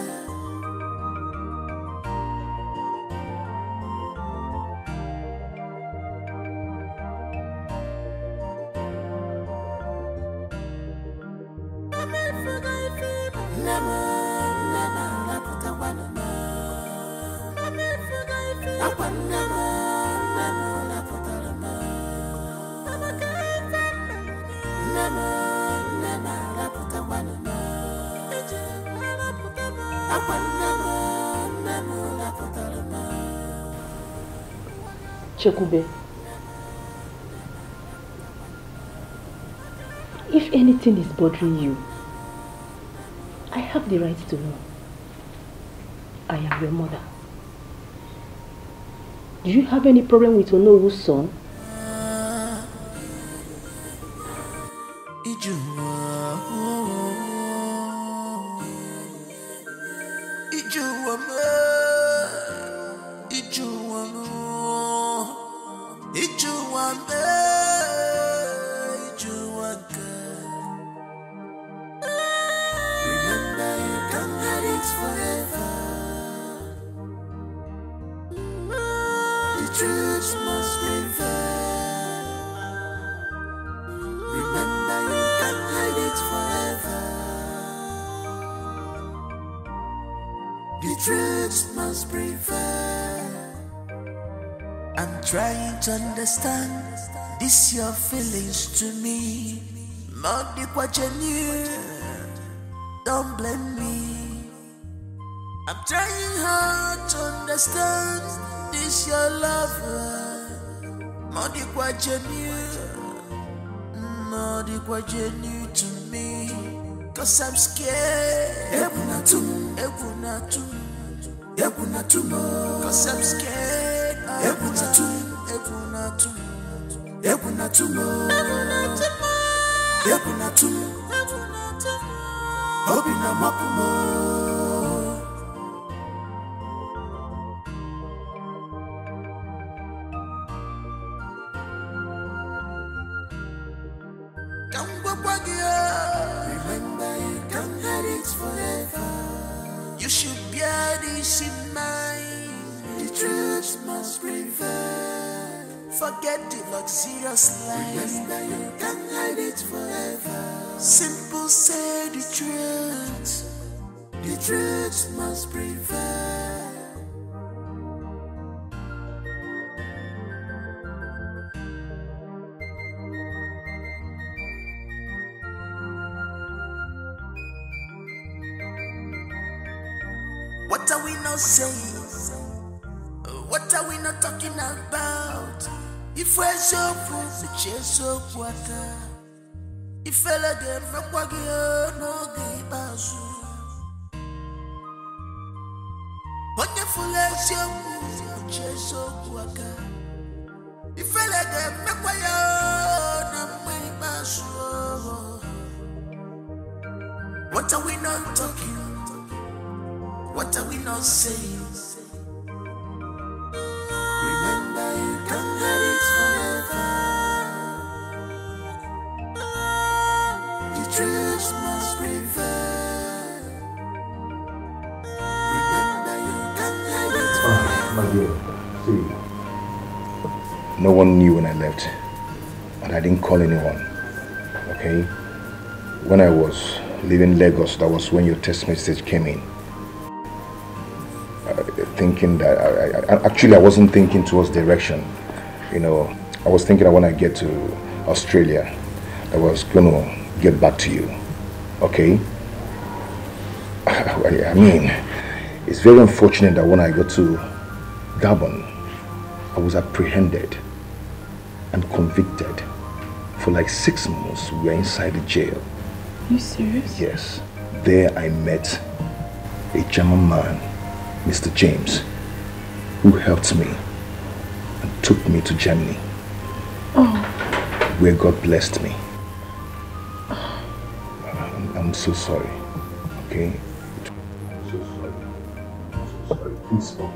Chekube, if anything is bothering you, I have the right to know. I am your mother. Do you have any problem with Onowu's son? Trying to understand this your feelings to me. Don't blame me. I'm trying hard to understand this your love. To me. Cause I'm scared. Cause I'm scared. Remember, you can't hide it forever. You should bear this in mind. The truth must prevail. Forget the luxurious life. Remember, you can't hide it forever. Simple, say the truth. The truth must prevail. What are we not saying? What are we not talking about? If we're so full, we chase so water. If I let them rock, no give us. Wonderful as you chase so water. If I let them rock, no give us. What are we not talking? What are we not saying? Remember, you can't hide it forever. The truth must prevail. Remember, you can't hide it forever. My dear, see, no one knew when I left, and I didn't call anyone. Okay? When I was leaving Lagos, that was when your text message came in. Thinking that I wasn't thinking towards direction. You know, I was thinking that when I get to Australia, I was gonna get back to you. Okay? I mean, it's very unfortunate that when I got to Gabon, I was apprehended and convicted for like 6 months. We were inside the jail. Are you serious? Yes. There I met a German man, Mr. James, who helped me and took me to Germany, where God blessed me. I'm so sorry, okay? I'm so sorry. I'm so sorry. Please stop.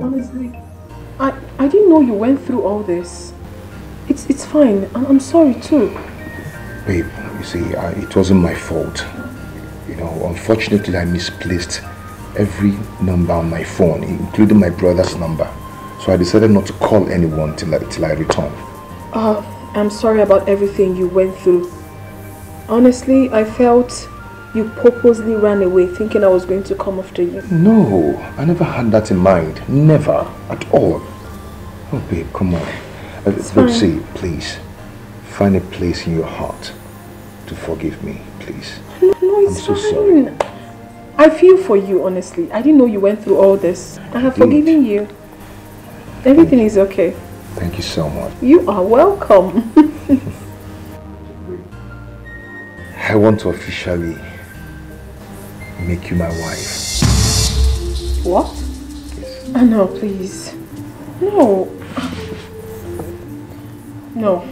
Honestly, I didn't know you went through all this. It's fine. I'm sorry too. Babe, you see, it wasn't my fault. You know, unfortunately, I misplaced every number on my phone, including my brother's number. So I decided not to call anyone till I return. I'm sorry about everything you went through. Honestly, I felt you purposely ran away thinking I was going to come after you. No, I never had that in mind. Never. At all. Oh, babe, come on. Look, see, please. Find a place in your heart to forgive me, please. No, it's I'm so fine. sorry. I feel for you, honestly. I didn't know you went through all this. I have forgiven you. Everything is okay. Thank you so much. You are welcome. I want to officially make you my wife. What? Oh, no, please. No. No.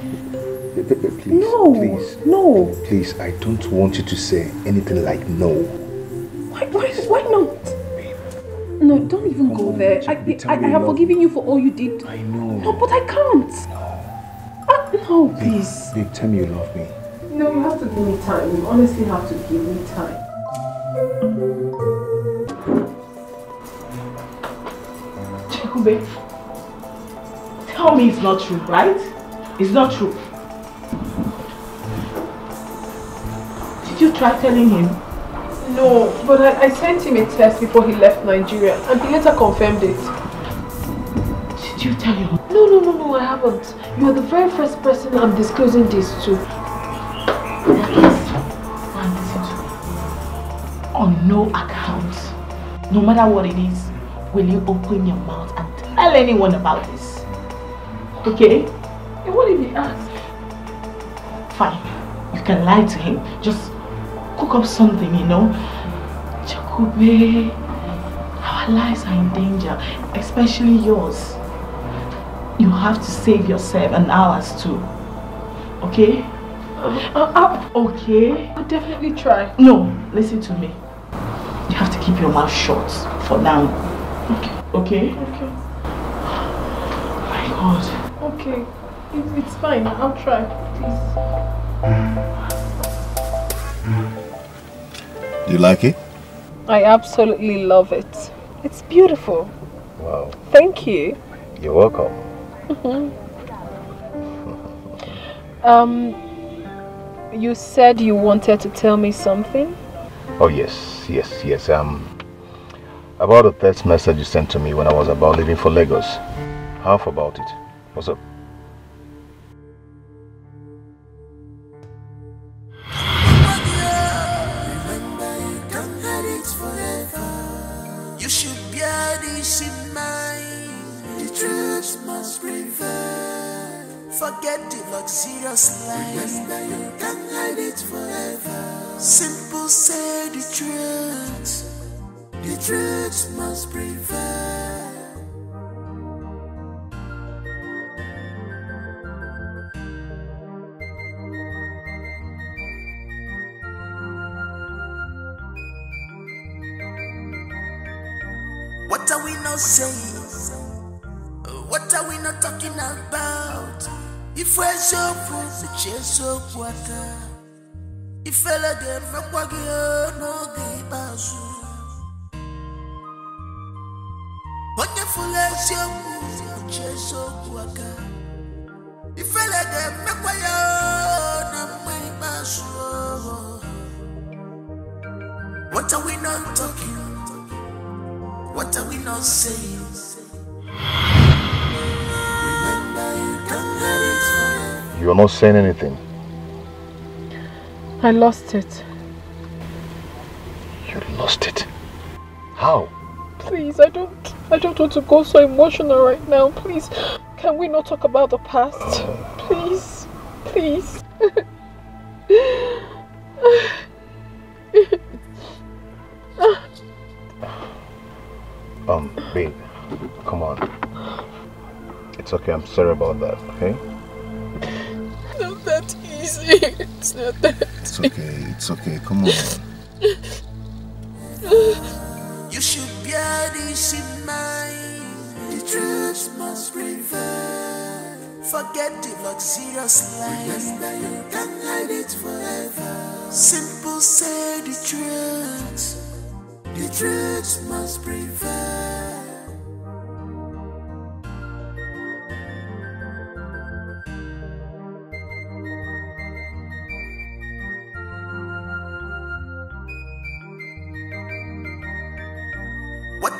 Please, No. please. No. Please, I don't want you to say anything like no. Why not? No, don't even go there. I have forgiven you for all you did. I know. No, but I can't. No, please. Babe, tell me you love me. No, you have to give me time. You honestly have to give me time. Chekube, tell me it's not true, right? It's not true. Did you try telling him? No, but I sent him a test before he left Nigeria and he later confirmed it. Did you tell him? No, I haven't. You are the very first person I'm disclosing this to. On no account, no matter what it is, will you open your mouth and tell anyone about this? Okay? And what if he asks? Fine. You can lie to him. Just cook up something, you know? Chakube, our lives are in danger, especially yours. You have to save yourself and ours too. Okay? Okay? I'll definitely try. No, listen to me. You have to keep your mouth shut for now. Okay. Okay? Okay. My God. Okay. It's fine. I'll try. Please. Do you like it? I absolutely love it. It's beautiful. Wow. Thank you. You're welcome. You said you wanted to tell me something? Oh, yes. About a text message you sent to me when I was about leaving for Lagos. Half about it. What's up? You should bear this in mind. The truth must prevail. Forget the luxurious life. Remember, you can't hide it forever. Simple, say the truth. The truth must prevail. What are we not saying? What are we not talking about? If we're so full, the chase so water. If I let them make no give us. Wonderful as you the chase so water. If I let them make no give us. What are we not talking? What are we not saying? You are not saying anything. I lost it. You lost it? How? Please, I don't want to go so emotional right now. Please, can we not talk about the past? Please, please. Babe, come on. It's okay, I'm sorry about that, okay? Not that easy. It's not that It's okay, come on. You should bear this in mind. The truth must prevail. Forget the luxurious life. Remember, you can't hide it forever. Simple, say the truth. The truth must prevail.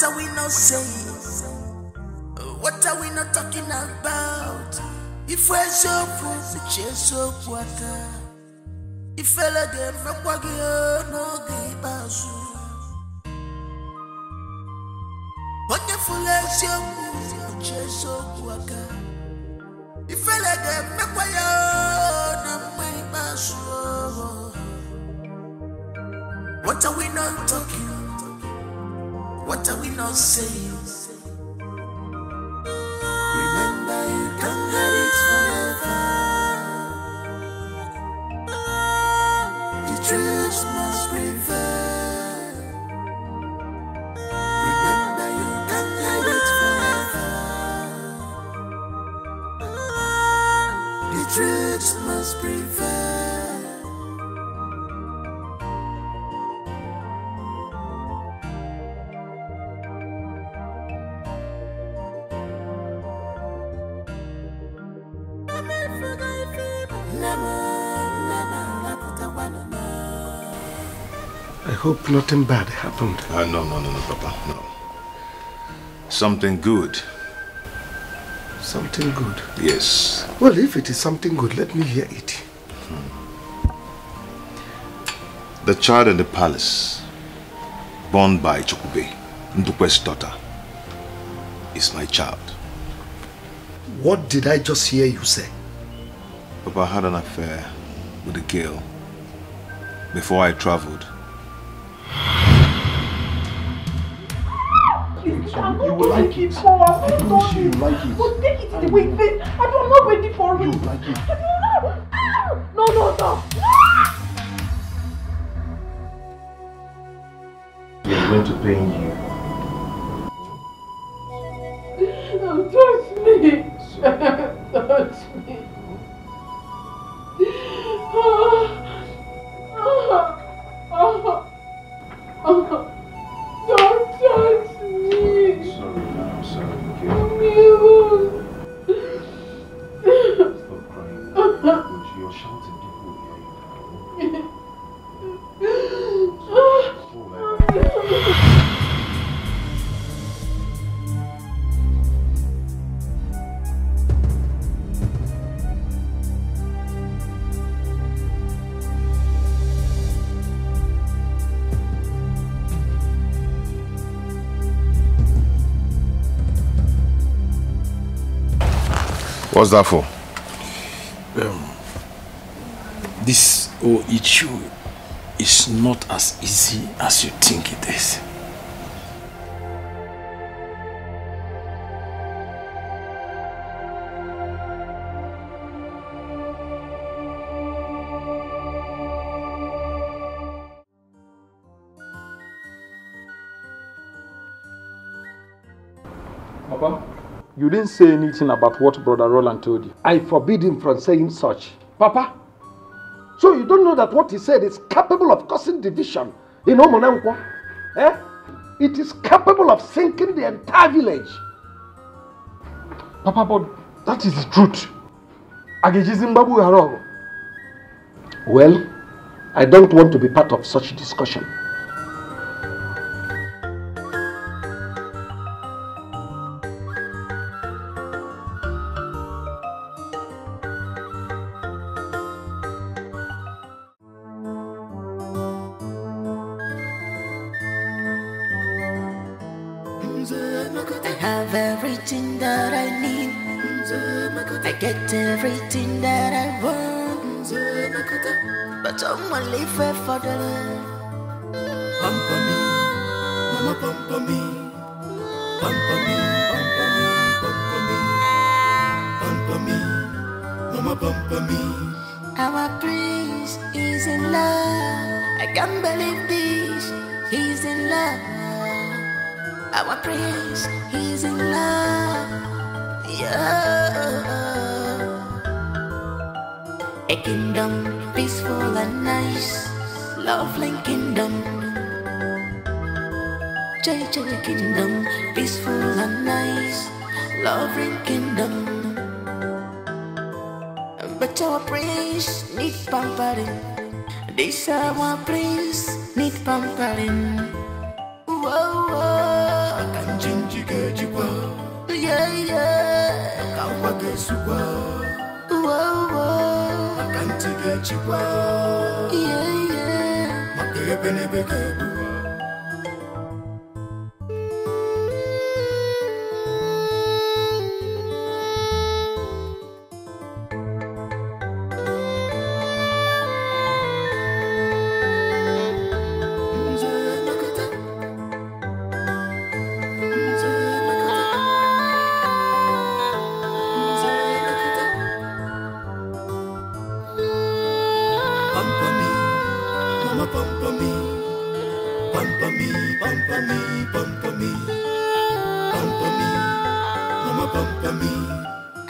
What are we not saying? What are we not talking about? If we're so poor, we're so poor. If I let them make no give us. Wonderful as you we're so poor. If I let them make no give us. What are we not talking? What are we not saying? Remember, you can't have it forever. The truth must prevail. Remember, you can't have it forever. The truth must prevail. I hope nothing bad happened. No, Papa, no. Something good. Something good? Yes. Well, if it is something good, let me hear it. The child in the palace, born by Chukube, Ndukwe's daughter, is my child. What did I just hear you say? Papa had an affair with a girl before I traveled. You will like it. I promise you like it. But take it in the way it is. I'm not ready for it. You will like it. No. We are going to pain you. Don't touch me. Touch me. Don't touch me. I'm sorry, okay? Stop crying. You're shouting, people will hear you. What's that for? This whole issue is not as easy as you think it is. Papa? You didn't say anything about what Brother Roland told you. I forbid him from saying such. Papa? So you don't know that what he said is capable of causing division in Omonankwa? Eh? It is capable of sinking the entire village. Papa, but that is the truth. Well, I don't want to be part of such discussion. I have everything that I need. I get everything that I want. But someone live for the love. Pampa me, mama pampa me. Pampa me, pampa me. Pampa me, mama pampa me. Our prince is in love. I can't believe this. He's in love. Our prince, he's in love, yeah. A kingdom, peaceful and nice, lovely kingdom. JJ kingdom, peaceful and nice, lovely kingdom. But our prince need pampering. This our prince need pampering. Whoa, whoa. Yeah, yeah. Kawage suwa. Makantige chikwa. Yeah, yeah. Makebe nebeke buwa.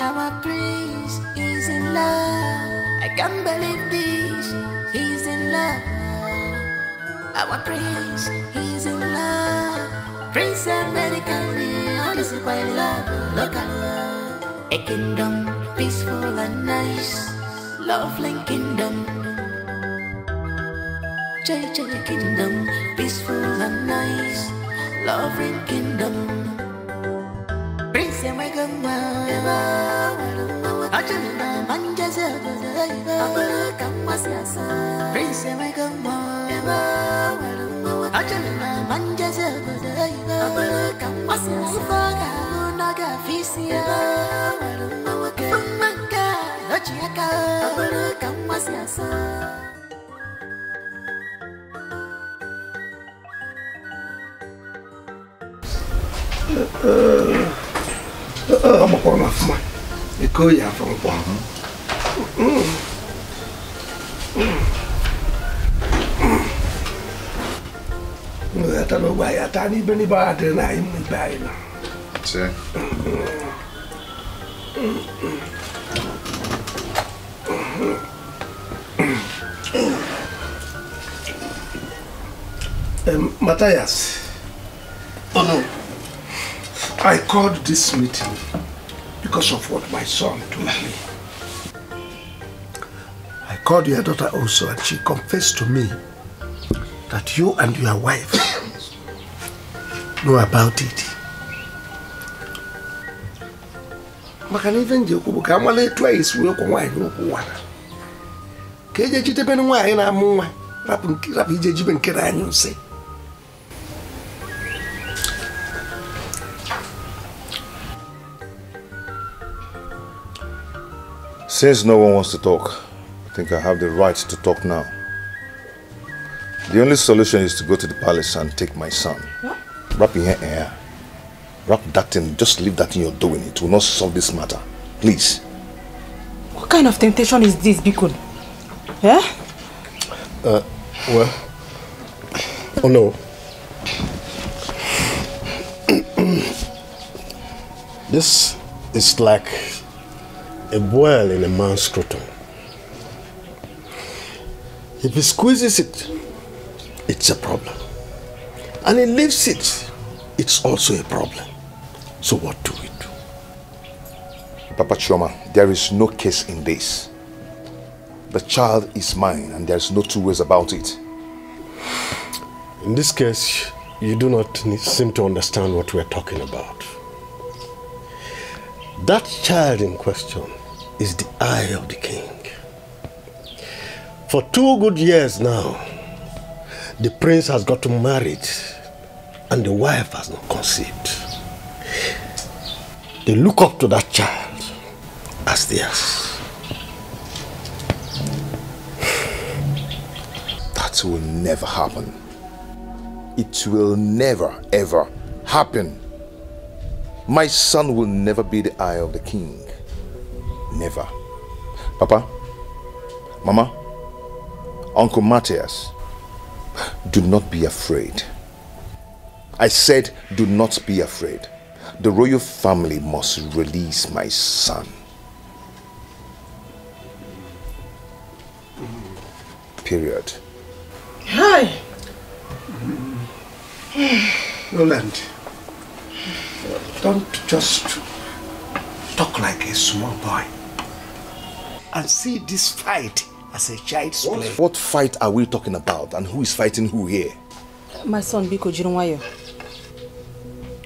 Our prince is in love. I can't believe this. He's in love. Our prince, he's in love. Prince American, all is by love. Look at love. A kingdom, peaceful and nice. Lovely kingdom. JJ kingdom, peaceful and nice. Lovely kingdom. Prince American, Ajana manjaza, abara kamasiasa. Prince American, Ajana manjaza, abara kamasiasa. Naga fisia, manga, lochiaka, abara kamasiasa. I'm a corner of mine. You go here from one. I don't know why I can't even buy it and I'm buying now. Sir. Matthias. Oh no. I called this meeting because of what my son told me. I called your daughter also and she confessed to me that you and your wife know about it. Maka even Jacob Kamale twice will go wine no water. Keja Chitapen wine and more rapping Rapid Kiran say. Since no one wants to talk, I think I have the right to talk now. The only solution is to go to the palace and take my son. What? Wrap in your hair. Wrap that in. Just leave that in your doing. It will not solve this matter. Please. What kind of temptation is this, Bikun? Yeah? Well. Oh no. This is like a boil in a man's scrotum. If he squeezes it, it's a problem. And he leaves it, it's also a problem. So what do we do? Papa Chioma, there is no case in this. The child is mine and there's no two ways about it. In this case, you do not seem to understand what we're talking about. That child in question is the eye of the king. For 2 good years now, the prince has gotten married and the wife has not conceived. They look up to that child as theirs. That will never happen. It will never ever happen. My son will never be the eye of the king. Never. Papa, Mama, Uncle Matthias, do not be afraid. I said do not be afraid. The royal family must release my son. Period. Hi. Roland, don't just talk like a small boy and see this fight as a child's play. What fight are we talking about and who is fighting who here? My son, Biko Jirunwayo.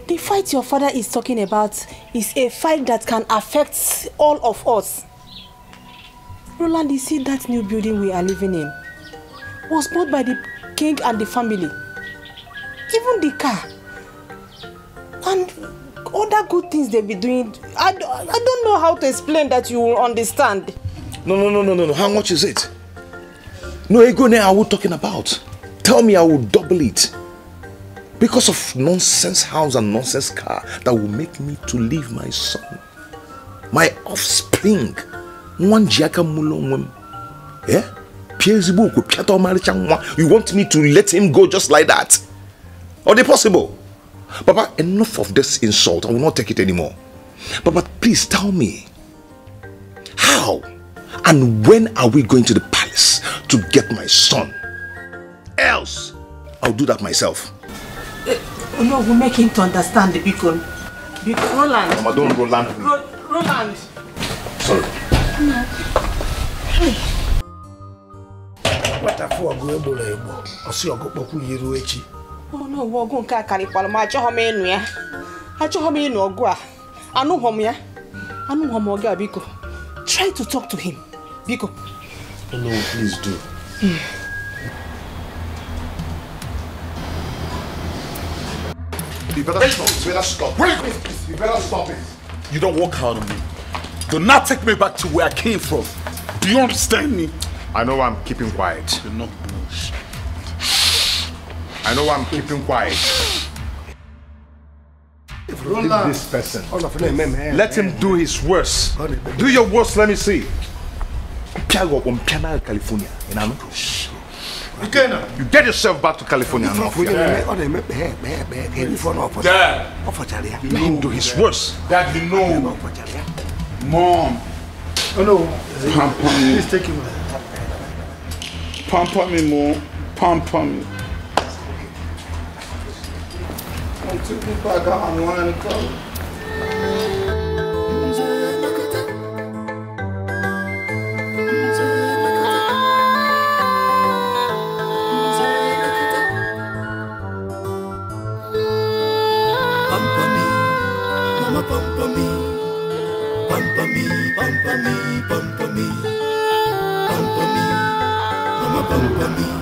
The fight your father is talking about is a fight that can affect all of us. Roland, you see that new building we are living in was bought by the king and the family. Even the car. And other good things they'll be doing. I don't know how to explain that you will understand. No. How much is it? No, ego ne are we talking about? Tell me, I will double it. Because of nonsense house and nonsense car that will make me to leave my son. My offspring. One jiaka mulongwem. Yeah? You want me to let him go just like that? Are they possible? Papa, enough of this insult. I will not take it anymore. Papa, please tell me. How and when are we going to the palace to get my son? Else, I'll do that myself. No, we'll make him to understand the beacon. Roland. Mama, don't Roland. Roland. Sorry. No. Hey. What a fool go ebo. I see you go poku yiru echi. Oh no, we go nka karikwala ma acho hom enu ya. Acho hom enu ogu a. Anu hom ya. Anu hom ogu a biko. Try to talk to him. Biko. Oh no, please do. You better stop. Wait, you better stop it. You don't walk out on me. Do not take me back to where I came from. Do you understand me? I know I'm keeping quiet. You're not bullshit. I know I'm keeping quiet. Leave this person. Let him do his worst. Do your worst, let me see. California. You get yourself back to California now. Dad, let him do his worst. Dad, you know. Mom. Oh no. Pamper me. Please take him. Pamper me, Mom. Pamper me. I'm taking back out and want to go.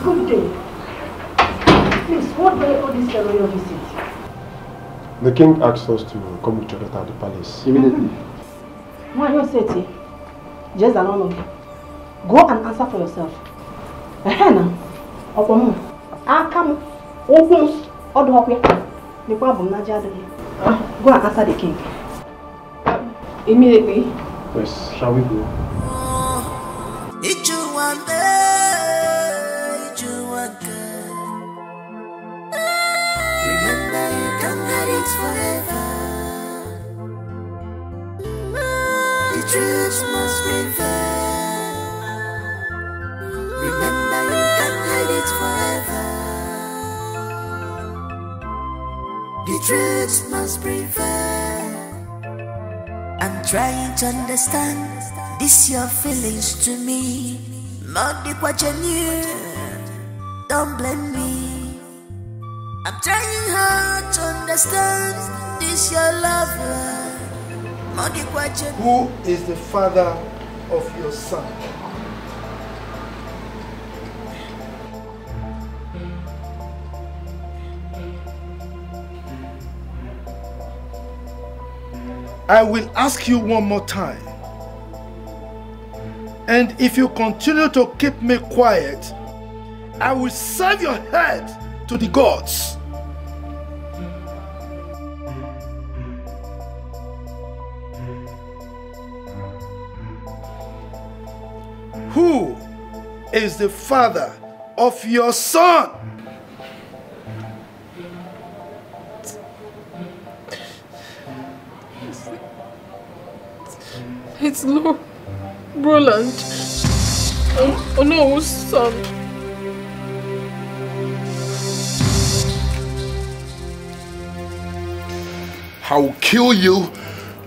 Good day. Please, what were all this royal visit? The king asked us to come with your daughter at the palace immediately. Why you say it? Just alone. Go and answer for yourself. Ehena, Opomu, Akamu, Opus, Odokwe. The problem Naija. Go and answer the king. Immediately. Yes, shall we go? Forever. The truth must prevail. Remember, you can't hide it forever. The truth must prevail. I'm trying to understand this your feelings to me. Not the what you knew. Don't blame me. I'm trying hard to understand this your lover. Who is the father of your son? I will ask you one more time. And if you continue to keep me quiet, I will serve your head to the gods. Who is the father of your son? It's Roland. Oh no, son. I will kill you,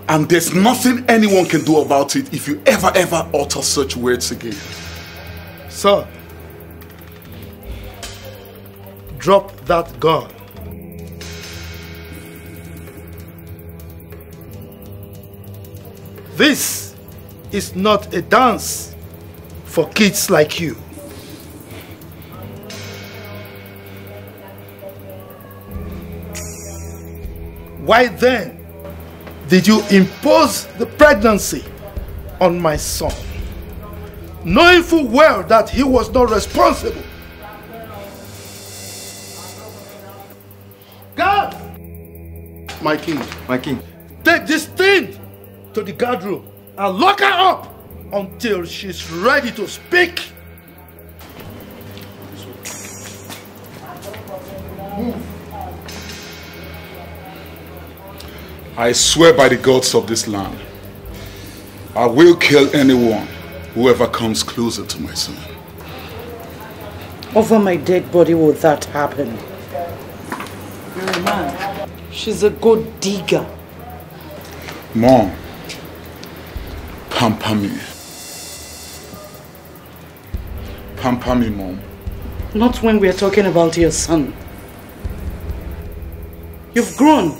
and there's nothing anyone can do about it if you ever utter such words again. Son, drop that gun. This is not a dance for kids like you. Why then did you impose the pregnancy on my son, knowing full well that he was not responsible? God! My king. My king. Take this thing to the guard room and lock her up until she's ready to speak. I swear by the gods of this land, I will kill anyone whoever comes closer to my son. Over my dead body will that happen? You're a man. She's a good digger. Mom, pamper me. Pamper me, Mom. Not when we're talking about your son. You've grown.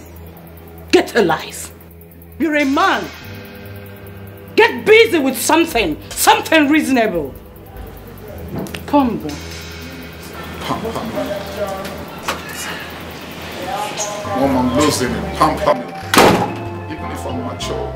Get a life. You're a man. Get busy with something reasonable. Come, boy. Pamper me. Mom, I'm losing it. Pamper me. Even if I'm mature.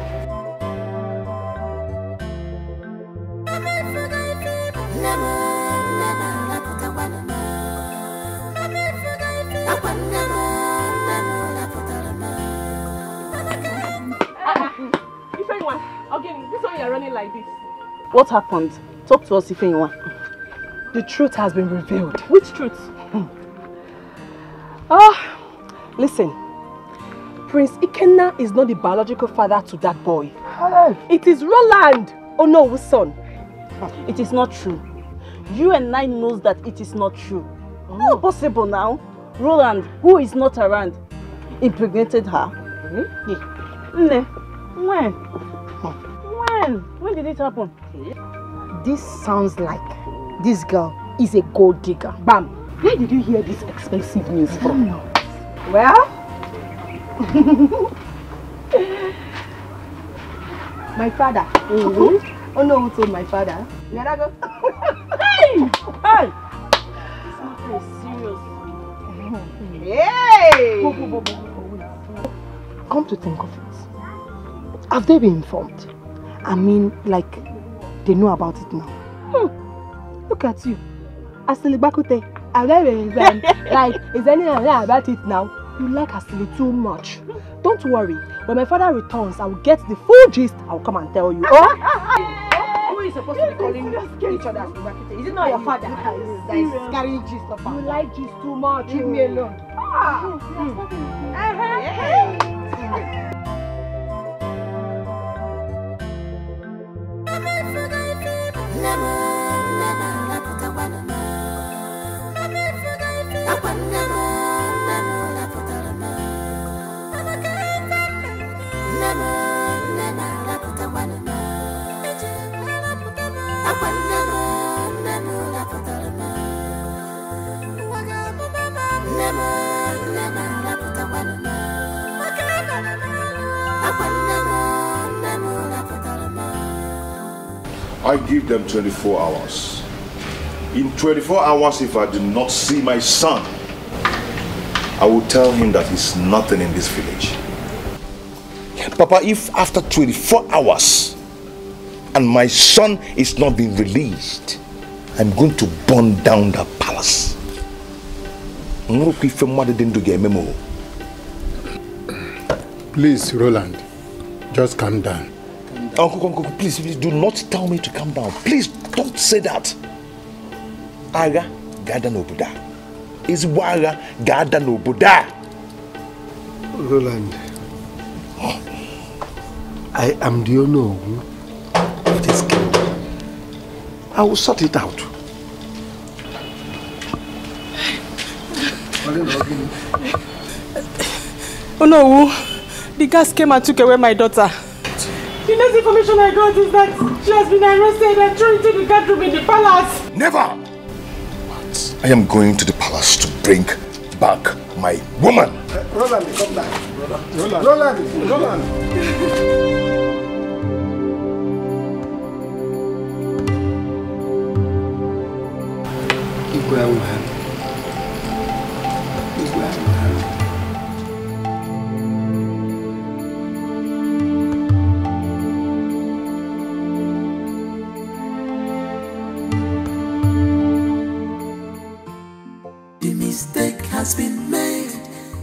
This one you're running like this. What happened? Talk to us, Ifeanyi. The truth has been revealed. Which truth? Listen. Prince Ikenna is not the biological father to that boy. It is Roland, Onowu's son. It is not true. You and I knows that it is not true. Not possible now. Roland, who is not around, impregnated her. When? When did it happen? This sounds like this girl is a gold digger. Bam! Where did you hear this expensive news from? Well, my father. Oh no, who told my father? Hey! Hey! It's not very serious. Hey! Come to think of it, have they been informed? I mean, like, they know about it now. Look at you. Asilibakute. Like, is anyone there about it now? You like Asili too much. Don't worry. When my father returns, I will get the full gist. I will come and tell you. Who is supposed to be calling each other Asilibakute? Is it not your father that is carrying gist of her? You like gist too much. Leave me alone. I give them 24 hours. In 24 hours, if I do not see my son, I will tell him that he's nothing in this village. Papa, if after 24 hours and my son is not being released, I'm going to burn down the palace. Please, Roland, just calm down. Uncle, please do not tell me to calm down. Please don't say that. Aga gada no Buddha. Is waga gada no Buddha. Roland, I am the owner of this kingdom. I will sort it out. Oh no, the gas came and took away my daughter. The next information I got is that she has been arrested and thrown into the guard room in the palace. Never! I am going to the palace to bring back my woman. Roland, come back. Roland. The mistake has been made.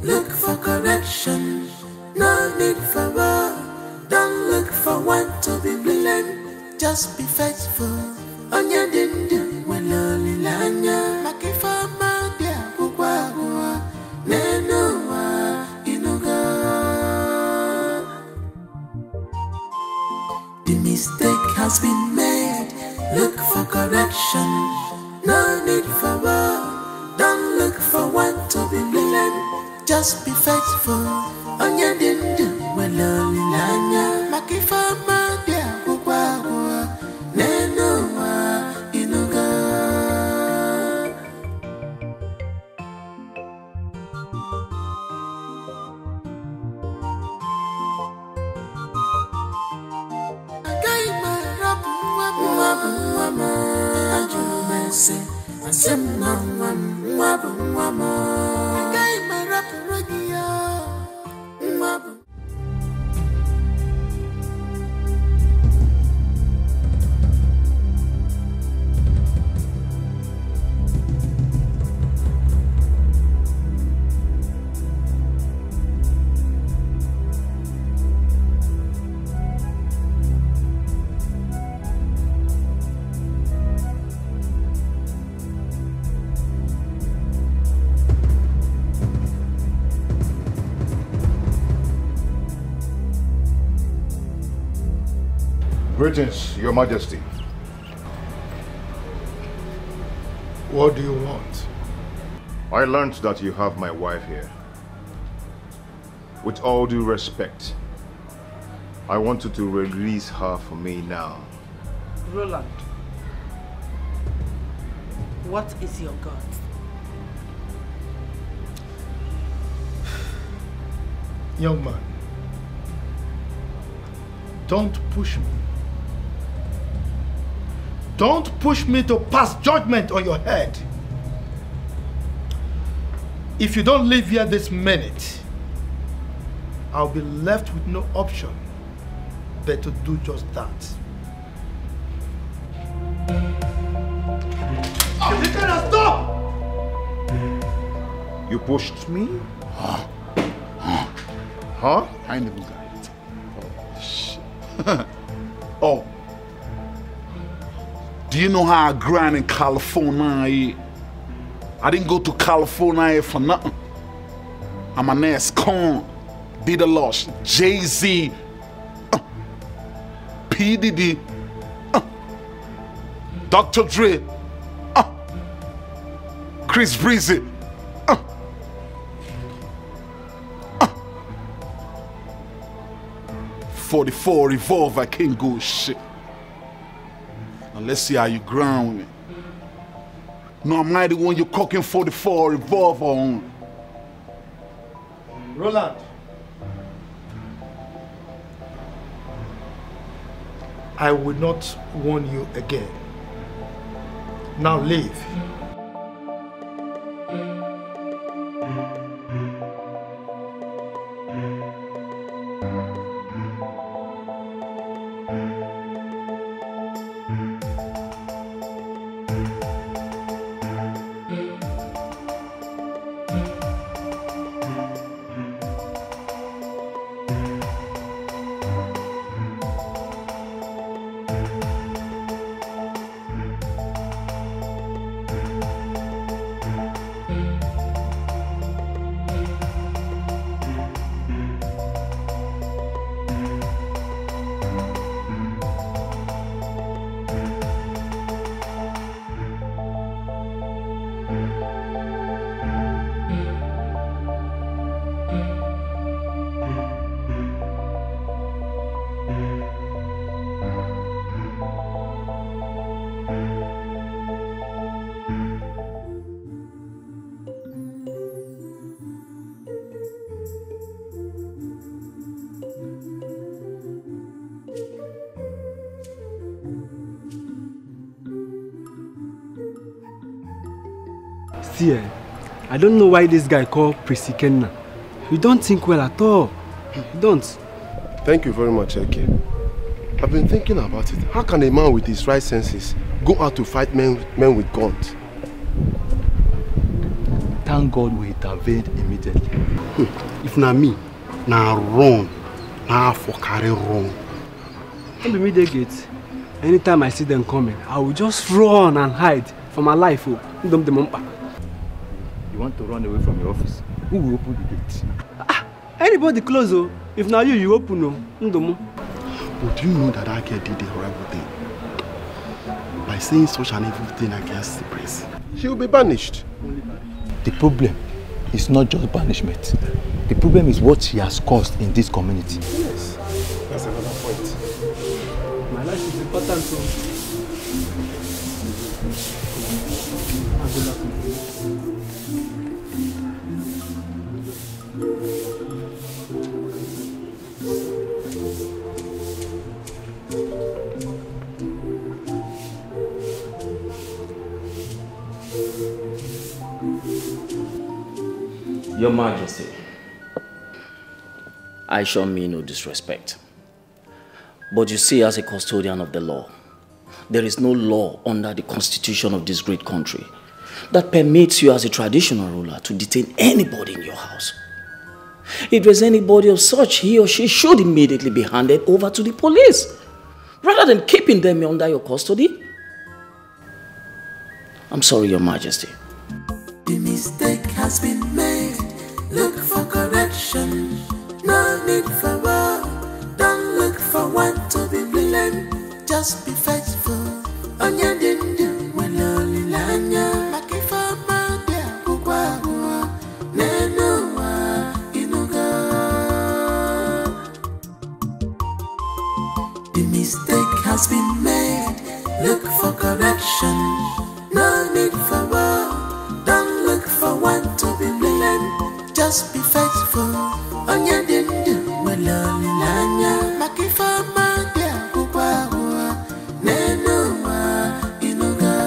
Look for correction. No need for war. Don't look for one to be blamed. Just be faithful. Onya dindu waloli lanya. Makifama dia kukwa nenoa inuga. The mistake has been made. Look for correction. No need for war. Don't look for one to be blamed. Just be faithful. Onya dindu waloli lanya. Makifama dia kukwa nenoa inuga. Agai marabu wama ajunu mese asem na wama agai marabu ragia wama. Greetings, Your Majesty. What do you want? I learned that you have my wife here. With all due respect, I want you to release her for me now. Roland, what is your God? Young man, don't push me. Don't push me to pass judgment on your head. If you don't leave here this minute, I'll be left with no option but to do just that. You cannot stop! You pushed me? Huh? I never got it. Oh, shit. Oh. Do you know how I grind in California? I didn't go to California for nothing. I'm an ass con, Be The Lost, Jay-Z, P. Diddy, Dr. Dre, Chris Breezy, 44 revolver, I can't go shit. Now let's see how you ground with me. No, I'm not the one you're cooking 44 revolver on. Roland. I will not warn you again. Now leave. See, I don't know why this guy called Prissy Kenna. You don't think well at all. You don't. Thank you very much, Eke. I've been thinking about it. How can a man with his right senses go out to fight men with guns? Thank God we intervened immediately. If not me, now run. Now for carry wrong. Don't be immediate. Anytime I see them coming, I will just run and hide for my life. You want to run away from your office? Who will open the gate? Anybody close, oh. If now you open, no. But do you know that I did a horrible thing? By saying such an evil thing against the prince. She will be banished. The problem is not just banishment. The problem is what she has caused in this community. Yes, that's another point. My life is important, so. Your Majesty, I shall mean no disrespect. But you see, as a custodian of the law, there is no law under the constitution of this great country that permits you as a traditional ruler to detain anybody in your house. If there's anybody of such, he or she should immediately be handed over to the police, rather than keeping them under your custody. I'm sorry, Your Majesty. The mistake has been made. Look for correction. No need for war. Don't look for one to be blamed. Just be faithful. Onya dindu waloli lanya. Makifa madia kukwa nenuwa inuga. The mistake has been made. Look for correction. No need for war. Don't look for one to be blamed. Just be faithful. Onya dindu waloli lanya. Makifa madia kukwa nenuwa inuga.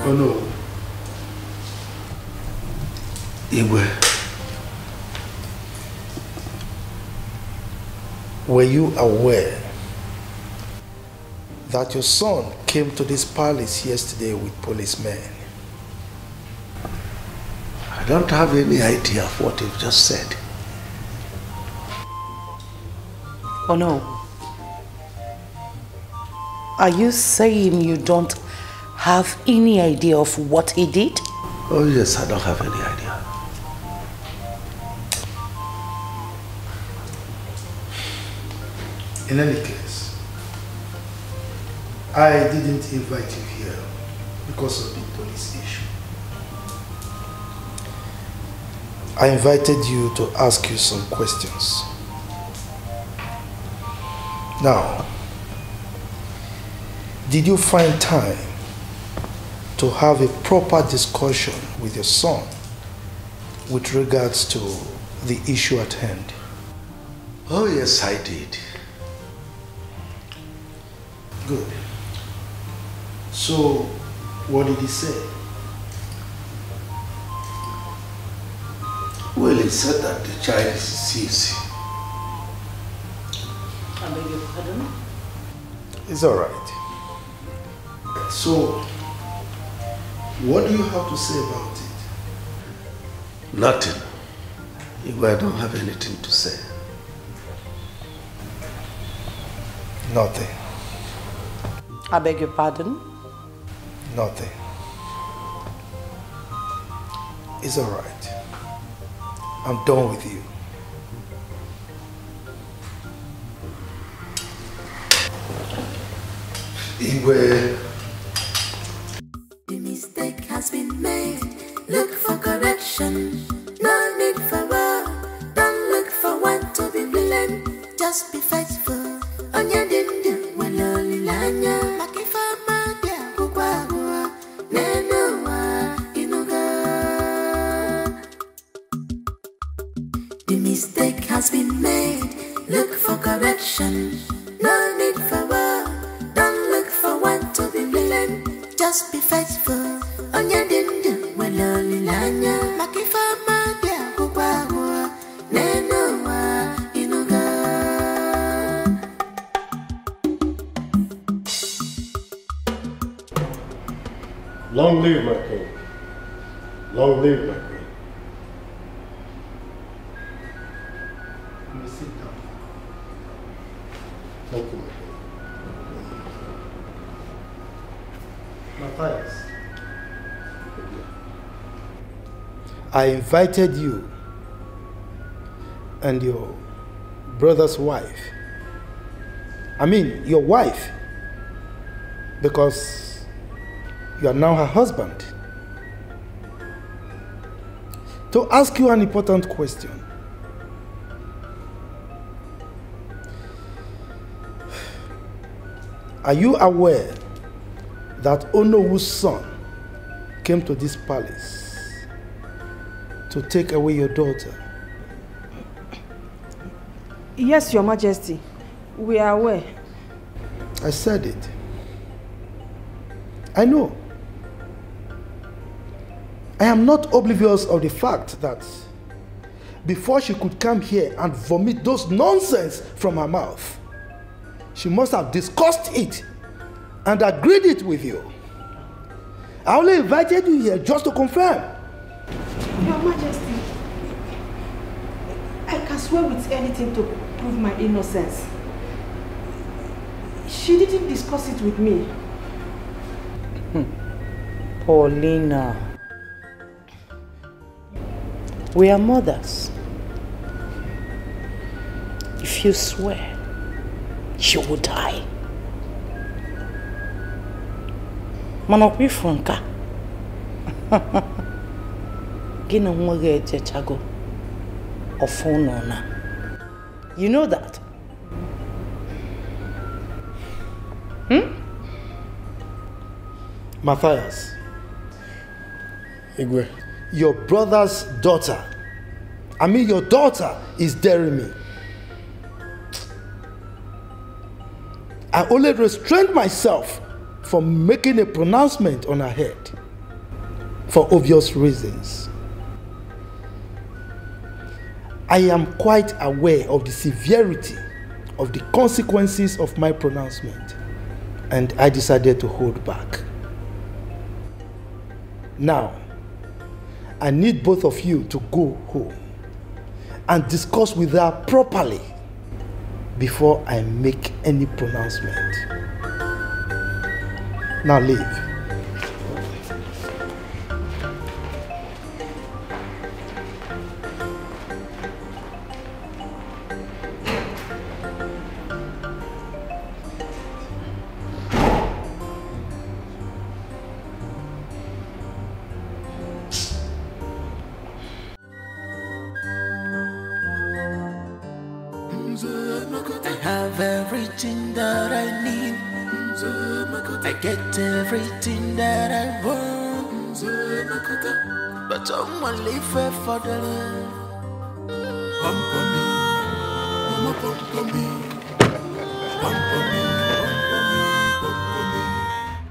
Oh no. Igwe, were you aware that your son came to this palace yesterday with policemen? I don't have any idea of what you've just said. Oh no. Are you saying you don't have any idea of what he did? Oh yes, I don't have any idea. In any case, I didn't invite you here because of the police issue. I invited you to ask you some questions. Now, did you find time to have a proper discussion with your son with regards to the issue at hand? Oh yes, I did. Good. So, what did he say? Well, he said that the child is deceased. I beg your pardon? It's all right. So, what do you have to say about it? Nothing. I don't have anything to say. Nothing. I beg your pardon? Nothing. It's all right. I'm done with you. Igwe. The mistake has been made. Look for correction. No need for war. Don't look for one to be blamed. Just be faithful. the mistake has been made, look for correction. No need for war, don't look for one to be blamed. Just be faithful on your dindu, well only lanya. Makifa madia kubawa, nenoa inuga. Long live my king. Long live my queen. Sit down. Thank you, my king. Matthias, I invited you and your brother's wife. I mean, your wife, because you are now her husband, to ask you an important question. Are you aware that Onowu's son came to this palace to take away your daughter? Yes, Your Majesty. We are aware. I said it. I know. I am not oblivious of the fact that before she could come here and vomit those nonsense from her mouth, she must have discussed it and agreed it with you. I only invited you here just to confirm. Your Majesty, I can swear with anything to prove my innocence. She didn't discuss it with me. Paulina, we are mothers. If you swear, she will die. Manokwi Franka. Gina mwage chago. Ofonona. You know that? Matthias. Igwe. Your brother's daughter. I mean, your daughter is daring me. I only restrained myself from making a pronouncement on her head for obvious reasons. I am quite aware of the severity of the consequences of my pronouncement, and I decided to hold back. Now, I need both of you to go home and discuss with her properly before I make any pronouncement. Now leave. I have everything that I need. I get everything that I want. But someone live for the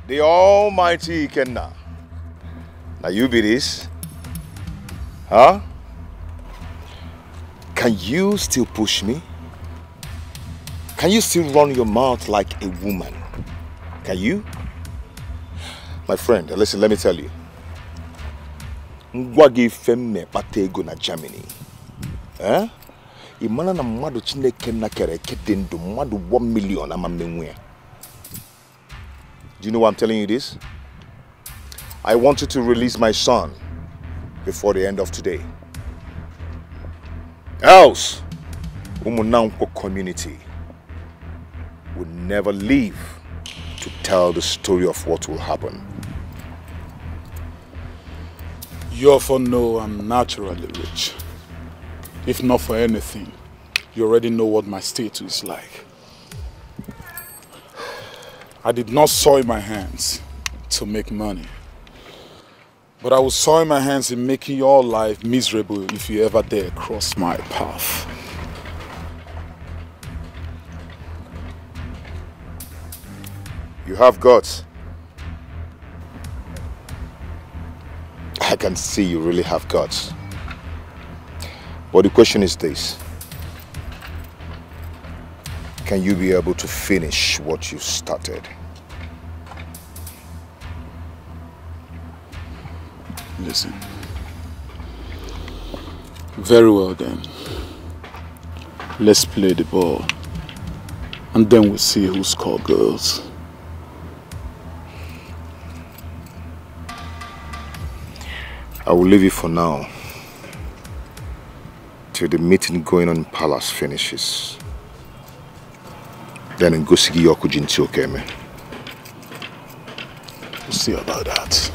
The Almighty Kenna. Now you be this. Huh? Can you still push me? Can you still run your mouth like a woman? Can you? My friend, listen, let me tell you. Ngwagi femme patego na Germany. Eh? Imana na madu chineke na kere kedendo madu 1 million amamenwe. Do you know why I'm telling you this? I want you to release my son before the end of today. Else, Umunanko community will never leave to tell the story of what will happen. You often know I'm naturally rich. If not for anything, you already know what my status is like. I did not soil my hands to make money. But I will soil my hands in making your life miserable if you ever dare cross my path. You have guts. I can see you really have guts. But the question is this. Can you be able to finish what you started? Listen. Very well then. Let's play the ball. And then we'll see who scores goals. I will leave you for now. Till the meeting going on in Palace finishes. Then in Gosigi Yokujinti Okeme. We'll see about that.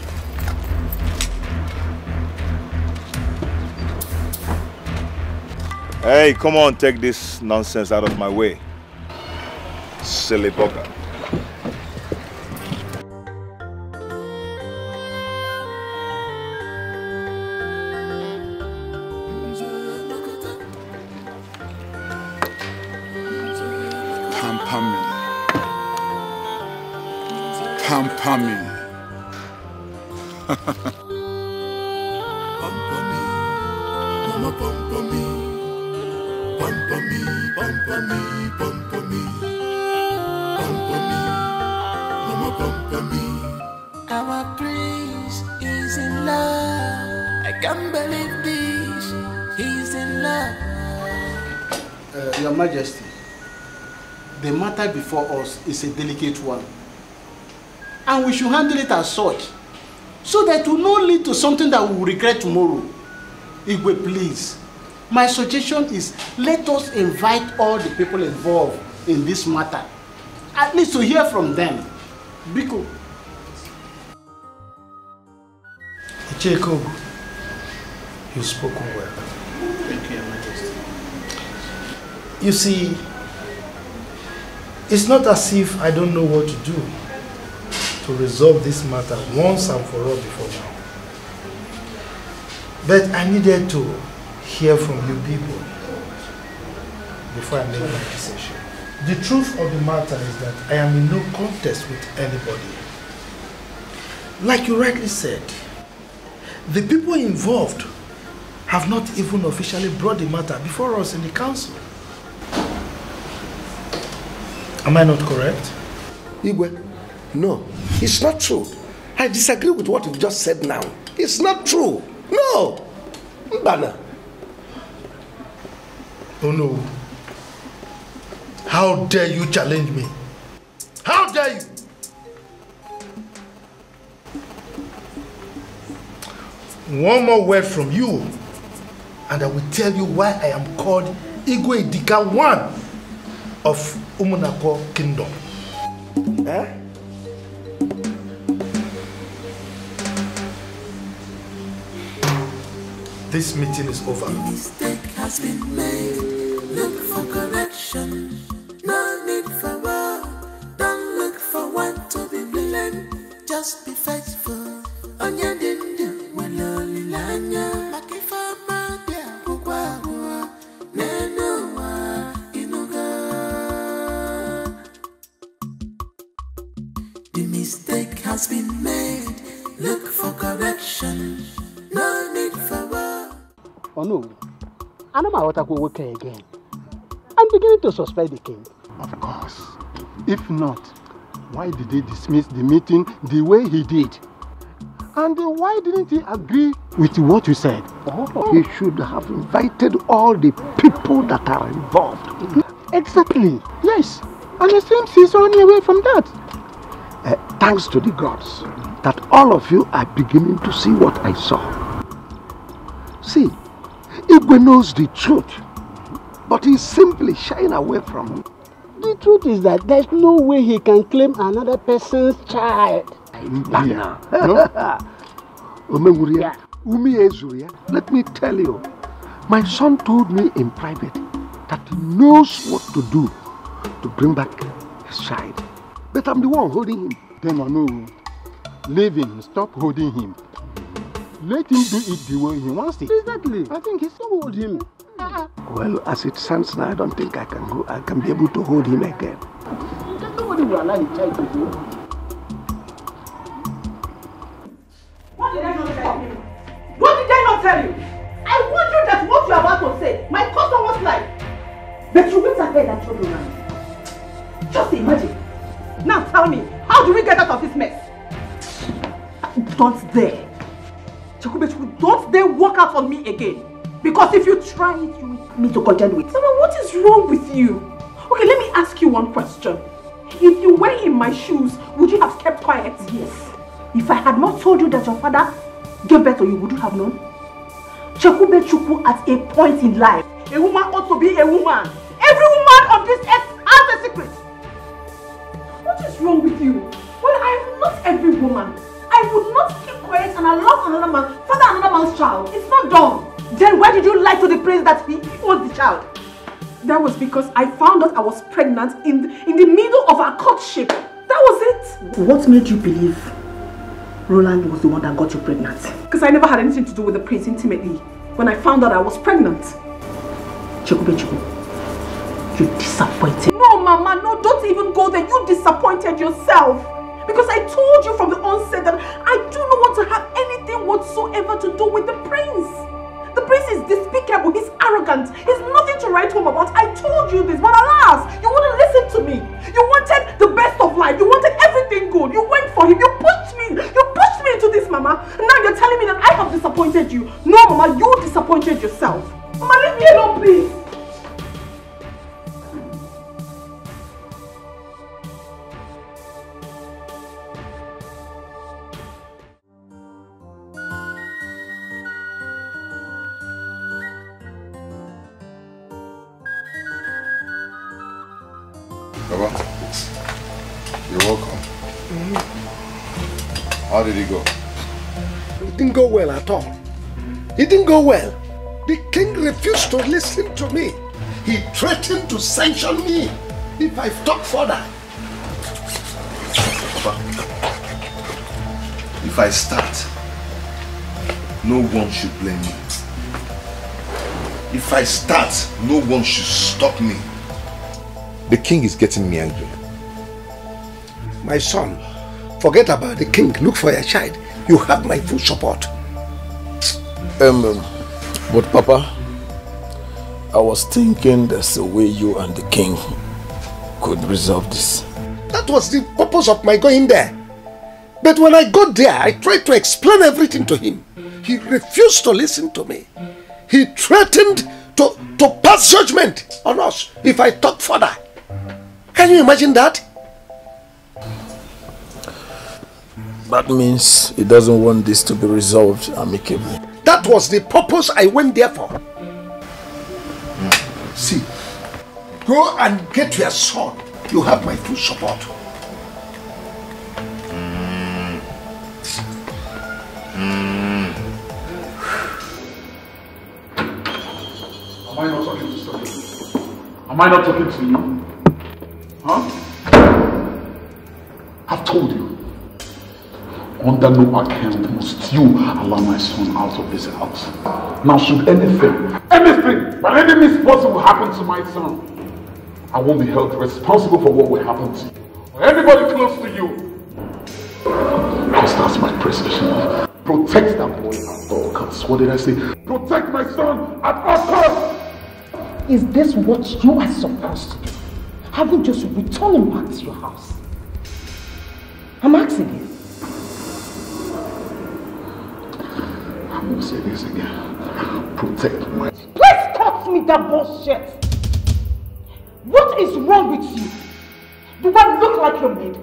Hey, come on, take this nonsense out of my way. Silly bugger. Pamper me. Our prince is in love. I can't believe this. He's in love. Your Majesty, the matter before us is a delicate one. And we should handle it as such, so that it will not lead to something that we will regret tomorrow. Igwe, please. My suggestion is let us invite all the people involved in this matter, at least to hear from them. Biko. Jacob, you've spoken well. Thank you, Your Majesty. You see, it's not as if I don't know what to do to resolve this matter once and for all before now. But I needed to hear from you people before I make my decision. The truth of the matter is that I am in no contest with anybody. Like you rightly said, the people involved have not even officially brought the matter before us in the council. Am I not correct? Igwe, no, it's not true. I disagree with what you've just said now. It's not true. No! Mbana. Oh no. How dare you challenge me? How dare you? One more word from you, and I will tell you why I am called Igwe Idika I of Umunako Kingdom. Eh? This meeting is over. A mistake has been made. Look for correction. No need for war. Don't look for one to be blamed. Just be faithful. Onya dindu waloli lanya. Makifa madia kukwa nenoa inuga. The mistake has been made. Look for correction. No need for war. Oh no, I know my water will work again. I'm beginning to suspect the king. Of course. If not, why did he dismiss the meeting the way he did? And why didn't he agree with what you said? Oh. He should have invited all the people that are involved. Exactly, yes. And it seems he's only away from that. Thanks to the gods that all of you are beginning to see what I saw. See, Igwe knows the truth, but he's simply shying away from it. The truth is that there's no way he can claim another person's child. Yeah. Let me tell you, my son told me in private that he knows what to do to bring back his child. But I'm the one holding him. Then no, leave him, stop holding him. Let him do it the way he wants it. Exactly. I think he still hold him. Well, as it stands now, I don't think I can go. I can be able to hold him again. Nobody will allow the child to go. What did I not tell you? What did I not tell you? I warned you that what you are about to say might cost someone's life. But you went ahead and told me around. Just imagine. Now tell me, how do we get out of this mess? Don't dare. Chekube, don't dare walk out on me again. Because if you try it, you will me to contend with. Mama, what is wrong with you? Okay, let me ask you one question. If you were in my shoes, would you have kept quiet? Yes. If I had not told you that your father gave birth to you, would you have known? Chekube Chukwu, at a point in life, a woman ought to be a woman. Every woman on this earth has a secret. What is wrong with you? Well, I am not every woman. I would not keep quiet and allow another man father another man's child. It's not done. Then why did you lie to the prince that he was the child? That was because I found out I was pregnant in the middle of our courtship. That was it. What made you believe Roland was the one that got you pregnant? Because I never had anything to do with the prince intimately. When I found out I was pregnant. Chekube, you disappointed. No, Mama, no, don't even go there. You disappointed yourself. Because I told you from the onset that I do not want to have anything whatsoever to do with the prince. The prince is despicable, he's arrogant, he's nothing to write home about. I told you this, but alas, you wouldn't listen to me. You wanted the best of life, you wanted everything good, you went for him, you pushed me into this, Mama. And now you're telling me that I have disappointed you. No, Mama, you disappointed yourself. Mama, leave me alone, please. Baba, you're welcome. How did it go? It didn't go well at all. It didn't go well. The king refused to listen to me. He threatened to sanction me if I talk further. Papa, if I start, no one should blame me. If I start, no one should stop me. The king is getting me angry. My son, forget about the king. Look for your child. You have my full support. But Papa, I was thinking there's a way you and the king could resolve this. That was the purpose of my going there. But when I got there, I tried to explain everything to him. He refused to listen to me. He threatened to pass judgment on us if I talk further. Can you imagine that? That means he doesn't want this to be resolved amicably. That was the purpose I went there for. See, go and get your son. You have my full support. Am I not talking to somebody? Am I not talking to you? Huh? I've told you. Under no account must you allow my son out of this house. Now should anything, by any means possible happen to my son, I won't be held responsible for what will happen to you. Or anybody close to you. Because that's my precision. Protect that boy at all costs. What did I say? Protect my son at all costs! Is this what you are supposed to do? Haven't just returned him back to your house? I'm asking you. I'm going to say this again. Protect my... Please stop with that bullshit! What is wrong with you? Do I look like your maid?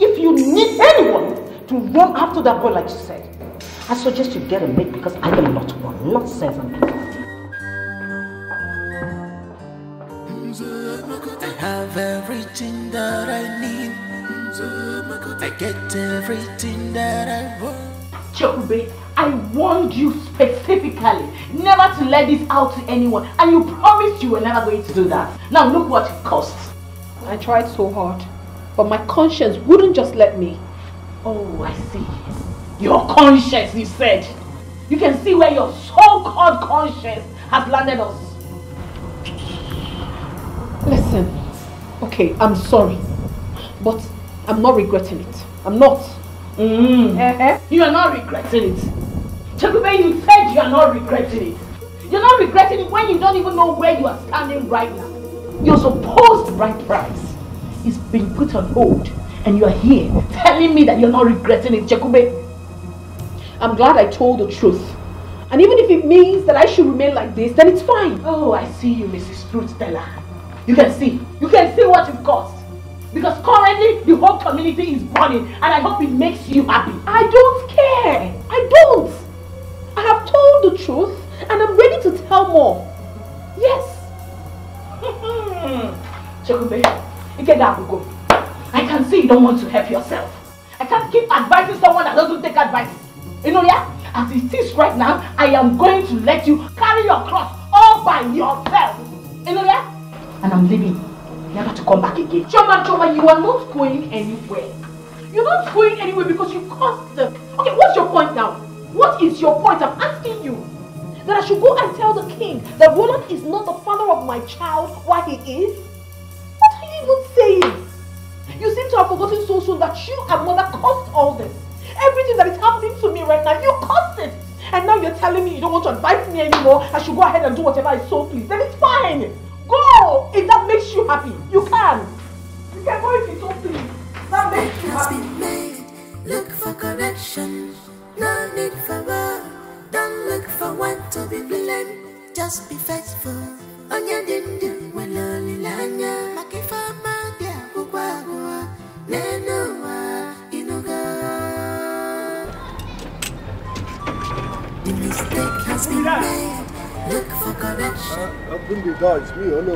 If you need anyone to run after that boy like you said, I suggest you get a maid because I am not one. Nonsense and business. I have everything that I need. I get everything that I want. Chekube, I warned you specifically never to let this out to anyone, and you promised you were never going to do that. Now look what it cost. I tried so hard, but my conscience wouldn't just let me. Oh, I see. Your conscience, you said. You can see where your so-called conscience has landed us. Listen, okay, I'm sorry, but I'm not regretting it. I'm not. You are not regretting it. Chekube, you said you are not regretting it. You're not regretting it when you don't even know where you are standing right now. Your supposed bride price is being put on hold, and you are here telling me that you're not regretting it, Chekube. I'm glad I told the truth. And even if it means that I should remain like this, then it's fine. Oh, I see you, Mrs. Truth Teller. You can see what it costs. Because currently, the whole community is burning, and I hope it makes you happy. I don't care. I don't. I have told the truth, and I'm ready to tell more. Yes. Chekube, go. I can see you don't want to help yourself. I can't keep advising someone that doesn't take advice. You know, yeah? As it is right now, I am going to let you carry your cross all by yourself. You know, yeah? And I'm leaving. Never to come back again. Choma, you are not going anywhere. You're not going anywhere because you caused them. Okay, what's your point now? What is your point? I'm asking you. That I should go and tell the king that Roland is not the father of my child while he is? What are you even saying? You seem to have forgotten so soon that you and mother caused all this. Everything that is happening to me right now, you caused it. And now you're telling me you don't want to advise me anymore. I should go ahead and do whatever I so please. Then it's fine. Go! If that makes you happy, you can. You can go if you so please. That makes you happy. Made. Look for correction. No need for war. Don't look for one to be blamed. Just be faithful. On your dindu, when lonely lanya. Makifa magia, bugwa, nenoa, inuga. The mistake has been made. Look for correction. Open the door, it's me, hello.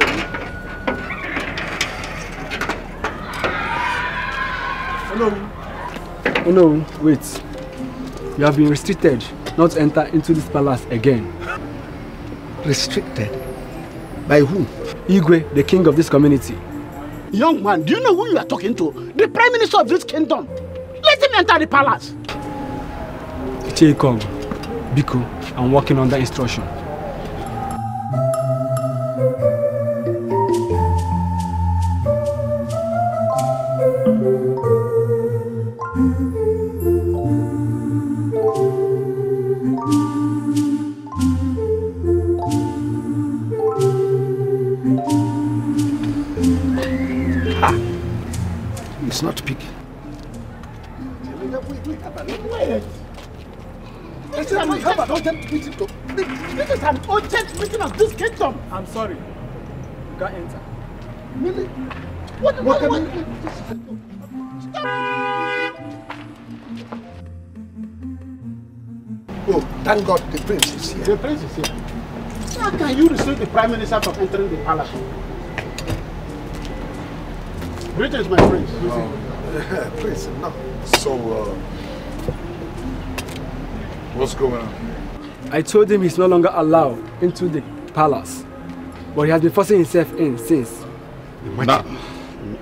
Hello. Oh no, wait. You have been restricted not to enter into this palace again. Restricted? By who? Igwe, the king of this community. Young man, do you know who you are talking to? The prime minister of this kingdom. Let him enter the palace. Ichekong, Biko, I'm working under instruction. It's not big. Wait. This is an urgent meeting. This is an urgent meeting of this kingdom. I'm sorry. You can't enter. Really? What? Oh, thank God the prince is here. The prince is here. How can you restrict the prime minister from entering the palace? Greetings, my prince. Prince, no. So, what's going on? I told him he's no longer allowed into the palace, but he has been forcing himself in since.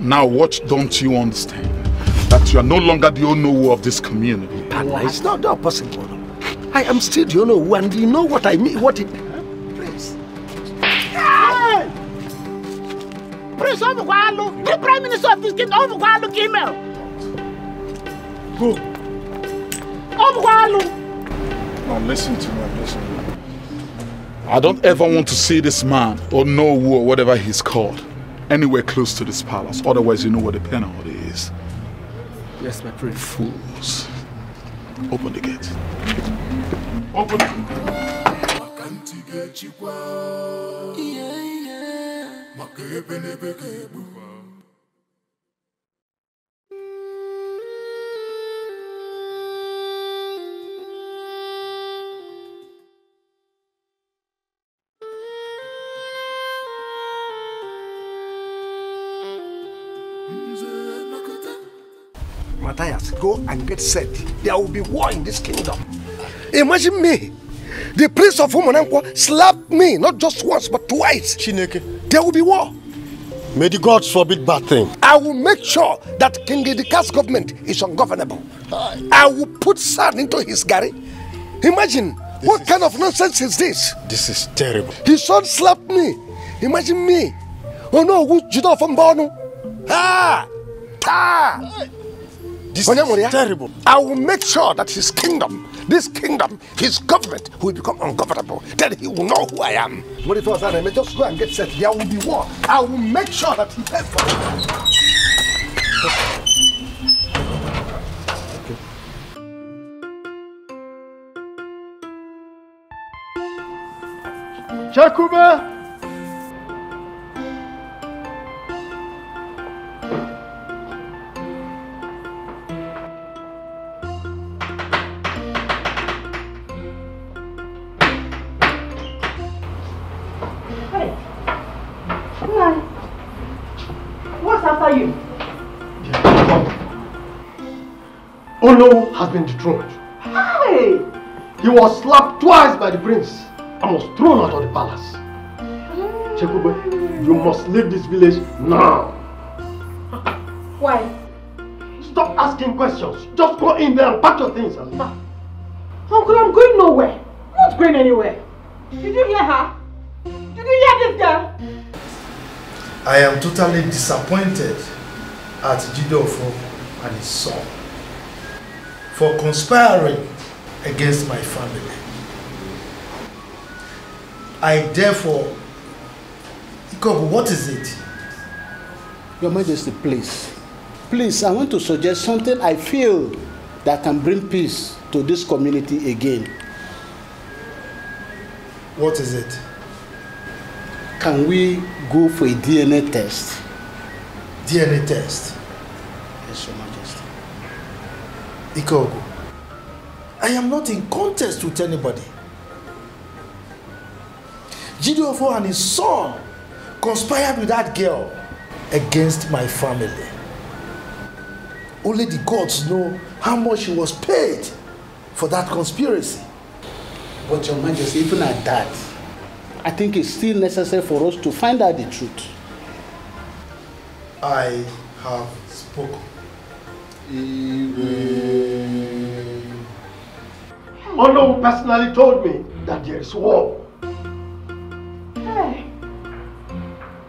Now what don't you understand? That you are no longer the Onowu of this community. It's not that possible. I am still the Onowu, and you know what I mean. What it... Prince. Hey! Prince Omugwalu, the prime minister of this kingdom, Omugwalu Gimel. Who? Omugwalu. Now listen to me, listen to me. I don't ever want to see this man, or Onowu, or whatever he's called, anywhere close to this palace. Otherwise, you know what the penalty is. Yes, my prince. Fools. Open the gate. Open it. Matthias, go and get set. There will be war in this kingdom. Imagine me. The prince of Umunanko slapped me, not just once, but twice. Chineke. There will be war. May the gods forbid bad thing. I will make sure that King Idika's government is ungovernable. I will put sand into his garri. Imagine, what kind of nonsense is this? This is terrible. His son slapped me. Imagine me. Oh no, you don't from Bono. This is terrible. I will make sure that his kingdom, his government will become ungovernable. Then he will know who I am. What if I was that? I may just go and get set. There will be war. I will make sure that he pays for it. Chakube! Olo has been dethroned. Hey! He was slapped twice by the prince and was thrown out of the palace. Chekube, you must leave this village now. Why? Stop asking questions. Just go in there and pack your things and leave. Uncle, I'm going nowhere. I'm not going anywhere. Did you hear her? Did you hear this girl? I am totally disappointed at Jidofo and his son for conspiring against my family. I therefore, Ikobu, what is it? Your Majesty, please. Please, I want to suggest something I feel that can bring peace to this community again. What is it? Can we go for a DNA test? DNA test? Yes, Your Majesty. Ikogu, I am not in contest with anybody. Jideofo and his son conspired with that girl against my family. Only the gods know how much he was paid for that conspiracy. But Your Majesty, even at that, I think it's still necessary for us to find out the truth. I have spoken. Olo personally told me that there is war. Hey!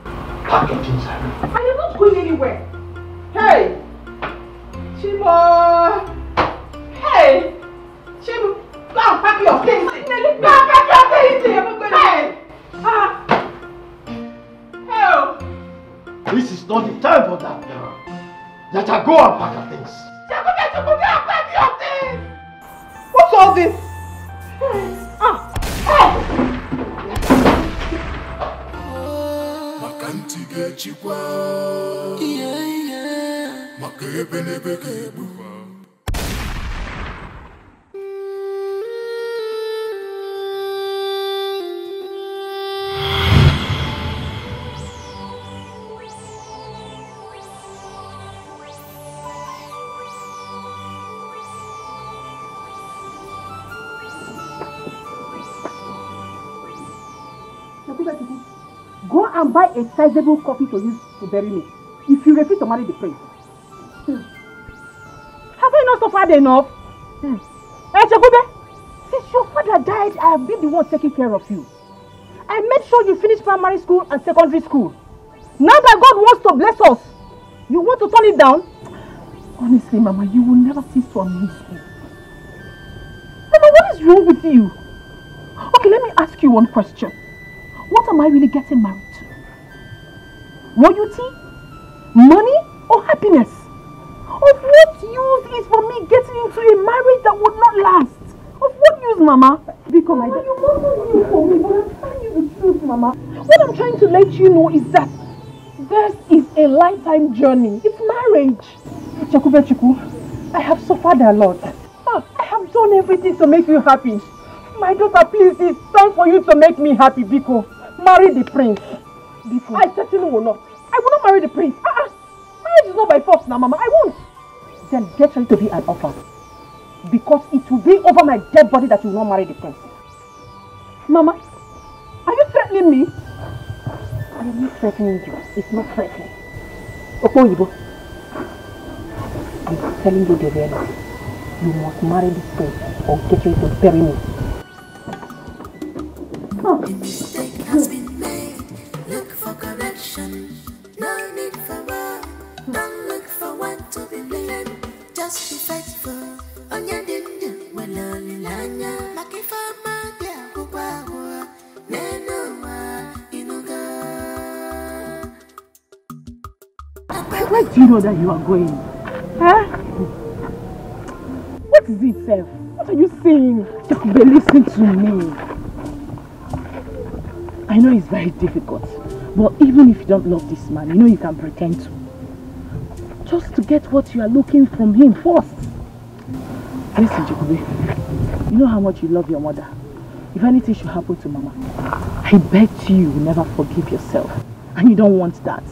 Pack your things, I am not going anywhere. Hey! Chimo! Hey! Chimo! Go and pack your things! Go and pack your things! I'm not going anywhere! Help! This is not the time for that now. Let her go and pack her things. Go and pack your things! What's all this? Makantige chikwa, makebe nebekebu. Go and buy a sizable coffin to use to bury me. If you refuse to marry the prince. Have I not suffered enough? Hey, Chakube, since your father died, I have been the one taking care of you. I made sure you finished primary school and secondary school. Now that God wants to bless us, you want to turn it down? Honestly, Mama, you will never cease to amaze me. Mama, what is wrong with you? Okay, let me ask you one question. What am I really getting married to? Royalty? Money? Or happiness? Of what use is for me getting into a marriage that would not last? Of what use, Mama? Because Mama, you must you for me, but I'm telling you the truth, Mama. What I'm trying to let you know is that this is a lifetime journey. It's marriage. Chakube Chuku, I have suffered a lot. I have done everything to make you happy. My daughter, please, it's time for you to make me happy, Biko. Marry the prince. Biko. I certainly will not. I will not marry the prince. Marriage is not by force now, Mama. I won't. Then get ready to be an orphan. Because it will be over my dead body that you will not marry the prince. Mama, are you threatening me? I'm not threatening you. It's not threatening. Okoyibo, I'm telling you the reality. You must marry this prince or get ready to bury me. A mistake has been made. Look for correction. No need for war. Don't look for what to be blamed. Just be faithful. On your dinner, well, only lanya. Makifa magia, kubawa. Nenoa, inuga. Where do you know that you are going? Huh? What is it, Seth? What are you saying? Just listen to me. I know it's very difficult, but even if you don't love this man, you know you can pretend to. Just to get what you are looking from him first. Listen, Jacobi, you know how much you love your mother. If anything should happen to Mama, I beg you will never forgive yourself. And you don't want that.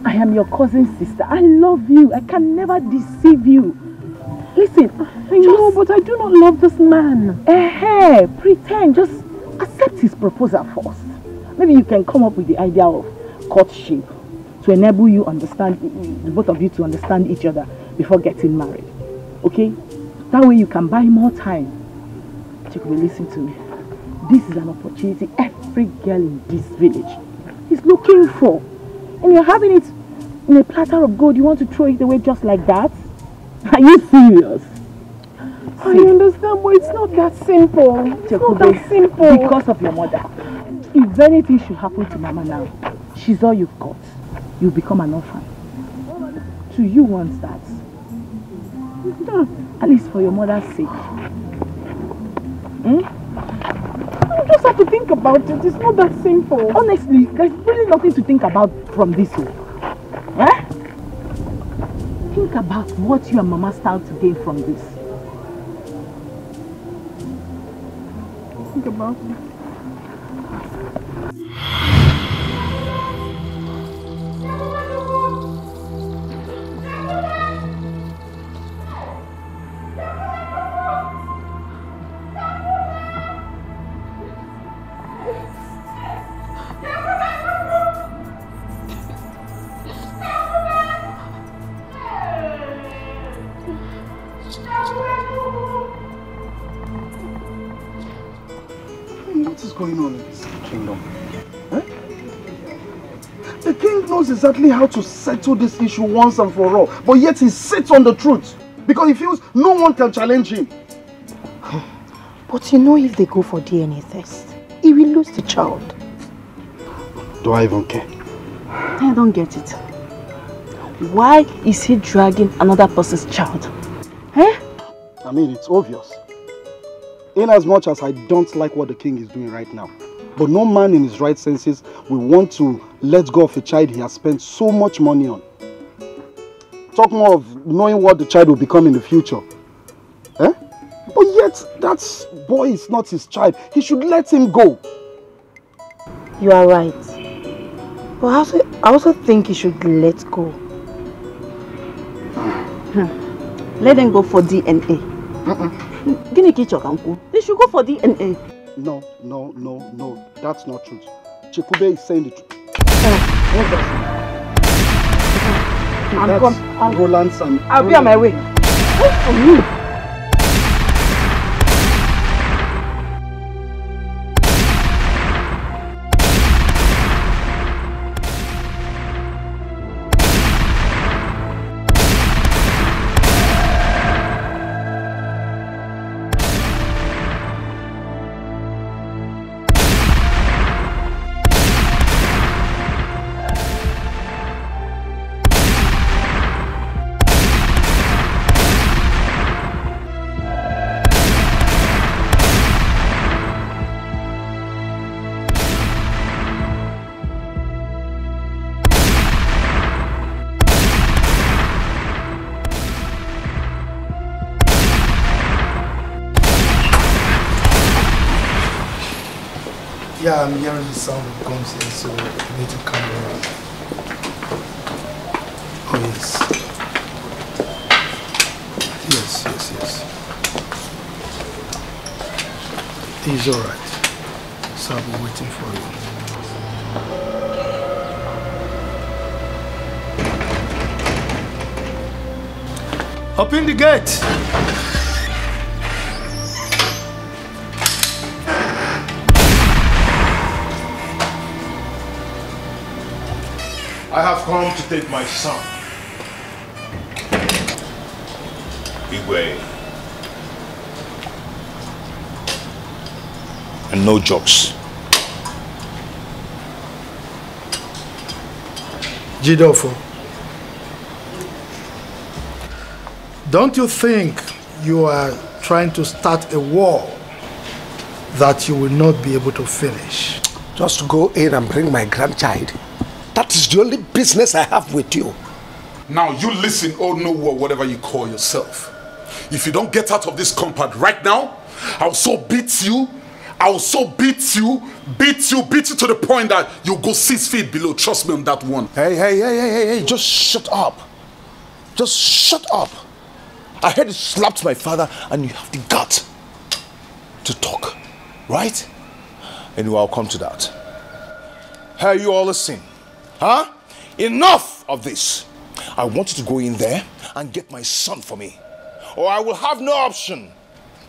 I am your cousin's sister. I love you. I can never deceive you. Listen, I know, but I do not love this man. Pretend. Just accept his proposal first. Maybe you can come up with the idea of courtship to enable you understand, the both of you to understand each other before getting married. Okay? That way you can buy more time. Chikubi, listen to me. This is an opportunity every girl in this village is looking for. And you're having it in a platter of gold. You want to throw it away just like that? Are you serious? I understand, but it's not that simple. It's not that simple. Because of your mother. If anything should happen to Mama now, she's all you've got. You'll become an orphan. Do you want that? No, at least for your mother's sake. You just have to think about it. It's not that simple. Honestly, there's really nothing to think about from this one. Think about what you and Mama stand to gain from this. Think about it. What is going on in this kingdom? The king knows exactly how to settle this issue once and for all, but yet he sits on the truth because he feels no one can challenge him. But you know, if they go for DNA test, he will lose the child. Do I even care? I don't get it. Why is he dragging another person's child? I mean, it's obvious. In as much as I don't like what the king is doing right now, but no man in his right senses will want to let go of a child he has spent so much money on. Talk more of knowing what the child will become in the future. But yet, that boy is not his child. He should let him go. You are right. But I also think he should let go. Let them go for DNA. They should go for DNA. No. That's not true. Chikube is saying the truth. What's that? That's Roland's and... I'll be on my way. Wait for me. Yeah, I'm hearing the sound of guns here, so we need to calm down. Oh, yes. Yes. He's alright. So I'll be waiting for you. Open the gate. I have come to take my son. Igwe. And no jokes. Jidofo, don't you think you are trying to start a war that you will not be able to finish? Just go in and bring my grandchild. That is the only business I have with you. Now you listen, oh no war, whatever you call yourself. If you don't get out of this compound right now, I'll so beat you. I'll so beat you to the point that you'll go 6 feet below. Trust me on that one. Hey, just shut up. Just shut up. I heard you slapped my father and you have the gut to talk, right? Anyway, I'll come to that. Hey, you all listen. Huh? Enough of this. I want you to go in there and get my son for me. Or I will have no option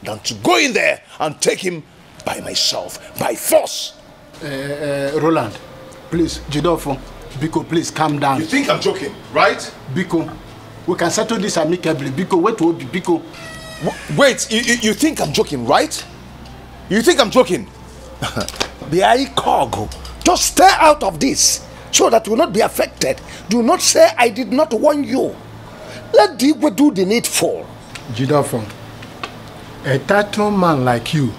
than to go in there and take him by myself, by force. Roland, please, Jidofo, Biko, please calm down. You think I'm joking, right? Biko, we can settle this amicably. Biko, wait, Biko. Wait, you think I'm joking, right? You think I'm joking? Just stay out of this so that you will not be affected. Do not say I did not warn you. Let Digwe do the needful. Jidofo, a title man like you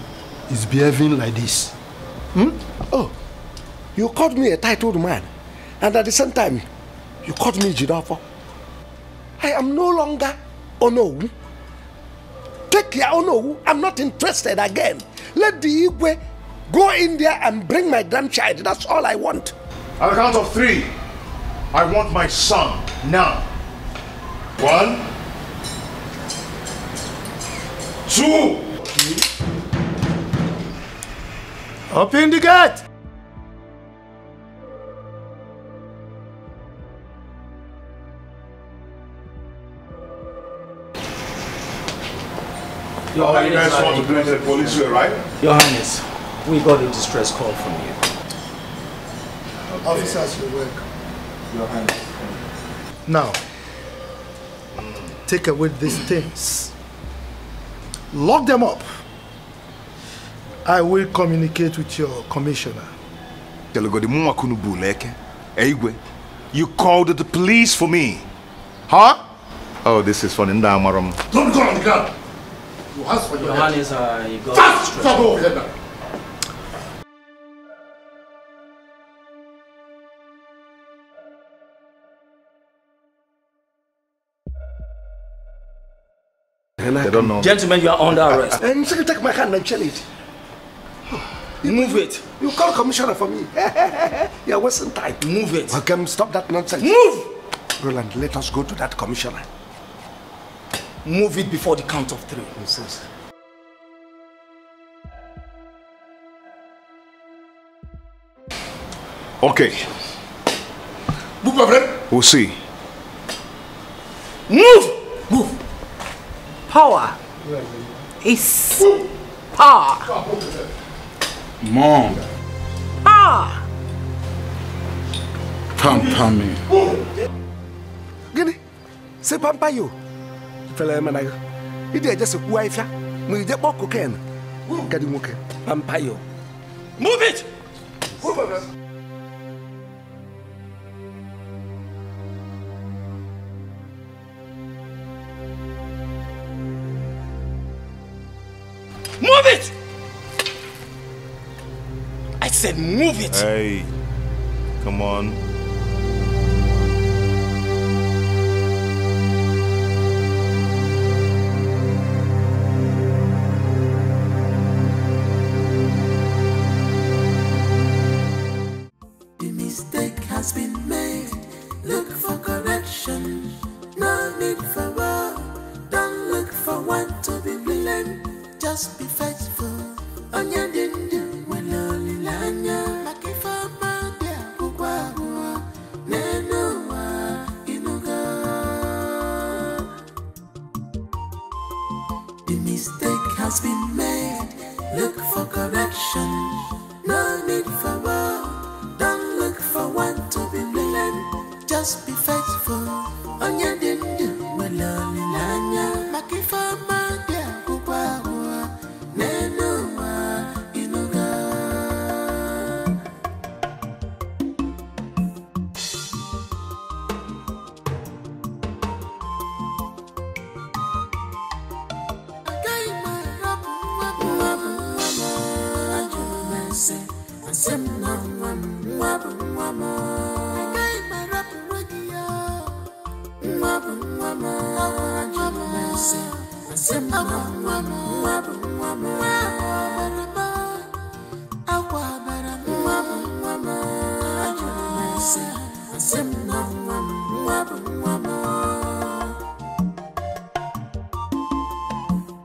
is behaving like this. Oh, you called me a titled man, and at the same time, you called me Jidofo. I am no longer Onowu. Take care, Onowu. I'm not interested again. Let the Igwe go in there and bring my grandchild. That's all I want. On the count of 3, I want my son now. 1, 2. Open the gate. You guys want to do it the police way, right? Your Highness, we got a distress call from you. Okay. Officers, you're welcome. Your Highness. Now, take away these things. Lock them up. I will communicate with your commissioner. You called the police for me. Huh? Oh, this is funny. Don't go on the ground. Your Highness, you got Fast! Go over here now. They don't know. Gentlemen, you are under arrest. And you take my hand and chill it. Move it. You call commissioner for me. You're wasting time. Move it. Okay, stop that nonsense. Move! Roland, let us go to that commissioner. Move it before the count of 3. Nonsense. Okay. We'll see. Move! Move. Power is power. Mom. Power. Pamper me. Gini, say pamper you. Fella man, you did just a wife. We get more cocaine. Get him okay. Pamper you. Move it! Move it! I said move it! Hey, come on. The mistake has been made. Look for correction. No need for war. Don't look for one to be blamed. Just be faithful. Onya dindu waloli lanya. Makifa madia kukwa.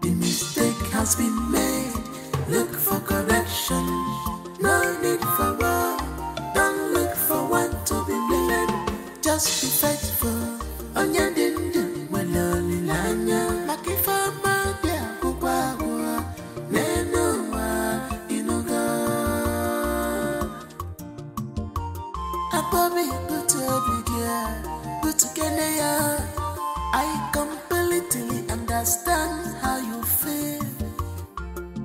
The mistake has been made. Look for correction. No need for war. Don't look for one to be blamed. Just be faithful. On your dindu, when lonely lanya. Makifa madia, kukwa Nenua, inuga. Ababi, but together, I completely understand how you feel.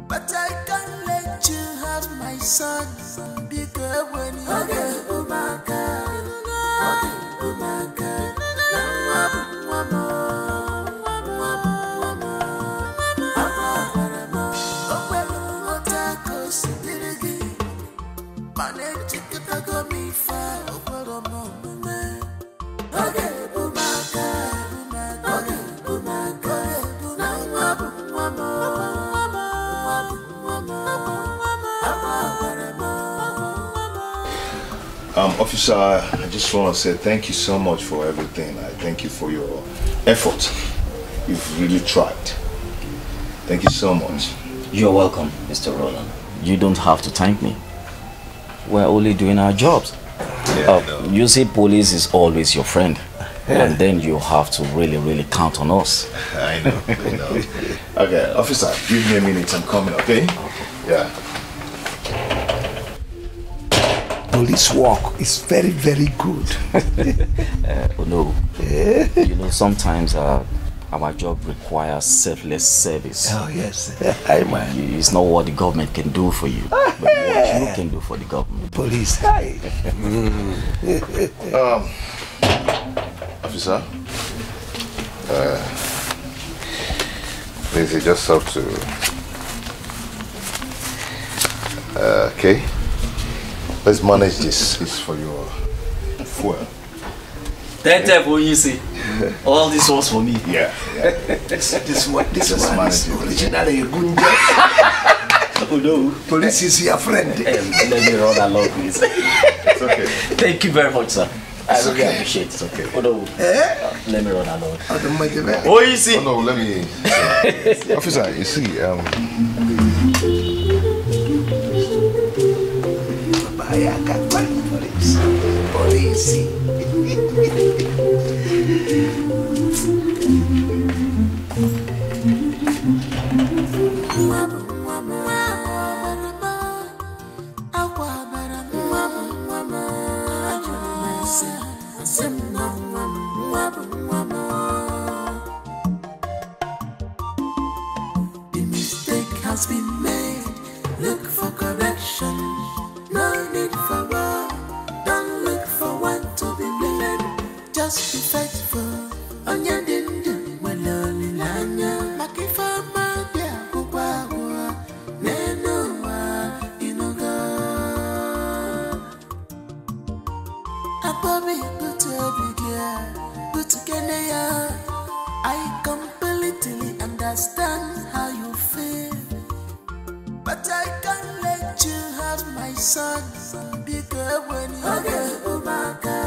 But I can't let you have my son. Because when you get Umaka, Officer, I just want to say thank you so much for everything. I thank you for your effort. You've really tried. Thank you so much. You're welcome, Mr. Roland. You don't have to thank me. We're only doing our jobs. You see, police is always your friend. And then you have to really count on us. I know. Okay, officer, give me a minute. I'm coming, okay? Yeah. Police work is very good. No. You know, sometimes our job requires selfless service. Oh, yes. Hi, man. It's not what the government can do for you, but what you can do for the government. Police, hi. Officer, please, you just have to... okay. Let's manage this. It's for your fuel. That you see. All this was for me. Yeah. This one is originally a good job. Oh no. Police is your friend. Let me run along, please. It's okay. Thank you very much, sir. I really okay. appreciate it. Okay. Oh no. Let me run along. Oh, you see. Oh no, let me... Officer, you see, Police. The mistake has been made. Look for correction. No need for war. Don't look for one to be blamed. Just be faithful. On your dindu, when lonely lanya. Makifa madia, kukwa Nenua, inuga. Ababi, but together, I completely understand how you feel. But I can't let you have my son. Because when you get Umaka,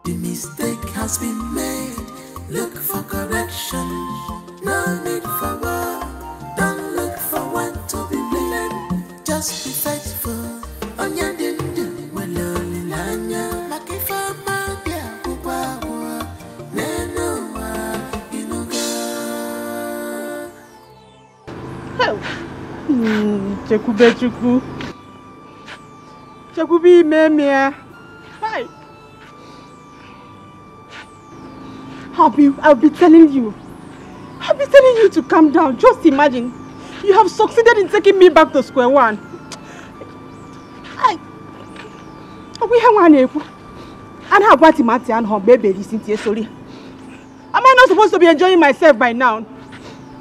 the mistake has been made. Look for correction. No need for war. Don't look for one to be blamed. Just be faithful. On your dindu, when lonely lanya. Makifa madia, kukwa Nenua, inuga. Chekube. Chekubi memia. Hi. I'll be telling you. I'll be telling you to calm down. Just imagine. You have succeeded in taking me back to square one. And how about Timati and her baby listen to sorry? Am I not supposed to be enjoying myself by now?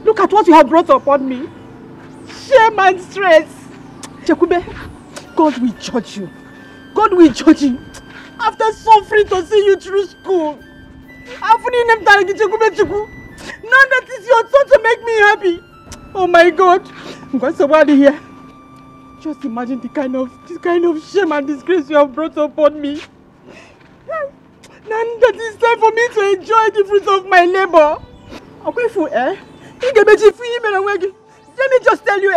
Look at what you have brought upon me. Shame and stress. Chekube, God will judge you. God will judge you. After suffering to see you through school. Now that is your turn to make me happy. Oh my God. What's the word here? Just imagine the kind of shame and disgrace you have brought upon me. Now that it's time for me to enjoy the fruits of my labor. Let me just tell you,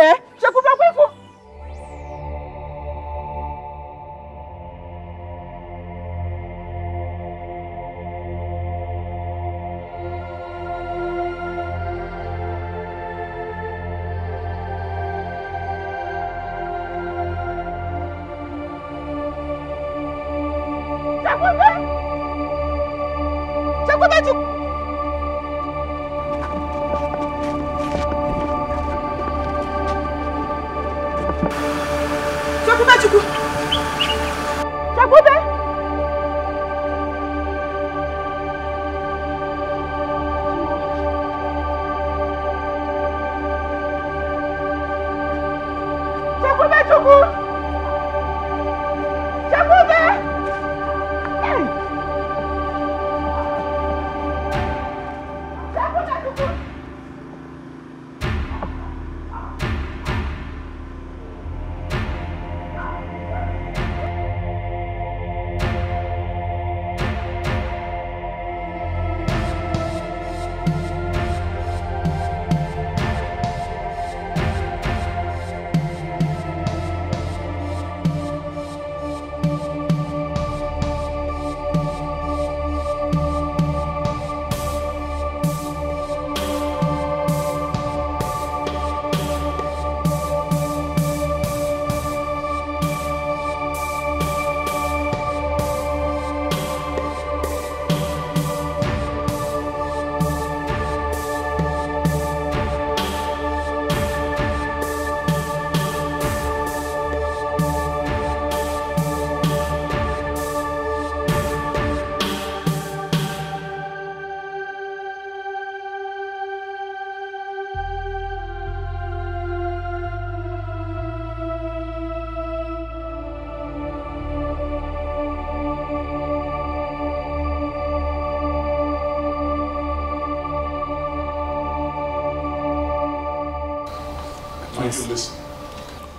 Listen.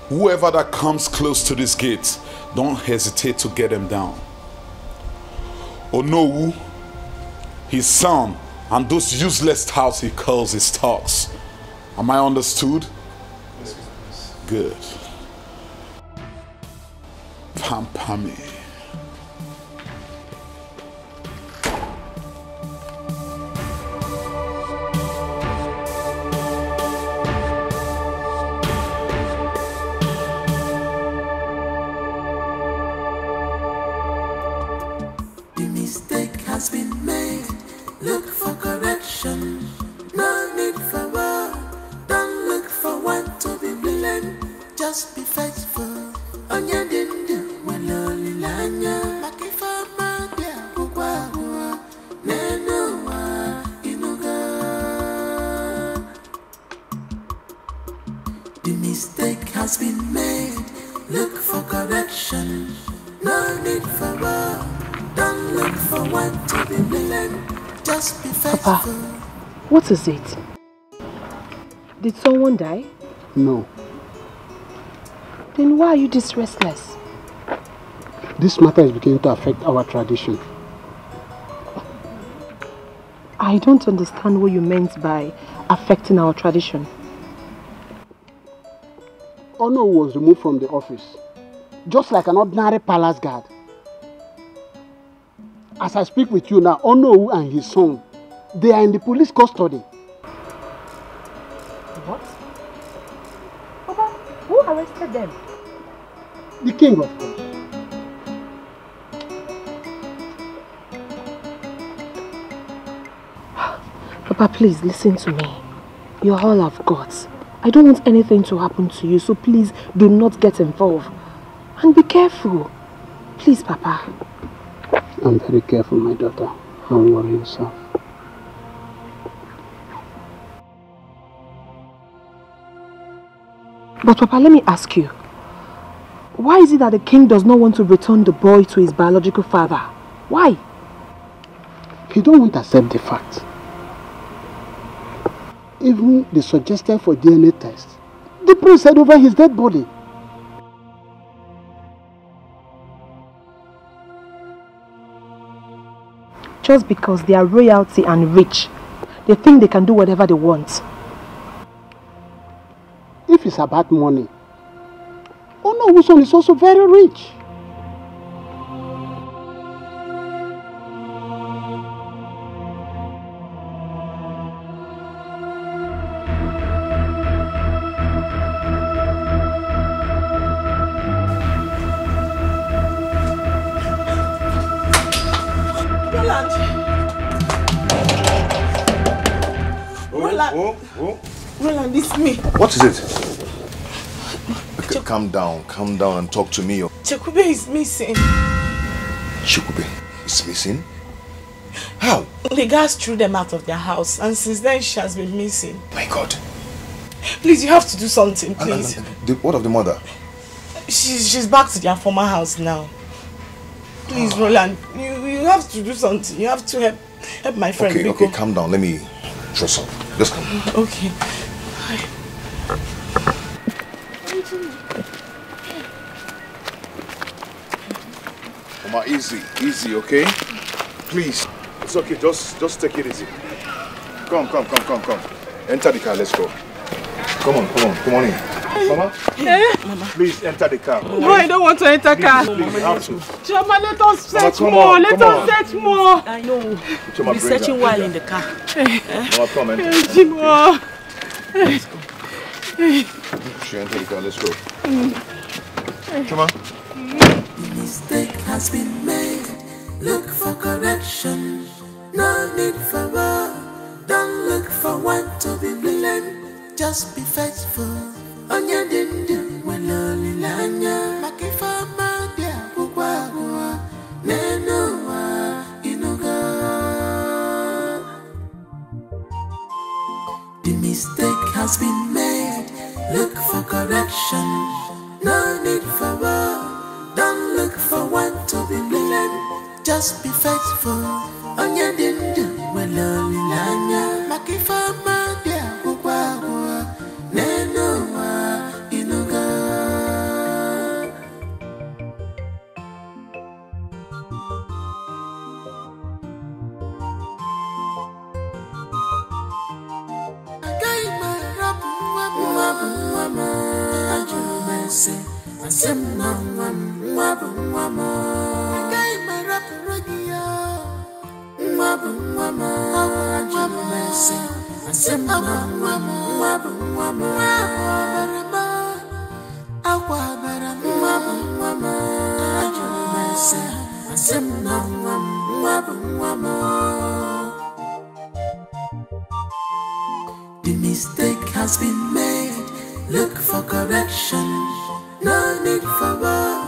Whoever that comes close to this gate, don't hesitate to get him down. Onowu, his son, and those useless touts he calls his talks. Am I understood? Yes. Good. Pampami. What is it? Did someone die? No. Then why are you this restless? This matter is beginning to affect our tradition. I don't understand what you meant by affecting our tradition. Ono was removed from the office, just like an ordinary palace guard. As I speak with you now, Ono and his son, they are in the police custody. What? Papa, who arrested them? The king, of course. Papa, please listen to me. You're all I've got. I don't want anything to happen to you, so please do not get involved. And be careful. Please, Papa. I'm very careful, my daughter. Don't worry yourself. But Papa, let me ask you. Why is it that the king does not want to return the boy to his biological father? Why? He don't want to accept the fact. Even they suggested for DNA test. The prince said over his dead body. Just because they are royalty and rich, they think they can do whatever they want. If it's about money, Onoguson is also very rich. Roland, it's me. What is it? Okay, calm down and talk to me. Chekube is missing. Chekube is missing? How? The guys threw them out of their house, and since then she has been missing. My God. Please, you have to do something, please. What of the mother? She's back to their former house now. Please, Roland, you have to do something. You have to help my friend. Okay, calm down. Let me dress up. Just come. Okay. Mama, easy, okay? Please. It's okay, just take it easy. Come. Enter the car, let's go. Come on in. Mama? Mama. Please enter the car. No, I don't want to enter car. Please, you have to. Chama, let us search more. Let us search more. I know. Chama, we'll be searching while in the car. Mama, come enter. Chima. Let's go. She enter the car, let's go. Chama. The mistake has been made. Look for correction. No need for war. Don't look for one to be blamed. Just be faithful. Onya dindu waloli lanya. Makifama dia kukwa nenoa inuga. The mistake has been made. Look for correction. No need for war. Don't look for one to be blamed. Just be faithful. Onya dindu waloli lanya. Makifama dia kukwa nenoa inuga. The mistake has been made. Look for correction. No need for war.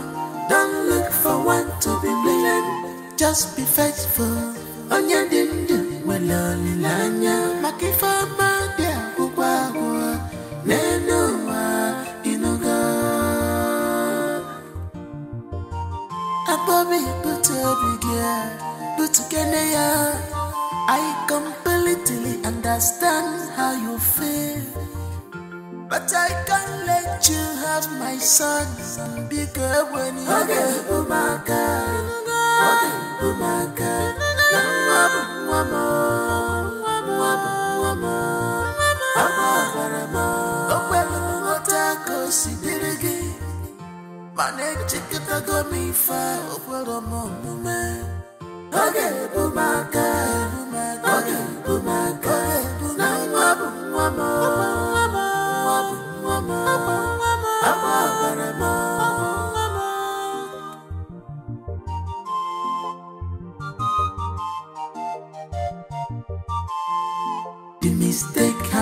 Don't look for one to be blamed. Just be faithful. Onya dindu waloli lanya. Makifama dia kukwa nenoa inuga. Abobi butubigia butukeneya. I completely understand how you feel, but I can't let you have my son. Because when you get umaka,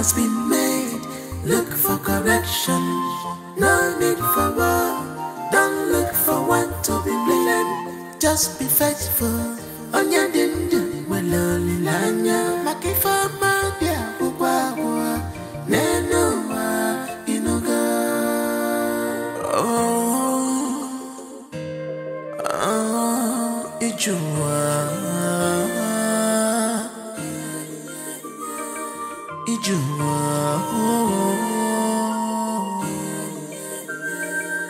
has been made. Look for correction. No need for war. Don't look for one to be blamed. Just be faithful. On your dinner, well, only lanya. Makifa, my dear, Uwa, Nenoa, Inoga. Ijua. Ijua.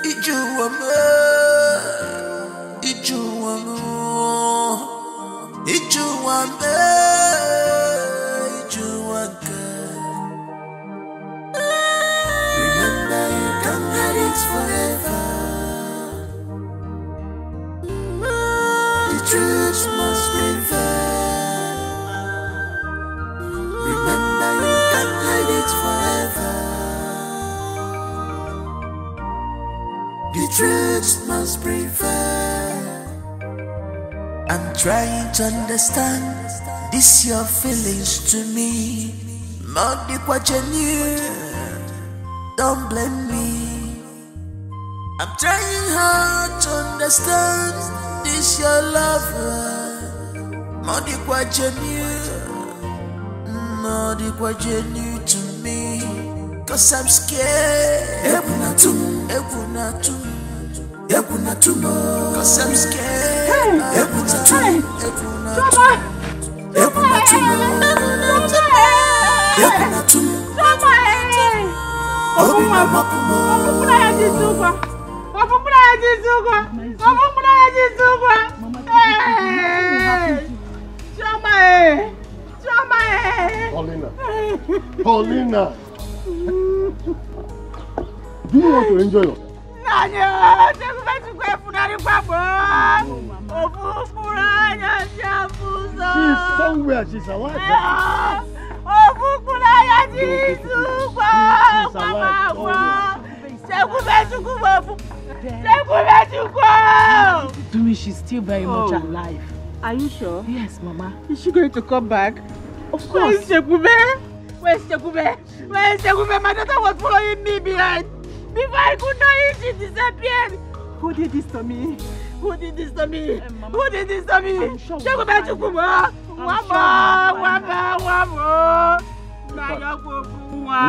Ijua. Remember, you can't hide it forever. The truth must prevail. Remember, you can't hide it forever. The truth must prevail. I'm trying to understand this your feelings to me. Modi kwa genuine, don't blame me. I'm trying hard to understand this your lover. Modi kwa genuine to me. Cause I'm scared. Cause I'm scared. Paulina. Do you want to enjoy yourself? She's somewhere, she's alive. To me, she's still very much alive. Are you sure? Yes, Mama. Is she going to come back? Of course. Where is Shekube? Where's Shekube? Where's Shekube? My daughter was following me behind. Before I could know it, she disappeared. Who did this to me? Who did this to me? Who did this to me? Shekube, Shekube. One more.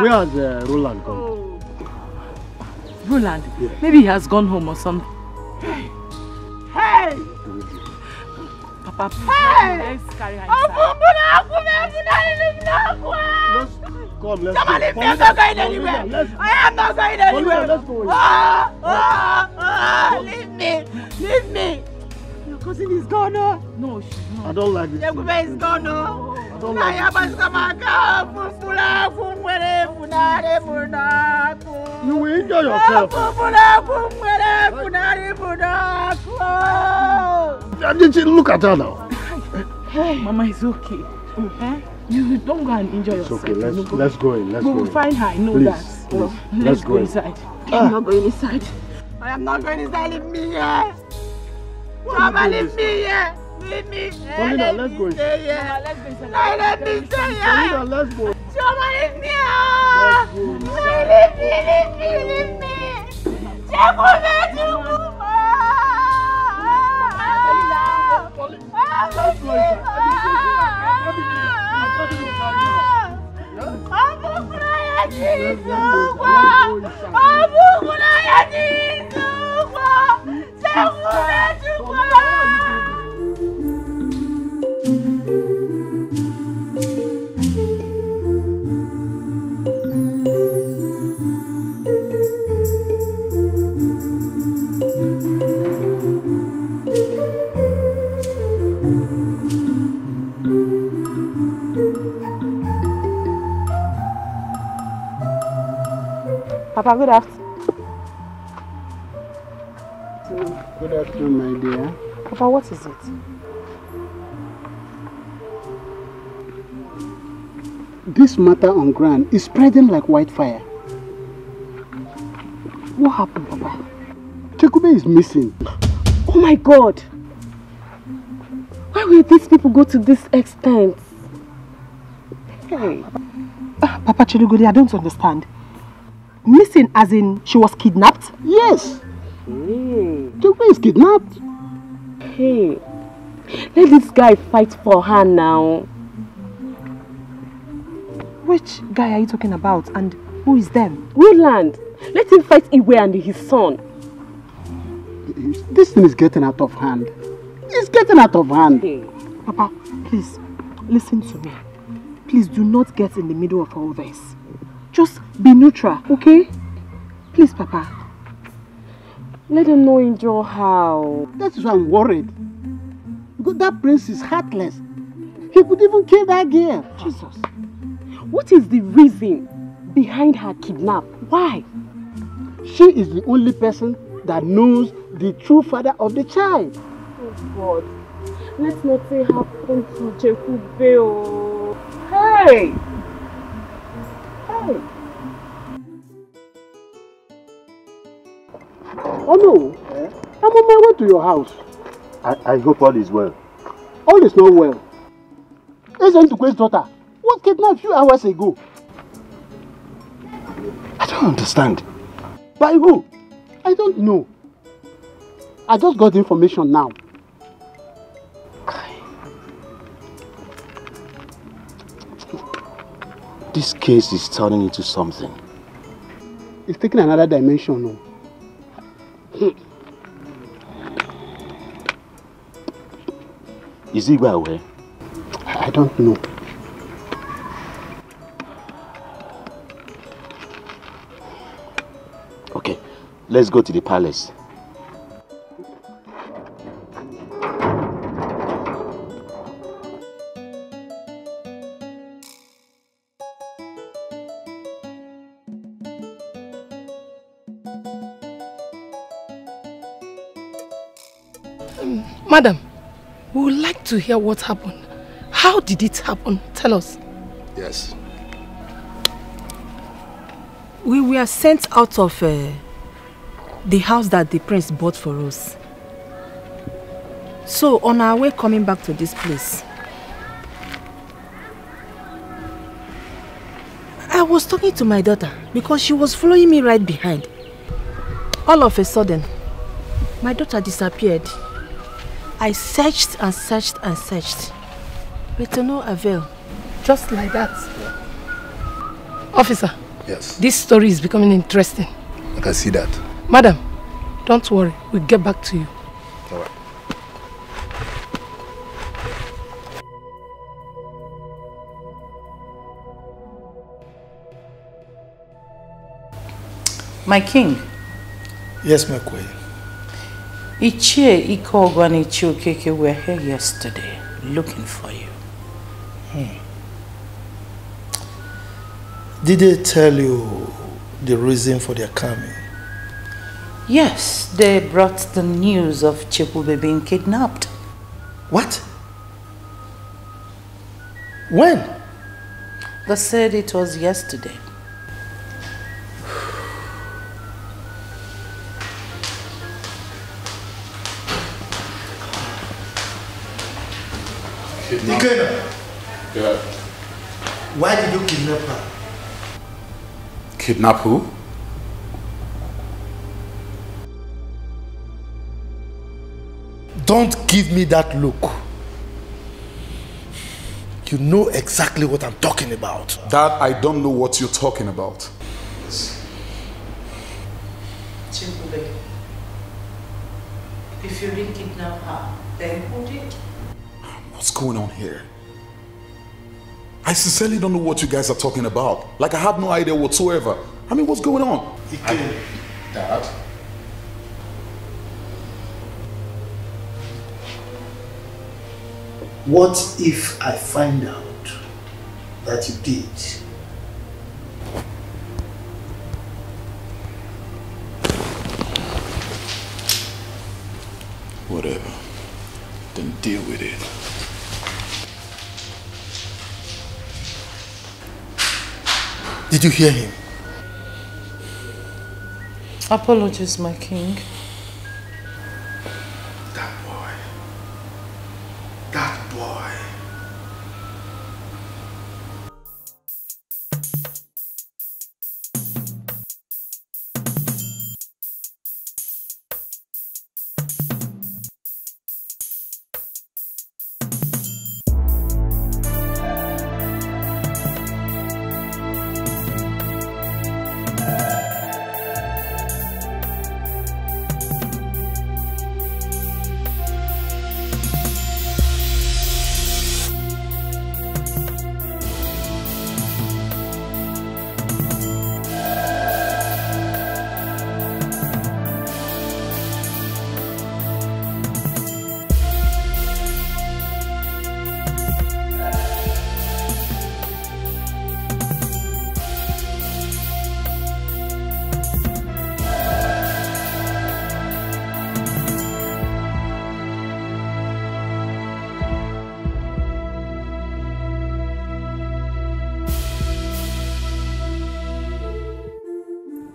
Where has Roland gone? Oh. Roland? Yeah. Maybe he has gone home or something. Hey! Papa, please. Hey! Let's carry her Let's Somebody, I'm not going anywhere. I am not going anywhere. Let's go. Leave me. Leave me. Your cousin is gone. No, she's not. I don't like this. Shekube is gone. I don't like You will enjoy yourself. Look at her now. Mama is okay. You don't go and enjoy yourself. It's okay, let's go in. We will find her, I know that. Please. Let's go inside. I'm not going inside. I am not going inside. Leave me here. Mama, leave me here. Leave me. Paulina, let's go inside. Let me stay here. Paulina, let's go. Mama, leave me here. Leave me. Papa, good afternoon. Good afternoon, my dear. Papa, what is it? This matter on ground is spreading like wildfire. What happened, Papa? Chekube is missing. Oh my God! Why will these people go to this extent? Hey. Papa Chilugodi, I don't understand. Missing as in she was kidnapped? Yes. Chukwu is kidnapped. Hey, let this guy fight for her now. Which guy are you talking about and who is them? Roland. Let him fight Iwe and his son. This thing is getting out of hand. It's getting out of hand. Hey, Papa, please, listen to me. Please do not get in the middle of all this. Just be neutral, okay? Please, Papa. Let him not injure her. That is why I'm worried. Because that prince is heartless. He could even kill that girl. Jesus. What is the reason behind her kidnap? Why? She is the only person that knows the true father of the child. Oh God. Let's not say happen to Chekube. Hey! Hey! Oh no! I'm on my way to your house. I hope all is well. All is not well. Isn't Tukwe's daughter was kidnapped a few hours ago. I don't understand. By who? I don't know. I just got information now. This case is turning into something. It's taking another dimension now. Is he well aware? I don't know. Okay, let's go to the palace. Madam, we would like to hear what happened. How did it happen? Tell us. Yes. We were sent out of the house that the prince bought for us. So on our way coming back to this place, I was talking to my daughter because she was following me right behind. All of a sudden, my daughter disappeared. I searched and searched and searched, but to no avail. Just like that. Officer. Yes. This story is becoming interesting. I can see that. Madam, don't worry. We'll get back to you. All right. My king. Yes, my queen. Ichie, Ikogo and Ichie Okeke were here yesterday looking for you. Did they tell you the reason for their coming? Yes, they brought the news of Chekube being kidnapped. What? When? They said it was yesterday. Ikena. Yeah. Why did you kidnap her? Kidnap who? Don't give me that look. You know exactly what I'm talking about. That I don't know what you're talking about. Chekube, if you didn't kidnap her, then who did? What's going on here? I sincerely don't know what you guys are talking about. Like I have no idea whatsoever. I mean, what's going on? Dad? What if I find out that you did? Whatever. Then deal with it. Did you hear him? Apologies, my king. That boy. That boy.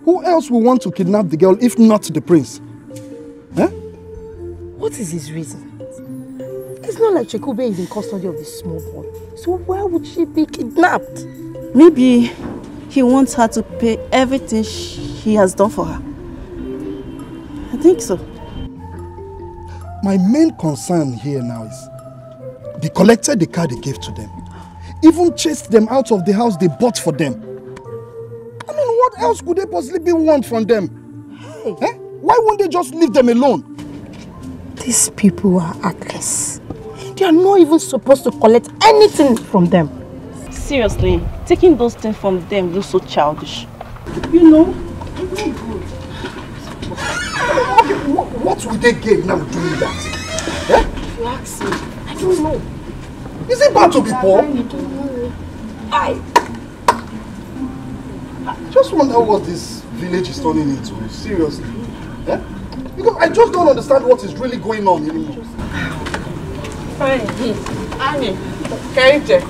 Who else will want to kidnap the girl if not the prince? Huh? What is his reason? It's not like Chekube is in custody of this small boy. So why would she be kidnapped? Maybe he wants her to pay everything he has done for her. I think so. My main concern here now is they collected the car they gave to them. Even chased them out of the house they bought for them. I mean, what else could they possibly want from them? Hey. Eh? Why won't they just leave them alone? These people are heartless. They are not even supposed to collect anything from them. Seriously, taking those things from them looks so childish. You know, it's not good. What will they gain now doing that? Eh? If you ask me, I don't know. Is it bad to be poor? I just wonder what this village is turning into, seriously. Eh? Because I just don't understand what is really going on anymore. Fine. Annie, Kerije,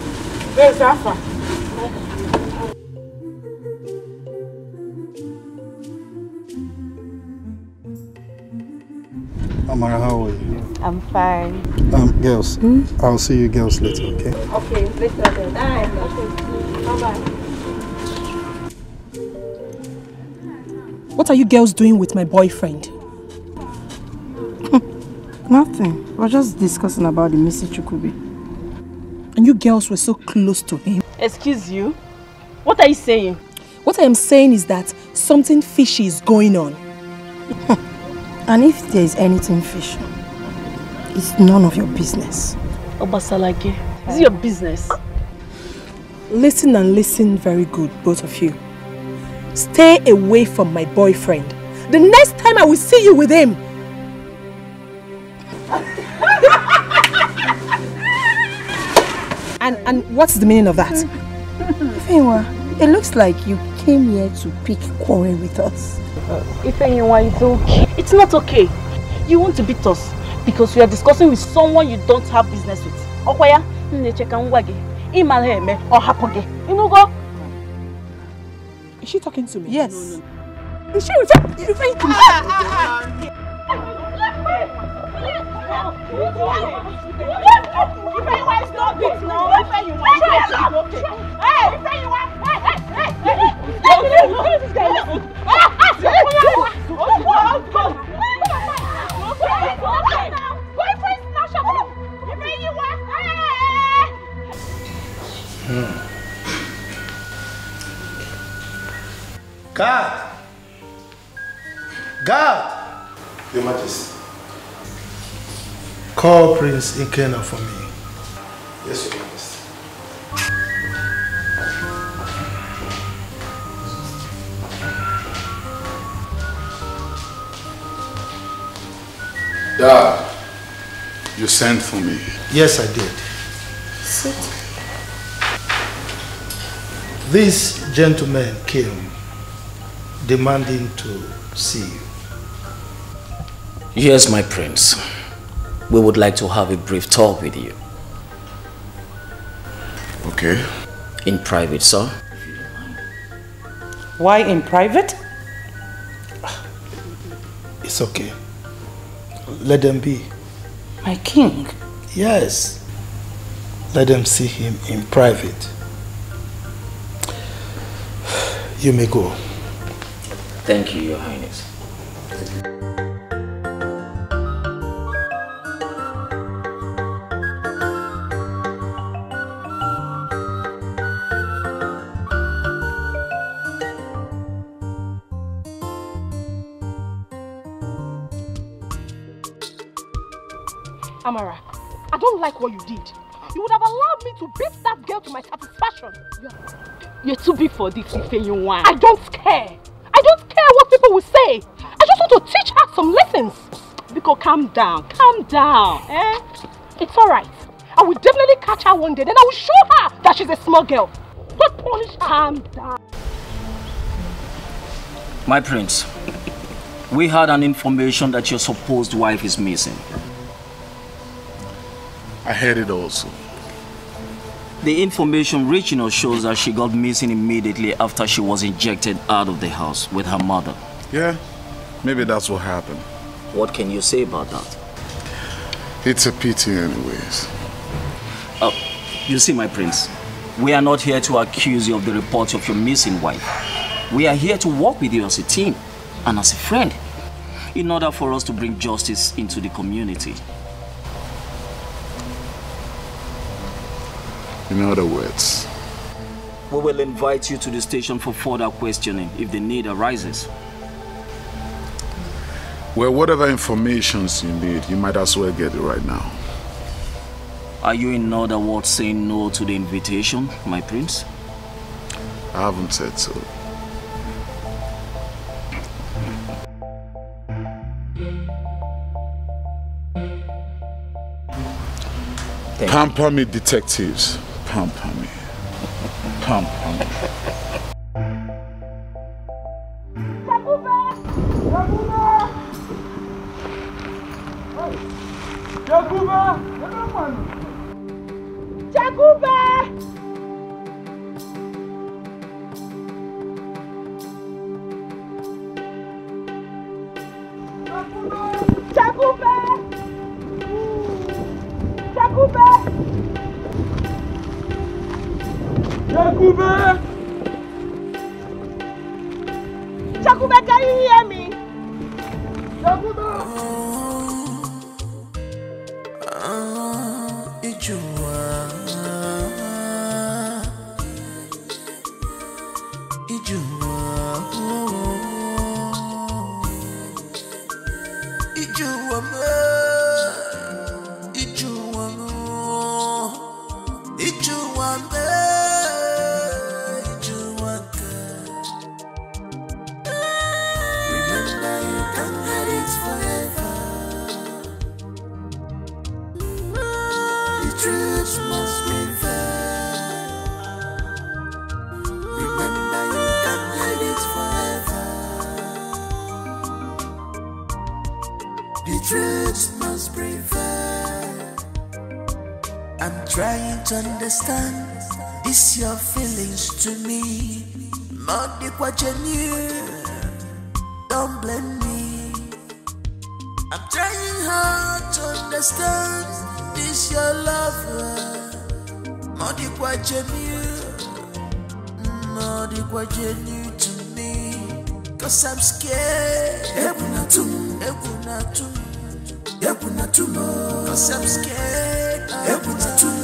where's Alpha? Amara, how are you? I'm fine. Girls, I'll see you girls later, okay? Okay, later then. Bye-bye. What are you girls doing with my boyfriend? Nothing. We're just discussing about the missing Chukube. And you girls were so close to him. Excuse you? What are you saying? What I am saying is that something fishy is going on. And if there is anything fishy, it's none of your business. Obasalage, is it your business? Listen and listen very good, both of you. Stay away from my boyfriend. The next time I will see you with him. And what's the meaning of that? Ifeanyiwa, it looks like you came here to pick quarrel with us. Ifeanyiwa, it's okay. It's not okay. You want to beat us because we are discussing with someone you don't have business with. Okwaya, Is she talking to me? Yes. No. Is she referring to me? Stop it now. Guard! Guard! Your Majesty. Call Prince Ikena for me. Yes, Your Majesty. Dad, you sent for me. Yes, I did. Sit. This gentleman came demanding to see you. Yes, my prince. We would like to have a brief talk with you. Okay. In private, sir. Why in private? It's okay. Let them be. My king? Yes. Let them see him in private. You may go. Thank you, Your Highness. Amara, I don't like what you did. You would have allowed me to beat that girl to my satisfaction. You're too big for this, Ifeanyiwa. I don't care. I don't care what people will say. I just want to teach her some lessons. Because calm down, eh? It's alright. I will definitely catch her one day, then I will show her that she's a small girl. Don't punish her. Calm down. My prince, we had an information that your supposed wife is missing. I heard it also. The information reaching us shows that she got missing immediately after she was ejected out of the house with her mother. Yeah, maybe that's what happened. What can you say about that? It's a pity anyways. You see, my prince, we are not here to accuse you of the report of your missing wife. We are here to work with you as a team and as a friend in order for us to bring justice into the community. In other words, we will invite you to the station for further questioning if the need arises. Well, whatever information you need, you might as well get it right now. Are you in other words saying no to the invitation, my prince? I haven't said so. Pamper me, detectives. Pamper me. Pamper me. Chakube, can you hear me? Chakube! To understand this your feelings to me, Modi kwa genuine. Don't blame me. I'm trying hard to understand this your love, Modi kwa genuine. Modi kwa genuine to me, 'cause I'm scared. Ebunatum, 'cause I'm scared. Ebunatum.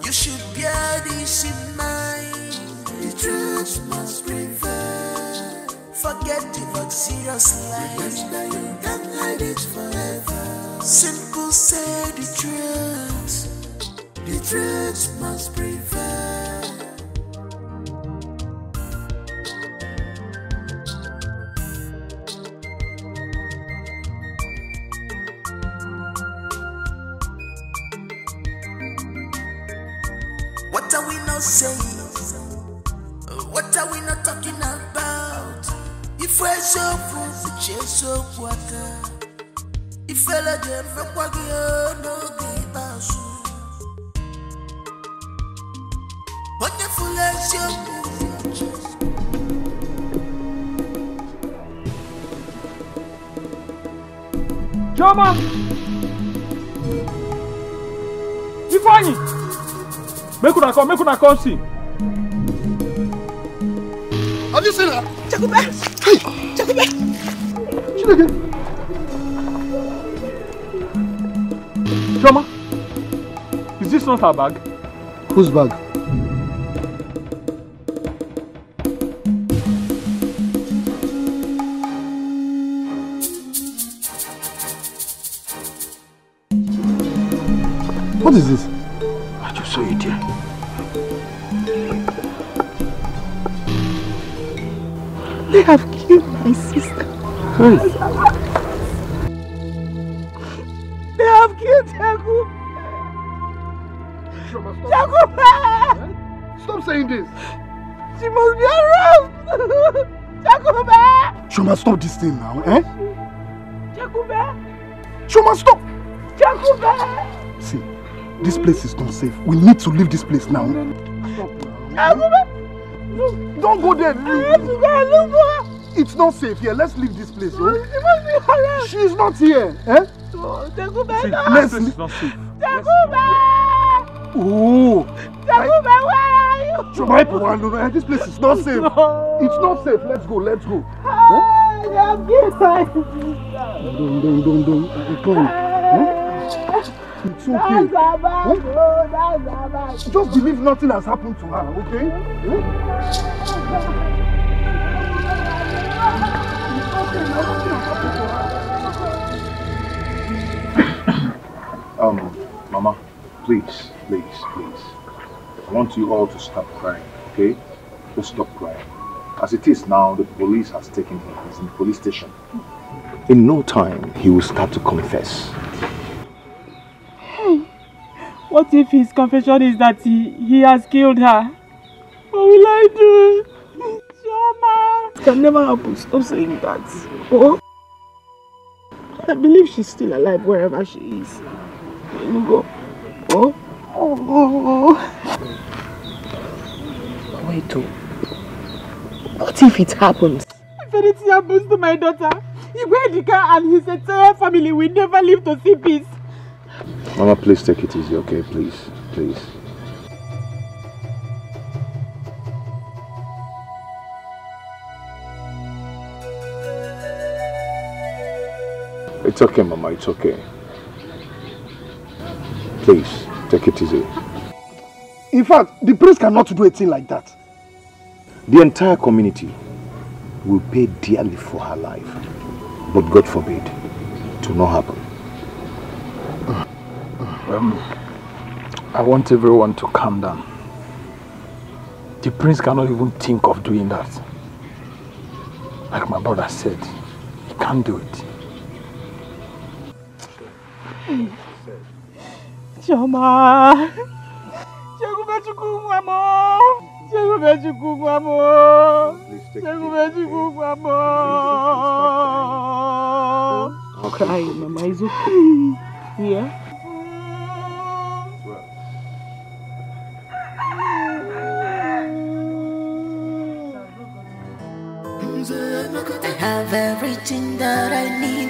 You should bear this in mind. The truth must prevail. Forget the serious lies. You can't hide it forever. Simple, say the truth. The truth must prevail. What are we not saying? What are we not talking about? If we're so full, we're so water. If we're like them, we're no give us. Wonderful as you. Joma! Ifeanyi! Make una come see. Have you seen her? Chakube! Hey! Chakube! Chineke! Joma, is this not her bag? Whose bag? What is this? I just saw it here. They have killed killed my sister. Hey. They have killed Jakub. Jakub! Stop saying this. She must be around. Jakub! Shoma, stop this thing now, eh? Jakub! Shoma, stop! Jakub! See, this place is not safe. We need to leave this place now. Jakub! Don't go there. I have to go and look for her. It's not safe here. Let's leave this place. She must be around. She is not here. Eh? Jakub! Let's This is not safe. Jakub! Oh! Jakub, where are you? Shoma, this place is not safe. It's not safe. Let's go. Let's go. They have killed my sister. Don't. Come. It's okay. Just believe nothing has happened to her, okay? Mama, please. I want you all to stop crying, okay? Just stop crying. As it is now, the police has taken him. He's in the police station. In no time, he will start to confess. Hey, what if his confession is that he has killed her? What will I do? Shoma! It can never happen. Stop saying that. Oh, I believe she's still alive wherever she is. Go. Oh. Wait, what if it happens? If anything happens to my daughter, Igwedika and his entire family will never live to see peace. Mama, please take it easy, okay? Please. It's okay, Mama, it's okay. Please, take it easy. In fact, the priest cannot do a thing like that. The entire community will pay dearly for her life. But God forbid, it will not happen. I want everyone to calm down. The prince cannot even think of doing that. Like my brother said, he can't do it. Shoma! Cry, Mama, it's okay. Yeah? I have everything that I need.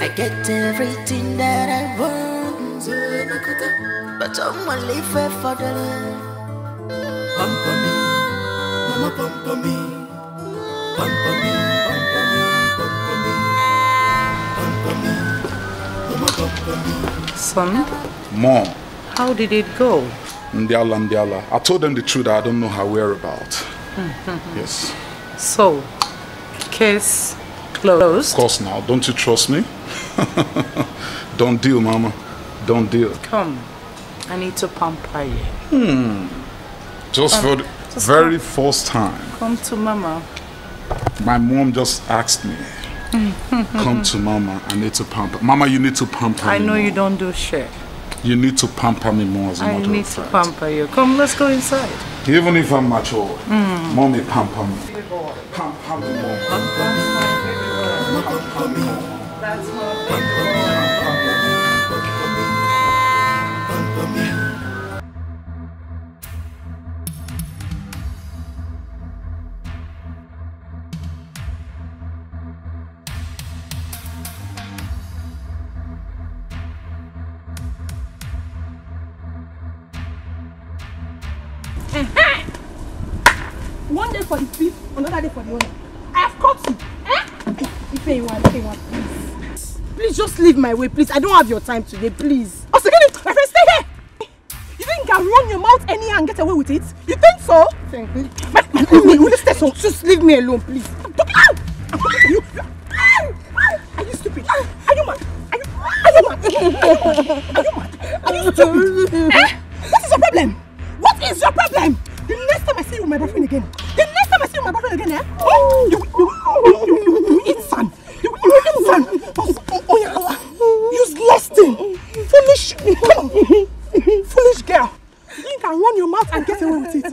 I get everything that I want. But someone leave it for the love. Pampa me, mama pampa me. Pampa me, mama pampa me. Son? Mom. How did it go? Ndiala. I told them the truth. I don't know her whereabouts. Yes. So, case closed? Of course now. Don't you trust me? Don't deal, Mama. Don't deal. Come. I need to pamper you. Just for the very first time. Come to Mama. My mom just asked me. Come to Mama. I need to pamper. Mama, you need to pamper me. I know more. you don't do shit. You need to pamper me more as a I matter need of to fact. pamper you. Come, let's go inside. Even if I'm mature, Mommy pamper me. Pamper me more. Pamper me. That's my baby. One day for the thief, another day for the owner. I have caught you. If anyone, please. Please just leave my way, please. I don't have your time today, please. Oh, second, my friend, stay here. You think you can run your mouth anyhow and get away with it? You think so? Thank you. Will you stay so? Just leave me alone, please. I'm talking. Are you stupid? Are you mad? Are you mad? Are you stupid? What is your problem? What is your problem? The next time I see you with my boyfriend again, you Foolish, foolish girl. You can run your mouth and get away with it.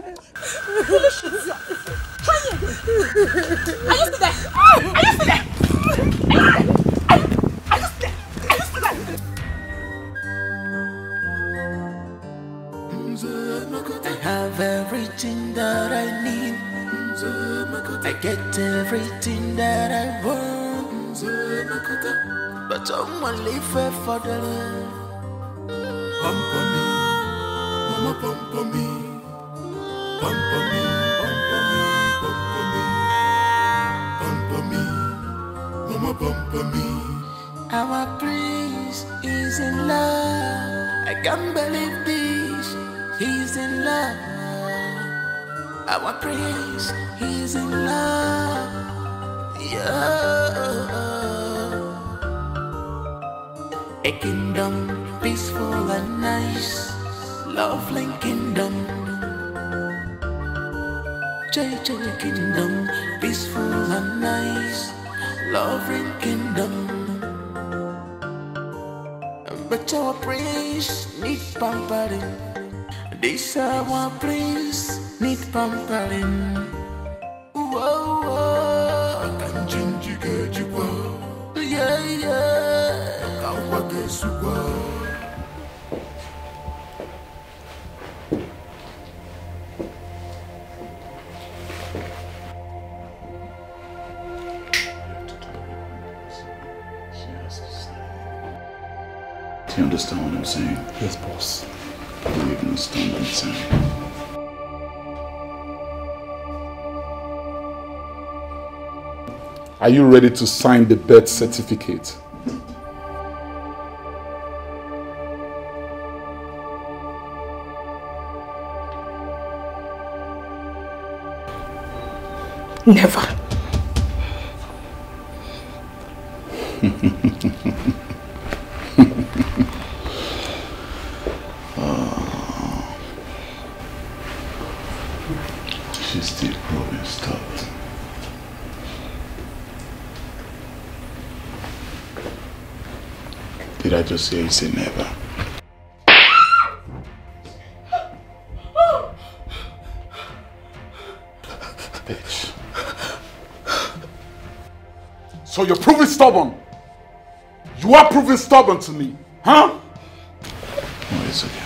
Foolish. Try me again. Are you still there? Are you still there? I have everything that I need. I get everything that I want. But someone leave her for the love. Pamper me, mama pamper me. Pamper me, pamper me, pamper me. Pamper me, mama pamper me. Our prince is in love. I can't believe this. He's in love. Our prince, he's in love. Yeah. A kingdom peaceful and nice, lovely kingdom. JJ kingdom peaceful and nice, lovely kingdom. But our prince need pampering. This our prince need pampering. Whoa, whoa. Yeah, yeah. Do you understand what I'm saying? Yes, boss. Do you even understand what I'm saying? Are you ready to sign the birth certificate? Never. She's still proving stubborn. Did I just hear you say never? Bitch. So you're proving stubborn? You are proving stubborn to me, huh? No, it's okay.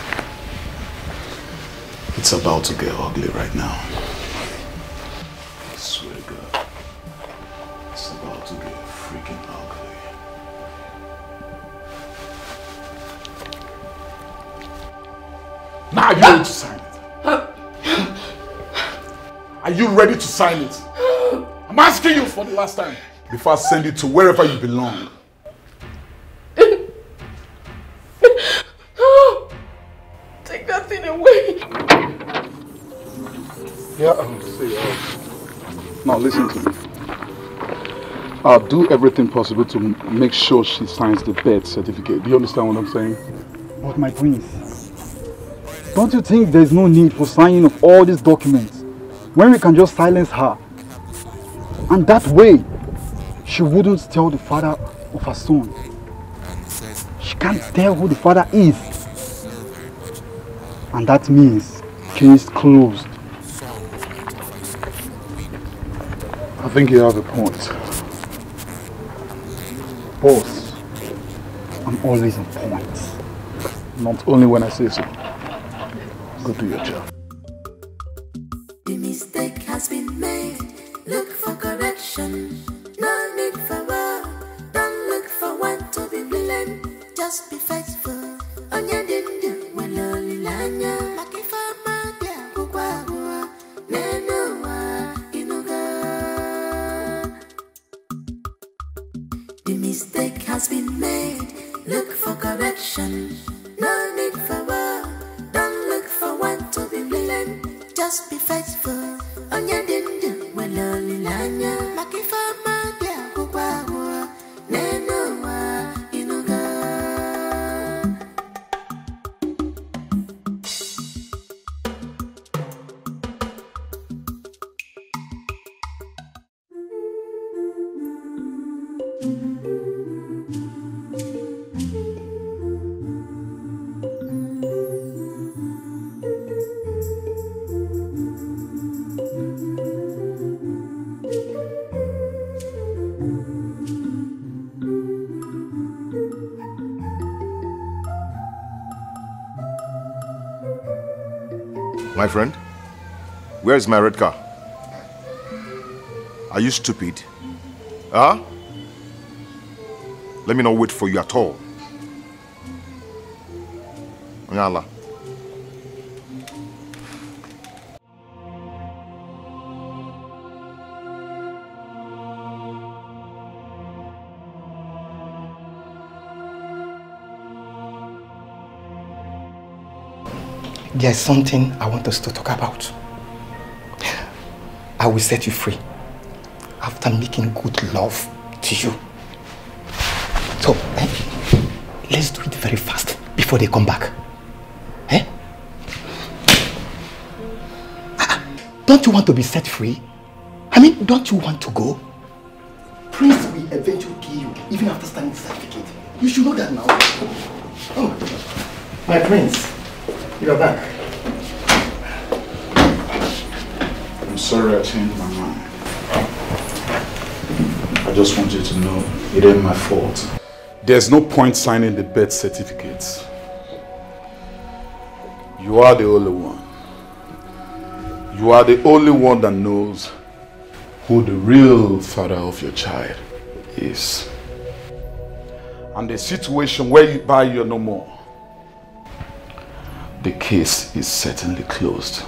It's about to get ugly right now. I swear to God. It's about to get freaking ugly. Now are you ready to sign it? Are you ready to sign it? I'm asking you for the last time before I send you to wherever you belong. Take that thing away. Yeah, see. Now listen to me. I'll do everything possible to make sure she signs the birth certificate. Do you understand what I'm saying? But my prince, don't you think there's no need for signing of all these documents when we can just silence her? And that way, she wouldn't tell the father of her son. She can't tell who the father is. And that means case closed. I think you have a point. Boss, I'm always on point. Not only when I say so. Go do your job. The mistake has been made. Look for correction. No need for war. Don't look for one to be blamed. Just be faithful. Onya dindu waloli lanya. Makifama dia kukwa neno wa inuga. The mistake has been made. Look for correction. No need for war. Don't look for one to be blamed. Just be faithful. Onya dindu waloli lanya. Makifama dia kukwa neno wa inuga. My friend, where is my red car? Are you stupid? Huh? Let me not wait for you at all. Nyala. There's something I want us to talk about. I will set you free after making good love to you. So, let's do it very fast before they come back. Don't you want to be set free? I mean, don't you want to go? Prince will eventually kill you, even after signing the certificate. You should know that now. Oh, my prince, you're back. I'm sorry I changed my mind. I just want you to know it ain't my fault. There's no point signing the birth certificates. You are the only one. You are the only one that knows who the real father of your child is. And the situation whereby you're no more, the case is certainly closed.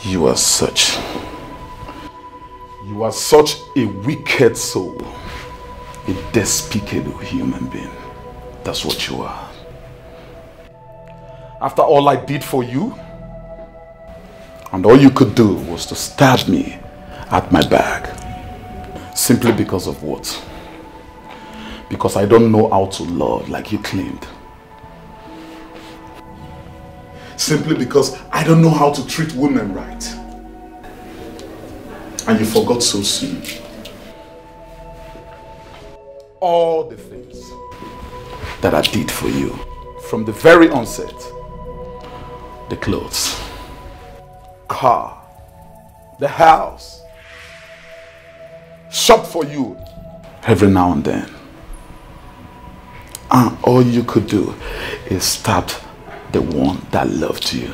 You are such a wicked soul, a despicable human being. That's what you are. After all I did for you, and all you could do was to stab me at my back. Simply because of what? Because I don't know how to love like you claimed. Simply because I don't know how to treat women right. And you forgot so soon. All the things that I did for you from the very onset. The clothes, car, the house, shop for you every now and then. And all you could do is stab the one that loved you.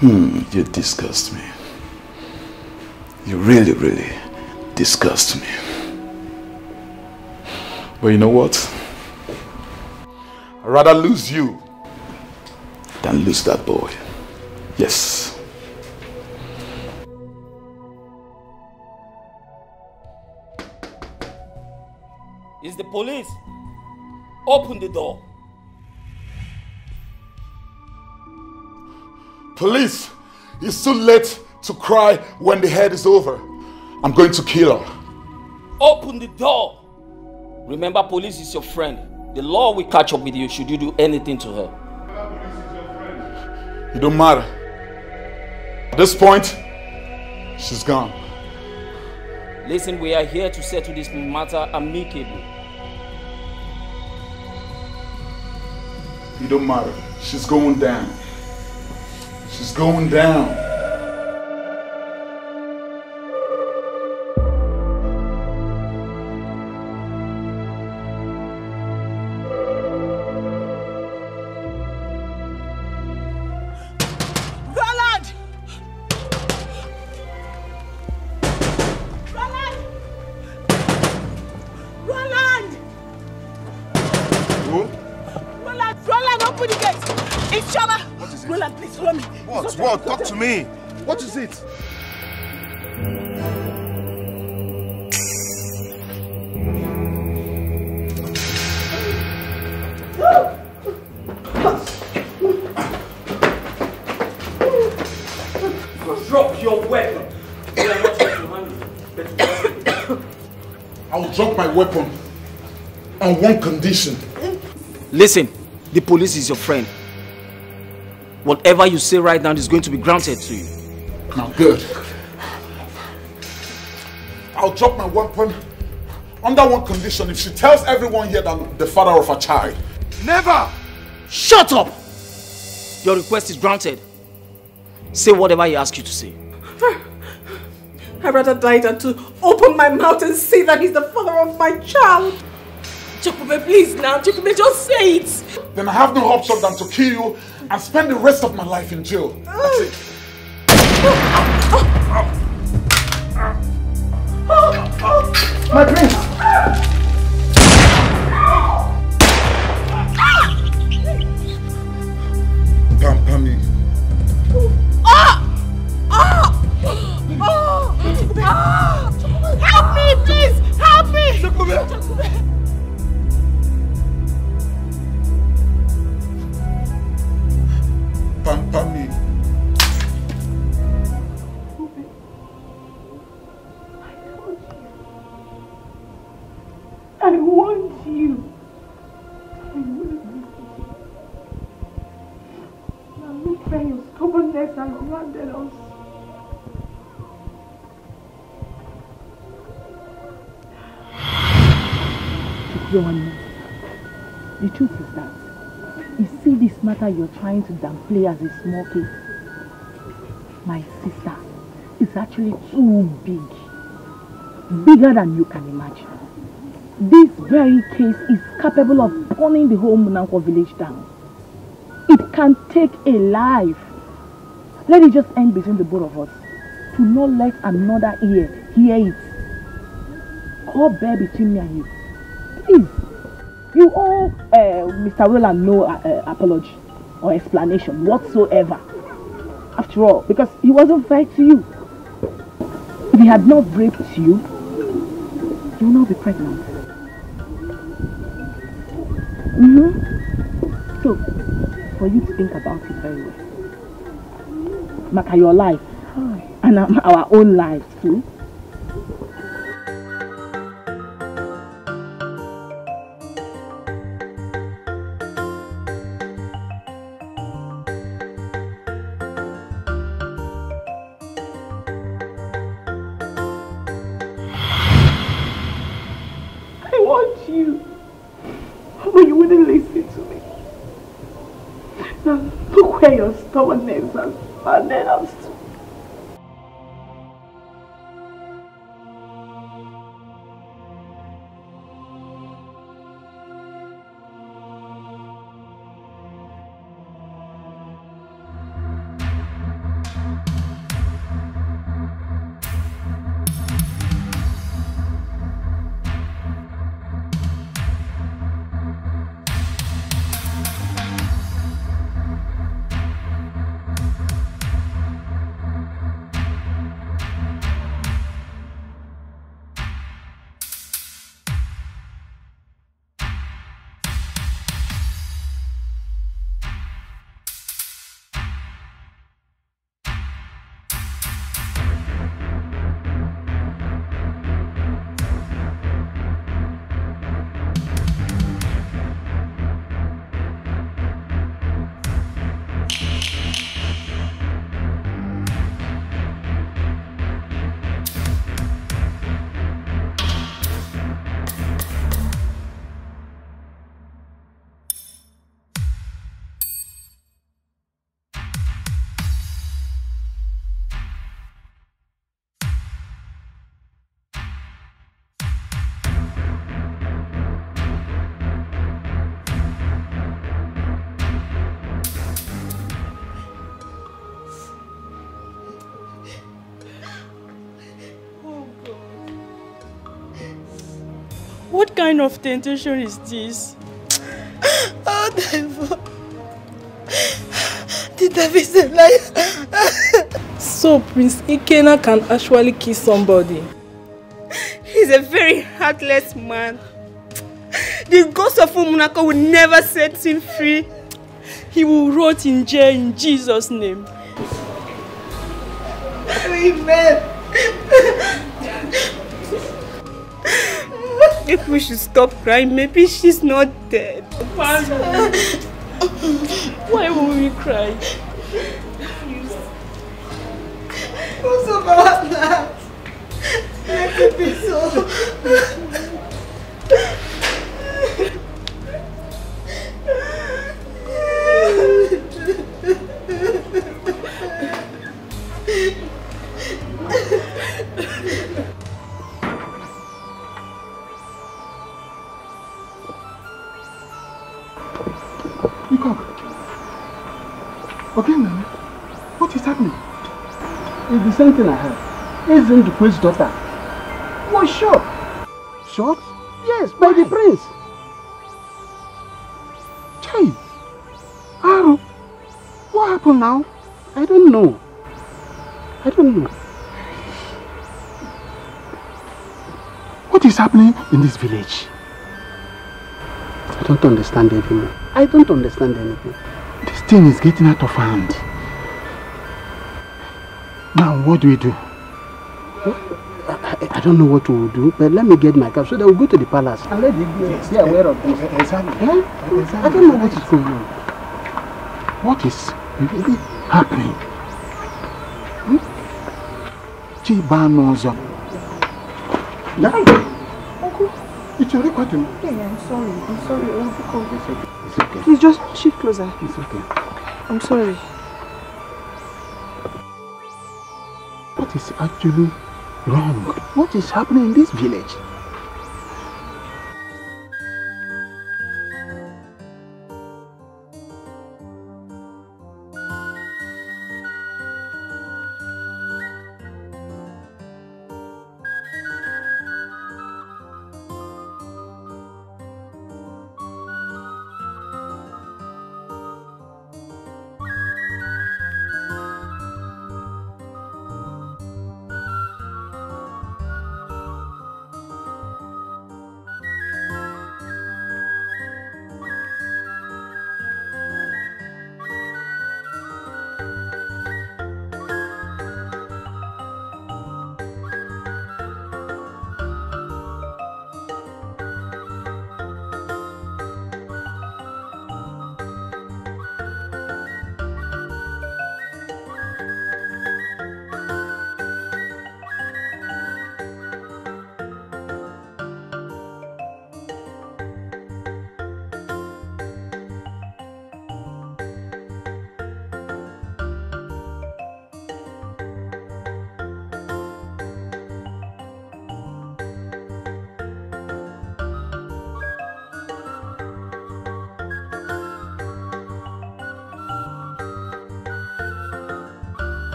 You disgust me. You really, really disgust me. But you know what? I'd rather lose you than lose that boy. Yes. It's the police. Open the door. Police, it's too late to cry when the head is over. I'm going to kill her. Open the door. Remember, police is your friend. The law will catch up with you should you do anything to her. It don't matter. At this point, she's gone. Listen, we are here to settle this matter amicably. It don't matter. She's going down. She's going down. What? Talk to me. What is it? Drop your weapon. I'll drop my weapon on one condition. Listen, the police is your friend. Whatever you say right now is going to be granted to you. Now, good. I'll drop my weapon under one condition. If she tells everyone here that I'm the father of her child. Never! Shut up! Your request is granted. Say whatever he asks you to say. I'd rather die than to open my mouth and say that he's the father of my child. Chukube, please now. Chukube, just say it. Then I have no option than to kill you and spend the rest of my life in jail. That's it. My prince! Pampami. Help me, please! Help me! Pampami. I want you. Now look where your stubbornness has landed us. The truth is that you see this matter you're trying to downplay as a small case. My sister is actually too big. Bigger than you can imagine. This very case is capable of burning the whole Munanko village down. It can take a life. Let it just end between the both of us. To not let another ear hear it. Call bear between me and you. Please. You owe Mr. Roland no apology or explanation whatsoever. After all, because he wasn't fair to you. If he had not raped you, you will not be pregnant. So, for you to think about it very well. Maka, your life and our own lives too. Your stubbornness has abandoned us. What kind of temptation is this? Oh, devil. The devil is a liar. So Prince Ikena can actually kill somebody. He's a very heartless man. The ghost of Umunako will never set him free. He will rot in jail in Jesus' name. Amen. If we should stop crying, maybe she's not dead. Why will we cry? Who's about that? Let it be so. Okay, Nana. What is happening? It's the same thing I heard. Isn't the prince's daughter was shot. Shot? Yes, by the prince. Chai. Aro. What happened now? I don't know. I don't know. What is happening in this village? I don't understand anymore. I don't understand anything. This thing is getting out of hand. Now, what do we do? I don't know what to do, but let me get my cap so that we'll go to the palace and let the be aware of this. Exactly. I don't know what is going on. What is really happening? Chibanoza. Uncle. It's already quite enough. Yeah, I'm sorry. I'm sorry. It's okay. Please just shift closer. It's okay. I'm sorry. What is actually wrong? What is happening in this village?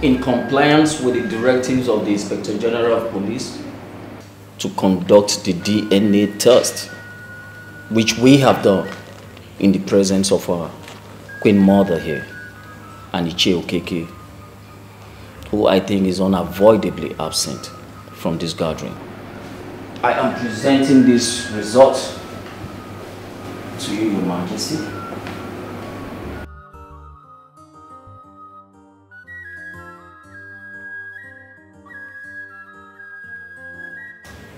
in compliance with the directives of the Inspector General of Police, to conduct the DNA test, which we have done in the presence of our Queen Mother here, Aniche Okeke, who I think is unavoidably absent from this gathering. I am presenting this result To you, Your Majesty.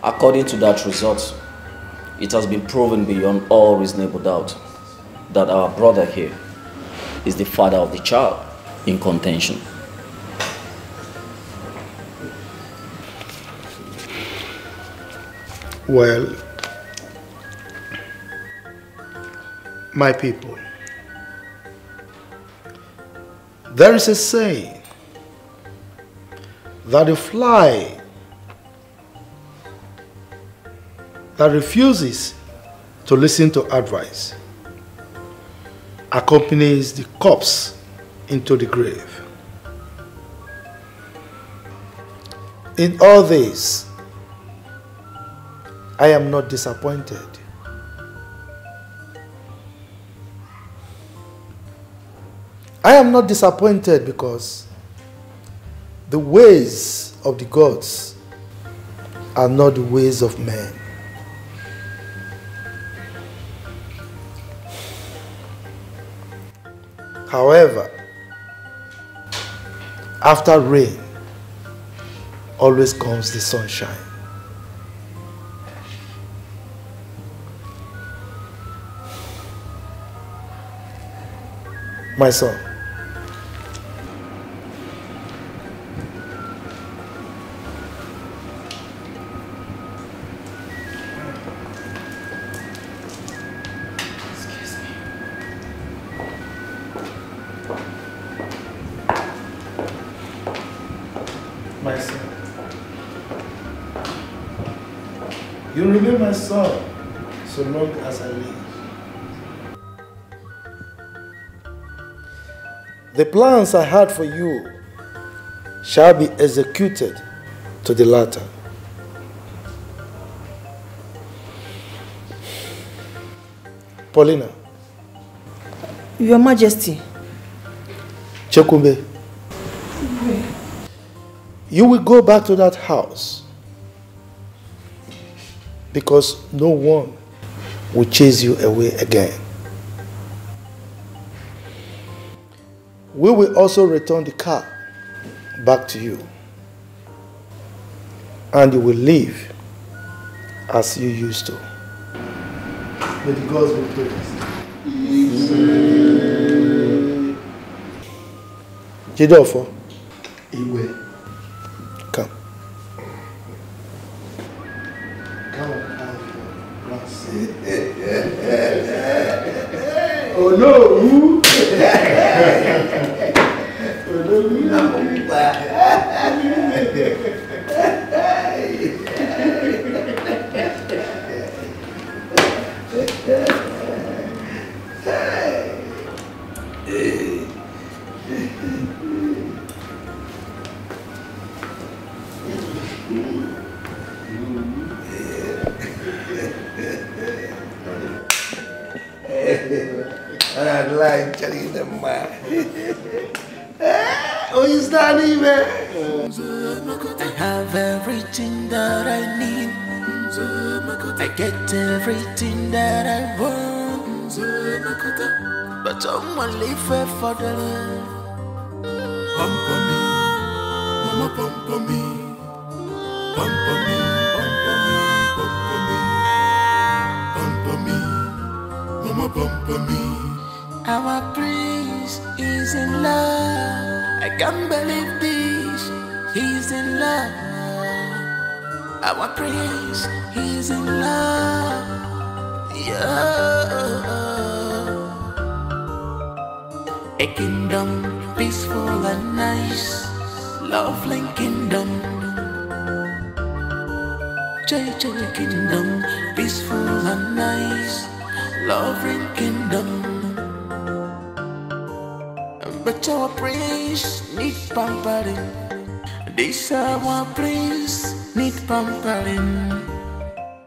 According to that result, it has been proven beyond all reasonable doubt that our brother here is the father of the child in contention. Well, my people, there is a saying that a fly that refuses to listen to advice accompanies the corpse into the grave. In all this, I am not disappointed. I am not disappointed because the ways of the gods are not the ways of men. However, after rain always comes the sunshine. My son, my son, you remain my son so long as I live. The plans I had for you shall be executed to the latter. Paulina. Your Majesty. Chekumbe. You will go back to that house because no one will chase you away again. We will also return the car back to you, and you will live as you used to. May the gods be praised. Jidofo. Iwe. Come. Come on, oh no! I'd like telling them why. Oh, you standing there? I have everything that I need. I get everything that I want. But someone leave her for the love. Pampa me, mama pampa me. Pampa me, pampa me, mama pampa me. Our prince is in love. I can't believe this. He's in love. Our prince, he's in love. Yeah. A kingdom peaceful and nice, lovely kingdom. JJ kingdom peaceful and nice, lovely kingdom. But our prince need pampering. This our prince need pampering.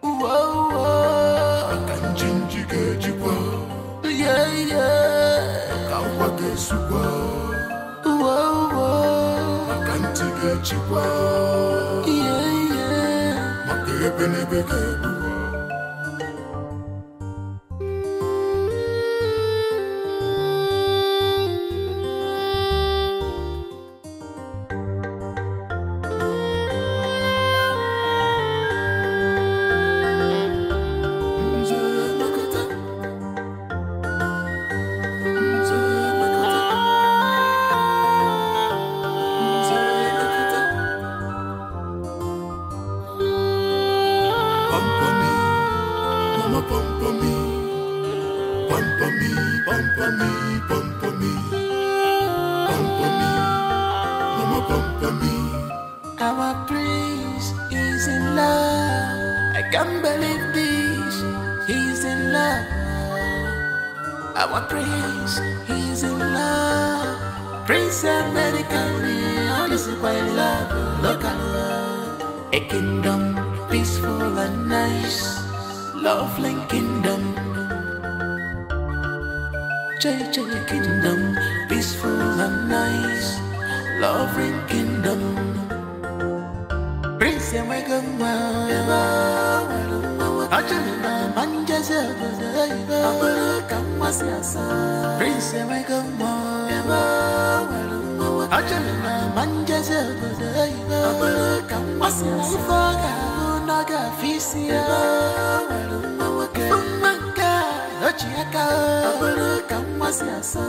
Whoa, whoa. I can't change you, get you. Yeah, yeah. I can't walk this super. Whoa, whoa. I can't get you. Yeah, yeah. My baby, baby, baby. Our prince is in love. I can't believe this. He's in love. Our prince, he's in love. Prince American, honestly quite love. Look at love. A kingdom, peaceful and nice. Lovely kingdom. JJ kingdom, peaceful and nice. Lovely kingdom. Prince American, Ajana manjaza abara kamasiasa Prince Megamo Ajana manjaza abara kamasiasa Faga unaga fisia Fumaka Ochiaka abara kamasiasa